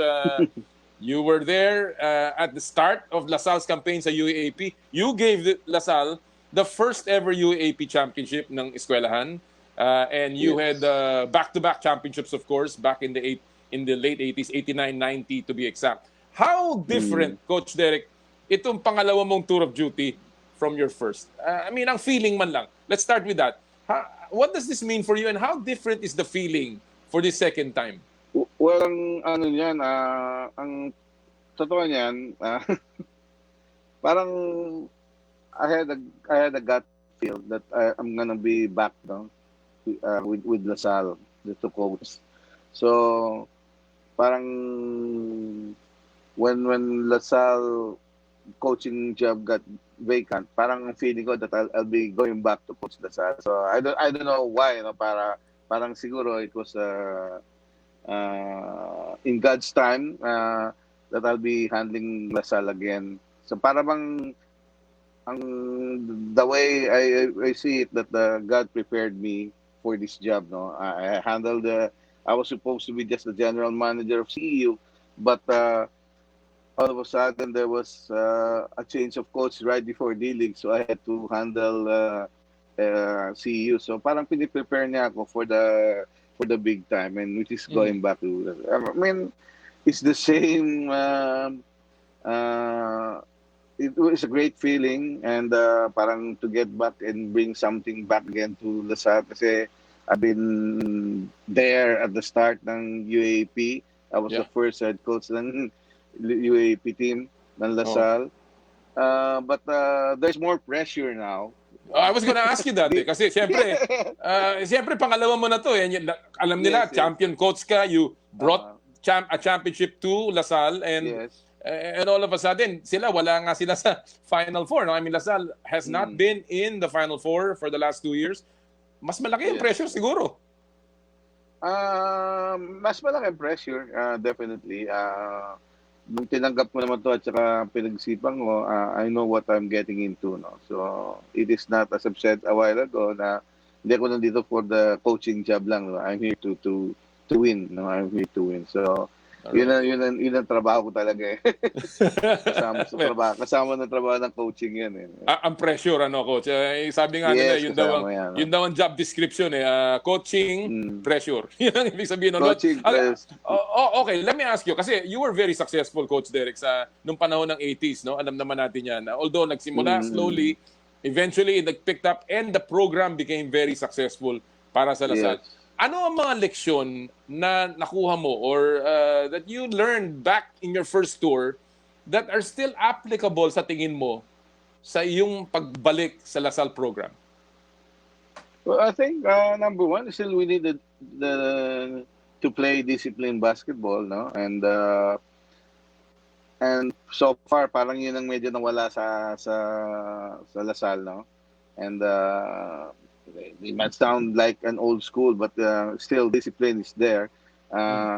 Speaker 5: You were there at the start of La Salle's campaign sa UAAP. You gave La Salle the first ever UAAP championship ng eskwelahan, and you had back-to-back championships, of course, back in the late 80s, 89, 90 to be exact. How different, Coach Derek, itong pangalawa mong tour of duty from your first? I mean, ang feeling man lang. Let's start with that. What does this mean for you, and how different is the feeling for this second time?
Speaker 17: Well, ang ano niyan, ang totoo niyan, parang I had a gut feel that I'm gonna be back, no, with LaSalle, the two coaches. So parang when LaSalle coaching job got vacant, parang feeling ko that I'll be going back to coach LaSalle. So I don't know why, no, parang siguro it was in God's time that I'll be handling LaSalle again. So para bang the way I see it, that God prepared me for this job, no. I handled I was supposed to be just the general manager of CEU, but all of a sudden there was a change of coach right before D-League, so I had to handle CEU. So parang piniprepare niya ako for the big time, and which is going back to, I mean, it's the same. It was a great feeling, and parang to get back and bring something back again to LaSalle, kasi I've been there at the start ng UAP. I was the first head coach ng UAP team ng LaSalle. But there's more pressure now.
Speaker 5: I was gonna ask you that kasi siyempre pangalawa mo na to eh. Alam nila, champion coach ka, you brought a championship to LaSalle, and and all of a sudden wala nga sila sa Final Four, no? I mean, LaSalle has not been in the Final Four for the last 2 years. Mas malaki yung pressure siguro.
Speaker 17: Mas malaki ang pressure, definitely. Nung tinanggap ko naman to at saka pinagsipan ko, I know what I'm getting into, no. So it is not, as I've said a while ago, na hindi ako nandito for the coaching job lang, no? I'm here to win, no. I'm here to win. So yun ang trabaho ko talaga eh. kasama ng trabaho ng coaching yan eh.
Speaker 5: Ang pressure, coach? Sabi nga nila, yun daw ang job description eh. Coaching, pressure. Yun ang ibig sabihin.
Speaker 17: Coaching,
Speaker 5: okay, let me ask you, kasi you were very successful, Coach Derek, nung panahon ng 80s, no? Alam naman natin yan. Although nagsimula slowly, eventually it picked up, and the program became very successful para sa LaSalle. Ano ang mga leksyon na nakuha mo or that you learned back in your first tour that are still applicable sa tingin mo sa iyong pagbalik sa LaSalle program?
Speaker 17: Well, I think number one, still we needed to play disciplined basketball, no? And so far parang yun ang medyo nawala sa LaSalle, no? And it might sound like an old school, but still discipline is there.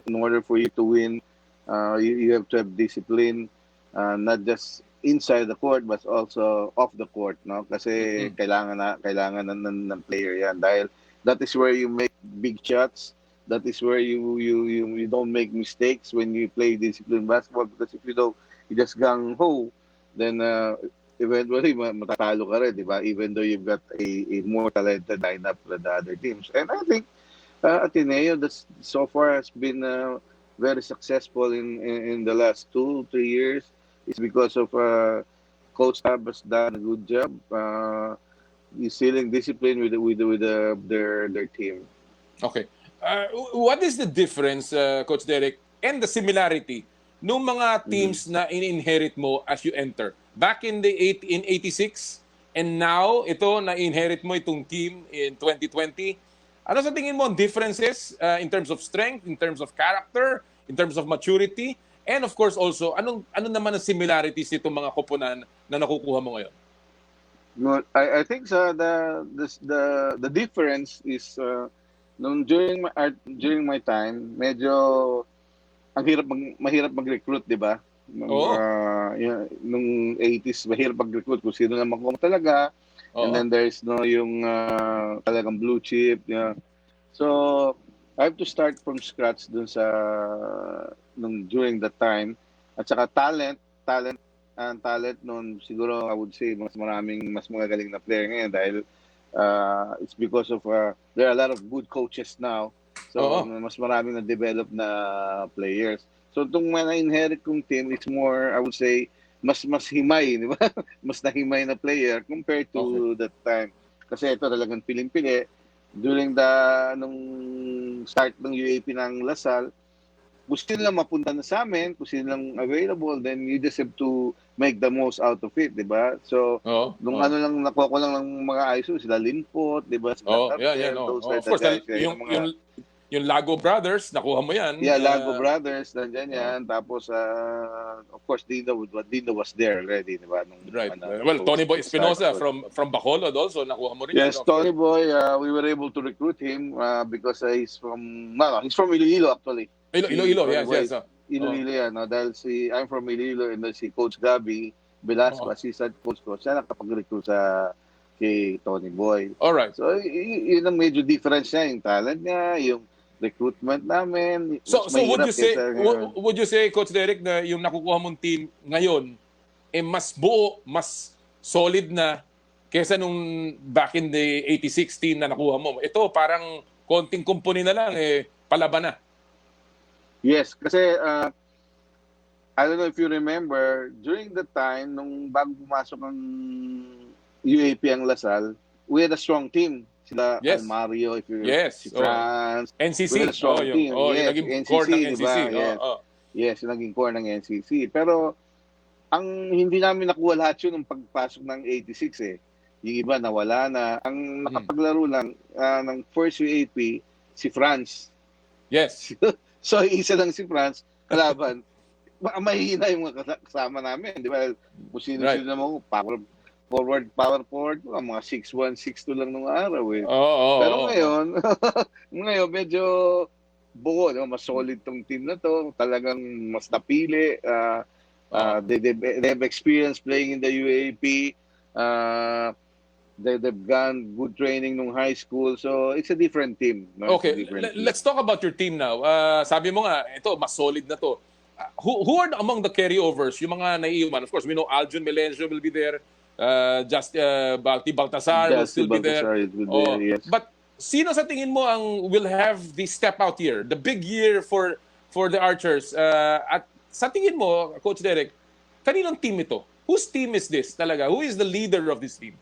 Speaker 17: In order for you to win, you have to have discipline, not just inside the court but also off the court, no? Kasi kailangan ng player yan, dahil that is where you make big shots. That is where you don't make mistakes when you play disciplined basketball, because if you just gang ho, then eventually matatalo ka rin, di ba? Even though you've got a more talented lineup than the other teams. And I think Ateneo that so far has been very successful in the last 2-3 years. It's because of Coach Tab has done a good job instilling discipline with their team.
Speaker 5: Okay. What is the difference, Coach Derek, and the similarity nung mga teams na in-inherit mo as you enter? Back in 86, and now ito na inherit mo itong team in 2020. Ano sa tingin mo ang differences in terms of strength, in terms of character, in terms of maturity, and of course also ano naman ang similarities nitong mga koponan na nakukuha mo ngayon?
Speaker 17: I think the difference is during my time, medyo mahirap mag-recruit, di ba? Nung 80s, mahirap mag-recruit kung sino naman kung talaga. And then there's yung talagang blue chip. So I have to start from scratch dun during that time. At saka talent noon, siguro I would say mas magagaling na player ngayon, dahil it's because of there are a lot of good coaches now. So mas maraming na-develop na players. So itong na-inherit kong team, it's more, I would say, mas himay, di ba? Mas nahimay na player compared to that time. Kasi ito talagang piling-pili. During nung start ng UAP ng LaSalle, kung sino lang mapunta na sa amin, kung sino lang available, then you just have to make the most out of it, di ba? So, nung ano lang, nakuha ko lang ng mga ISO, sila Linpot, di ba? Sila Carter, those kind
Speaker 5: Of course,
Speaker 17: guys. Yung mga,
Speaker 5: yung Lago Brothers, nakuha mo yan.
Speaker 17: yeah, Lago Brothers, nandiyan yan. Tapos, of course, Dino was there already, di ba?
Speaker 5: Right. Well, Tony Boy Espinosa from Bacolod also, nakuha mo rin.
Speaker 17: Yes, Tony Boy, we were able to recruit him because he's from Iloilo actually.
Speaker 5: Iloilo, yes.
Speaker 17: Iloilo yan, no? Dahil I'm from Iloilo and then si Coach Gabby Velasco, assistant coach ko, siya nakapag-recruit kay Tony Boy.
Speaker 5: Alright.
Speaker 17: So, yun ang major difference niya, yung talent niya, yung recruitment namin.
Speaker 5: So would you say, Coach Derek, na yung nakukuha mong team ngayon, mas buo, mas solid na kesa nung back in the 86 team na nakuha mo? Ito, parang konting kumpuni na lang, palaban na.
Speaker 17: Yes, kasi I don't know if you remember, during the time, nung bago pumasok ang UAP ang Lasal, we had a strong team. Sila Mario, if you si France.
Speaker 5: NCC.
Speaker 17: We had a strong team.
Speaker 5: Yung naging core ng NCC.
Speaker 17: Diba? Yes, yung naging core ng NCC. Pero, ang hindi namin nakuha lahat yun nung pagpasok ng 86 eh. Yung iba nawala na. Ang nakapaglaro lang ng first UAP, si France.
Speaker 5: Yes.
Speaker 17: So, isa lang si France, kalaban. Mahihina yung mga kasama namin. Di ba? Kung sino-sino naman, power forward, mga 6'1", 6'2" lang nung araw eh. Pero ngayon, medyo buo, no? Mas solid tong team na to. Talagang mas napili. They have experience playing in the UAP. They've gone good training nung high school. So, it's a different team. No?
Speaker 5: Okay, let's talk about your team now. Sabi mo nga, ito, mas solid na to. Who are among the carryovers? Yung mga naiiwan? Of course, we know Aljun Melencio will be there. Baltasar will still be there.
Speaker 17: Yes.
Speaker 5: But sino sa tingin mo ang will have the step out year? The big year for the Archers? At sa tingin mo, Coach Derek, kaninong team ito? Whose team is this talaga? Who is the leader of this team?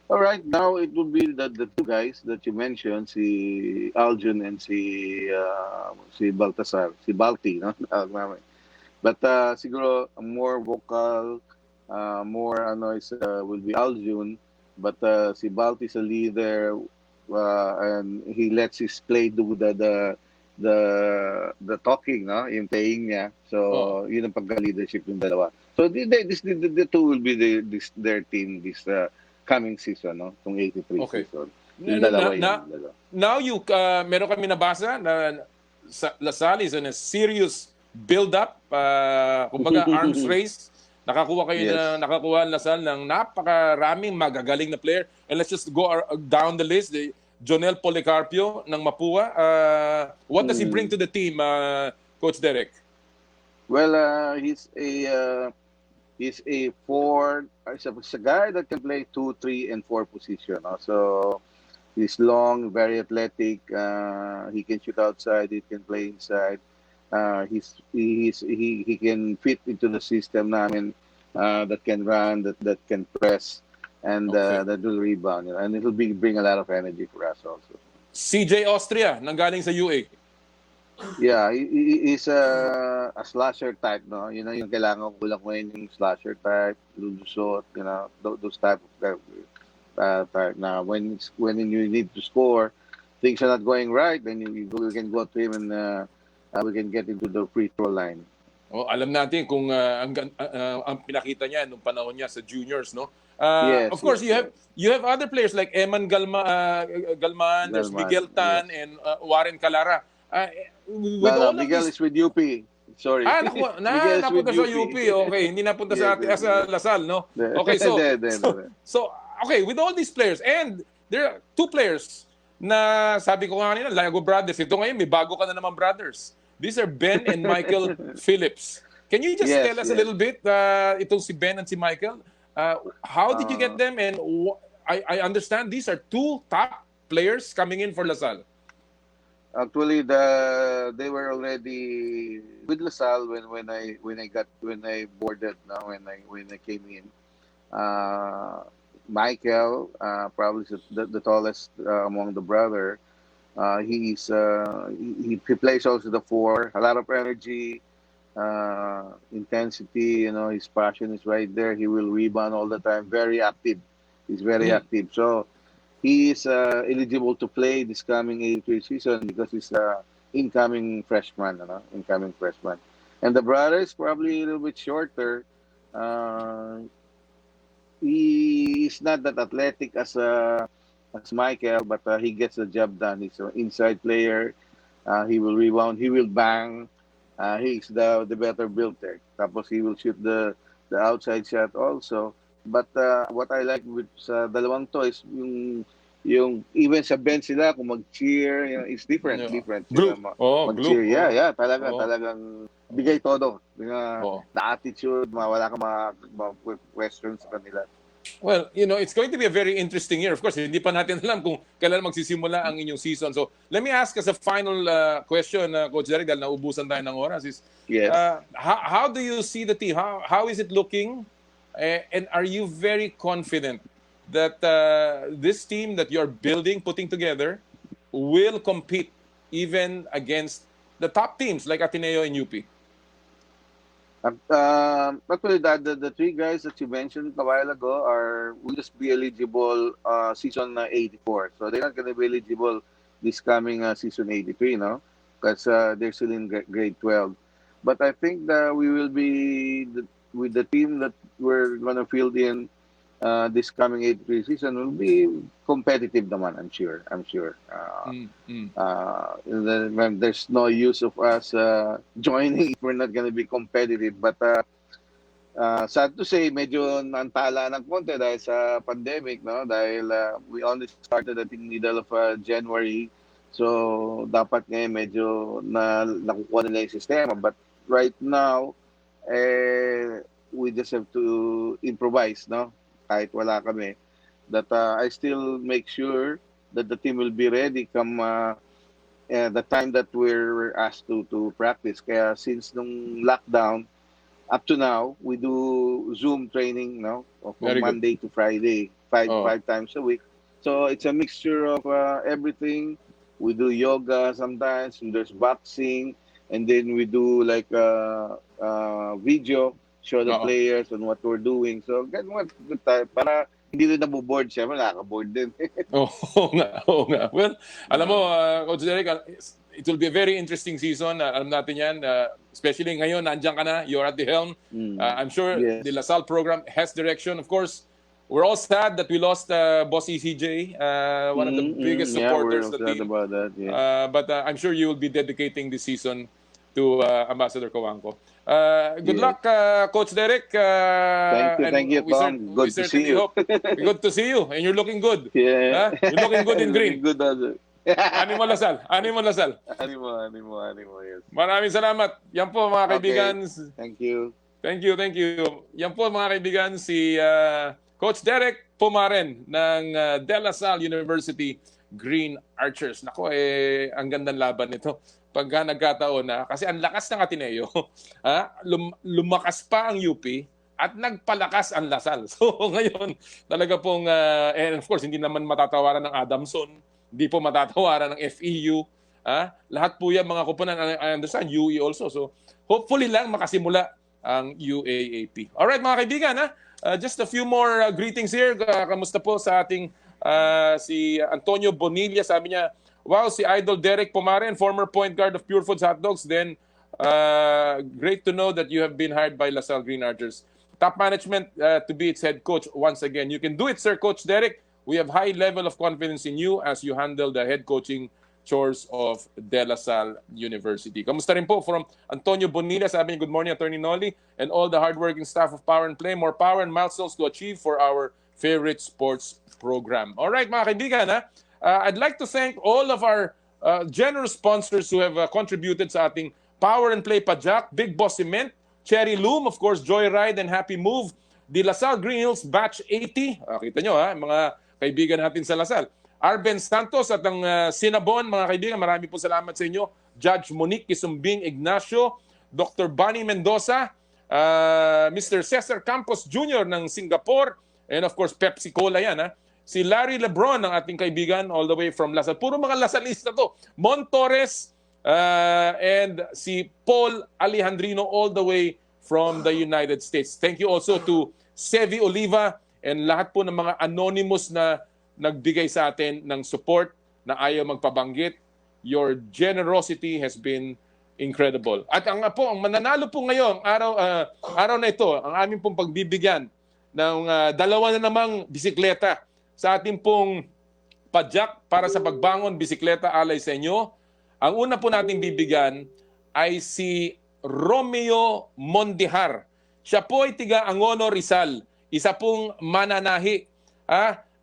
Speaker 17: All right, now it will be the two guys that you mentioned, si Aljun and si Baltasar, si Balti, no? But siguro more vocal, more will be Aljun, but si Balti is a leader, and he lets his play do the talking, no? Yung playing niya. So yun ang pagka-leadership yung dalawa. So the two will be their team this coming season, no? Itong 83 season. Yung dalawa
Speaker 5: Now meron kami nabasa na Lasal is in a serious build-up, kumbaga arms race. Nakakuha ang Lasal ng napakaraming magagaling na player. And let's just go down the list. Jonel Policarpio ng Mapua. What does he bring to the team, Coach Derek?
Speaker 17: Well, he's a guy that can play 2, 3, and 4 position. So he's long, very athletic. He can shoot outside. He can play inside. He can fit into the system namin, that can run, that can press, and that will rebound. And it will bring a lot of energy for us also.
Speaker 5: CJ Austria, nanggaling sa UA.
Speaker 17: Yeah, he's a slasher type, no? You know, yung kailangan ko lang ngayon yung slasher type, lulusot, those type of type. Now, when you need to score, things are not going right, then you can go to him and we can get into the free throw line.
Speaker 5: Alam natin kung ang pinakita niya nung panahon niya sa juniors, no? Of course, you have other players like Eman Galman, there's Miguel Tan, and Warren Calara.
Speaker 17: Miguel is with UP. Sorry.
Speaker 5: Napunta sa UP. Okay, hindi napunta sa Lasal, no? Okay, so okay, with all these players, and there are two players na sabi ko nga kanina, Lago Brothers. Ito ngayon, may bago ka na naman brothers. These are Ben and Michael Phillips. Can you just tell us a little bit, itong si Ben and si Michael, how did you get them? And I understand these are two top players coming in for Lasal.
Speaker 17: Actually, they were already with LaSalle when I boarded. When I came in, Michael, probably the tallest among the brother, He plays also the 4, a lot of energy, intensity. His passion is right there. He will rebound all the time. Very active. He's very active. So he is eligible to play this coming 83 season because he's incoming freshman. Incoming freshman. And the brother is probably a little bit shorter. He is not that athletic as Michael, but he gets the job done. He's an inside player. He will rebound. He will bang. He's the better builder. Tapos he will shoot the outside shot also. But what I like with sa dalawang to is yung even sa bench sila kung mag-cheer, it's different. Different. Mag-cheer. Yeah. Talagang bigay todo. The attitude, wala kang mga questions sa kanila.
Speaker 5: Well, it's going to be a very interesting year. Of course, hindi pa natin alam kung kailan magsisimula ang inyong season. So, let me ask as a final question, Coach Derek, dahil naubusan tayo ng oras, is
Speaker 17: yes.
Speaker 5: How do you see the team? How is it looking? And are you very confident that this team that you're building, putting together, will compete even against the top teams like Ateneo and UP?
Speaker 17: Actually, the 3 guys that you mentioned a while ago will just be eligible season 84. So they're not going to be eligible this coming season 83, because they're still in grade 12. But I think that we will be with the team that we're going to field in this coming 83 season will be competitive naman, I'm sure. There's no use of us joining if we're not going to be competitive. But sad to say, medyo nantala ng konti dahil sa pandemic, dahil we only started I think middle of January. So dapat ngayon medyo nakukuha nila yung sistema. But right now, we just have to improvise, kahit wala kami, that I still make sure that the team will be ready come the time that we're asked to practice. Kaya since nung lockdown, up to now, we do Zoom training, from Monday to Friday, five times a week. So it's a mixture of everything. We do yoga sometimes, and there's boxing, and then we do like video, show the players on what we're doing. So, ganun good time. Para hindi rin nabuboard siya. Nakaka-board din.
Speaker 5: Oo nga. Well, alam mo, Coach Derek, it will be a very interesting season. Alam natin yan. Especially ngayon, nandiyan ka na. You're at the helm. I'm sure the LaSalle program has direction. Of course, we're all sad that we lost Boss ECJ, one of the biggest supporters of the team.
Speaker 17: About that, yeah.
Speaker 5: But I'm sure you will be dedicating this season to Ambassador Cojuangco. Good luck, Coach Derek.
Speaker 17: Thank you, Tom. Good to see you.
Speaker 5: Good to see you, and you're looking good.
Speaker 17: Yeah.
Speaker 5: You're looking good in green.
Speaker 17: Good also.
Speaker 5: Animo Lasal. Animo, yes. Maraming salamat. Yan po mga kaibigan.
Speaker 17: Thank you.
Speaker 5: Yan po mga kaibigan, si Coach Derek Pumaren ng De La Salle University Green Archers. Nako, ang gandang laban nito. Pagka nagkataon na, kasi ang lakas ng Ateneo, lumakas pa ang UP at nagpalakas ang LaSalle. So ngayon, talaga pong, and of course, hindi naman matatawaran ng Adamson, hindi po matatawaran ng FEU. Lahat po yan mga kupunan, I understand, UE also. So hopefully lang makasimula ang UAAP. Alright mga kaibigan, just a few more greetings here. Kamusta po sa ating si Antonio Bonilla, sabi niya, wow, si Idol Derek Pumaren, former point guard of Pure Foods Hot Dogs. Then, great to know that you have been hired by LaSalle Green Archers. Top management to be its head coach once again. You can do it, Sir Coach Derek. We have high level of confidence in you as you handle the head coaching chores of De La Salle University. Kamusta rin po from Antonio Bonilla. Sabi niya, good morning, Attorney Noli, and all the hardworking staff of Power and Play. More power and milestones to achieve for our favorite sports program. All right, mga kaibigan, I'd like to thank all of our generous sponsors who have contributed sa ating Power and Play Pajak, Big Boss Cement, Cherry Loom, of course, Joyride and Happy Move, the LaSalle Green Hills Batch 80. Kita nyo, mga kaibigan natin sa LaSalle. Arben Santos at ang Sinabon, mga kaibigan, marami po salamat sa inyo. Judge Monique Kisumbing Ignacio, Dr. Bonnie Mendoza, Mr. Cesar Campos Jr. ng Singapore, and of course, Pepsi Cola yan, si Larry Lebron, ang ating kaibigan, all the way from Lasal. Puro mga Lasalista to. Mon Torres and si Paul Alejandrino all the way from the United States. Thank you also to Sevi Oliva and lahat po ng mga anonymous na nagbigay sa atin ng support na ayaw magpabanggit. Your generosity has been incredible. At ang mananalo po ngayong araw na ito, ang aming pong pagbibigyan ng dalawa na namang bisikleta sa ating pong padyak para sa pagbangon bisikleta alay sa inyo. Ang una po nating bibigyan ay si Romeo Mondihar. Siya po ay tiga Angono, Rizal. Isa pong mananahi.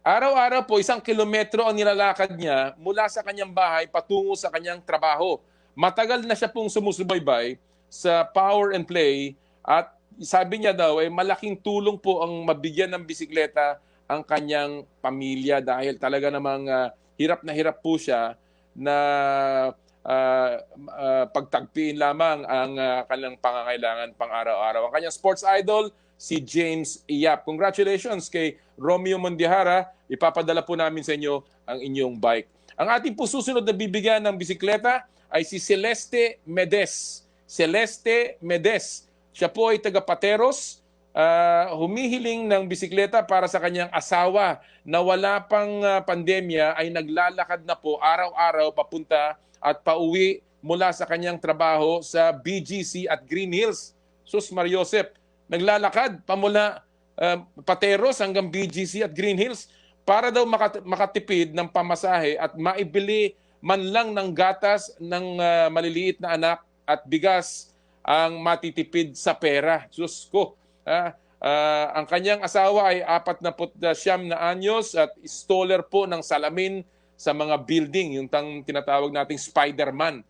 Speaker 5: Araw-araw po, 1 kilometro ang nilalakad niya mula sa kanyang bahay patungo sa kanyang trabaho. Matagal na siya pong sumusubaybay sa Power and Play at sabi niya daw ay malaking tulong po ang mabigyan ng bisikleta ang kanyang pamilya dahil talaga namang hirap na hirap po siya na pagtagpiin lamang ang kanilang pangangailangan pang araw-araw. Ang kanyang sports idol, si James Yap. Congratulations kay Romeo Mondihara. Ipapadala po namin sa inyo ang inyong bike. Ang ating po susunod na bibigyan ng bisikleta ay si Celeste Medes. Celeste Medes. Siya po ay taga Pateros. Humihiling ng bisikleta para sa kanyang asawa na wala pang pandemya ay naglalakad na po araw-araw papunta at pauwi mula sa kanyang trabaho sa BGC at Green Hills. Sus Mariosep, naglalakad pamula Pateros hanggang BGC at Green Hills para daw makatipid ng pamasahe at maibili man lang ng gatas ng maliliit na anak at bigas ang matitipid sa pera. Sus ko. Ang kanyang asawa ay 49 na anyos at installer po ng salamin sa mga building, yung tinatawag nating Spider-Man.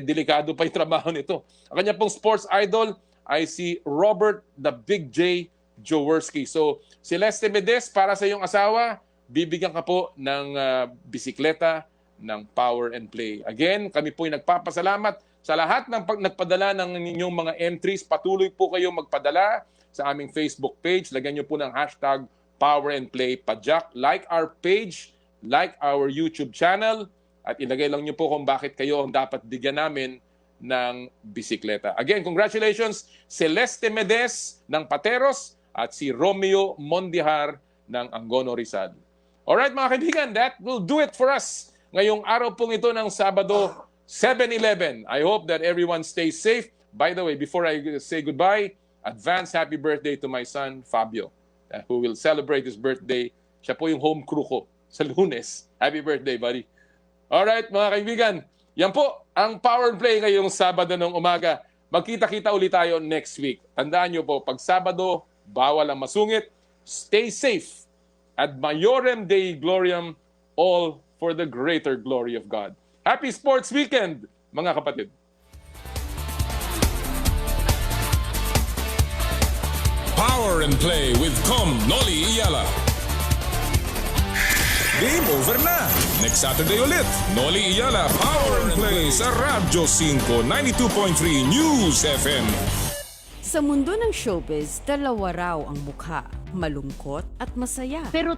Speaker 5: Delikado pa yung trabaho nito. Ang kanyang pong sports idol ay si Robert the Big J Jaworski. So, Celeste Medes, para sa iyong asawa, bibigyan ka po ng bisikleta ng Power and Play. Again, kami po ay nagpapasalamat sa lahat ng nagpadala ng inyong mga entries. Patuloy po kayo magpadala sa aming Facebook page. Lagyan nyo po ng hashtag Power and Play Padyak. Like our page, like our YouTube channel, at ilagay lang nyo po kung bakit kayo ang dapat bigyan namin ng bisikleta. Again, congratulations, Celeste Medes ng Pateros at si Romeo Mondihar ng Angono, Rizal. Alright mga kaibigan, that will do it for us ngayong araw pong ito ng Sabado, 7/11. I hope that everyone stays safe. By the way, before I say goodbye, advance happy birthday to my son, Fabio, who will celebrate his birthday. Siya po yung home crew ko sa Lunes. Happy birthday, buddy. Alright, mga kaibigan, yan po ang Power and Play ngayong Sabado ng umaga. Magkita-kita ulit tayo next week. Tandaan nyo po, pag Sabado, bawal ang masungit. Stay safe. Ad Maiorem Dei Gloriam, all for the greater glory of God. Happy Sports Weekend, mga kapatid.
Speaker 3: Power and Play with Com Noli Iyala. Game over na. Next Saturday ulit, Noli Iyala Power and Play sa Radyo 5 92.3 News FM.
Speaker 4: Sa mundo ng showbiz, dalawa raw ang mukha, malungkot at masaya. Pero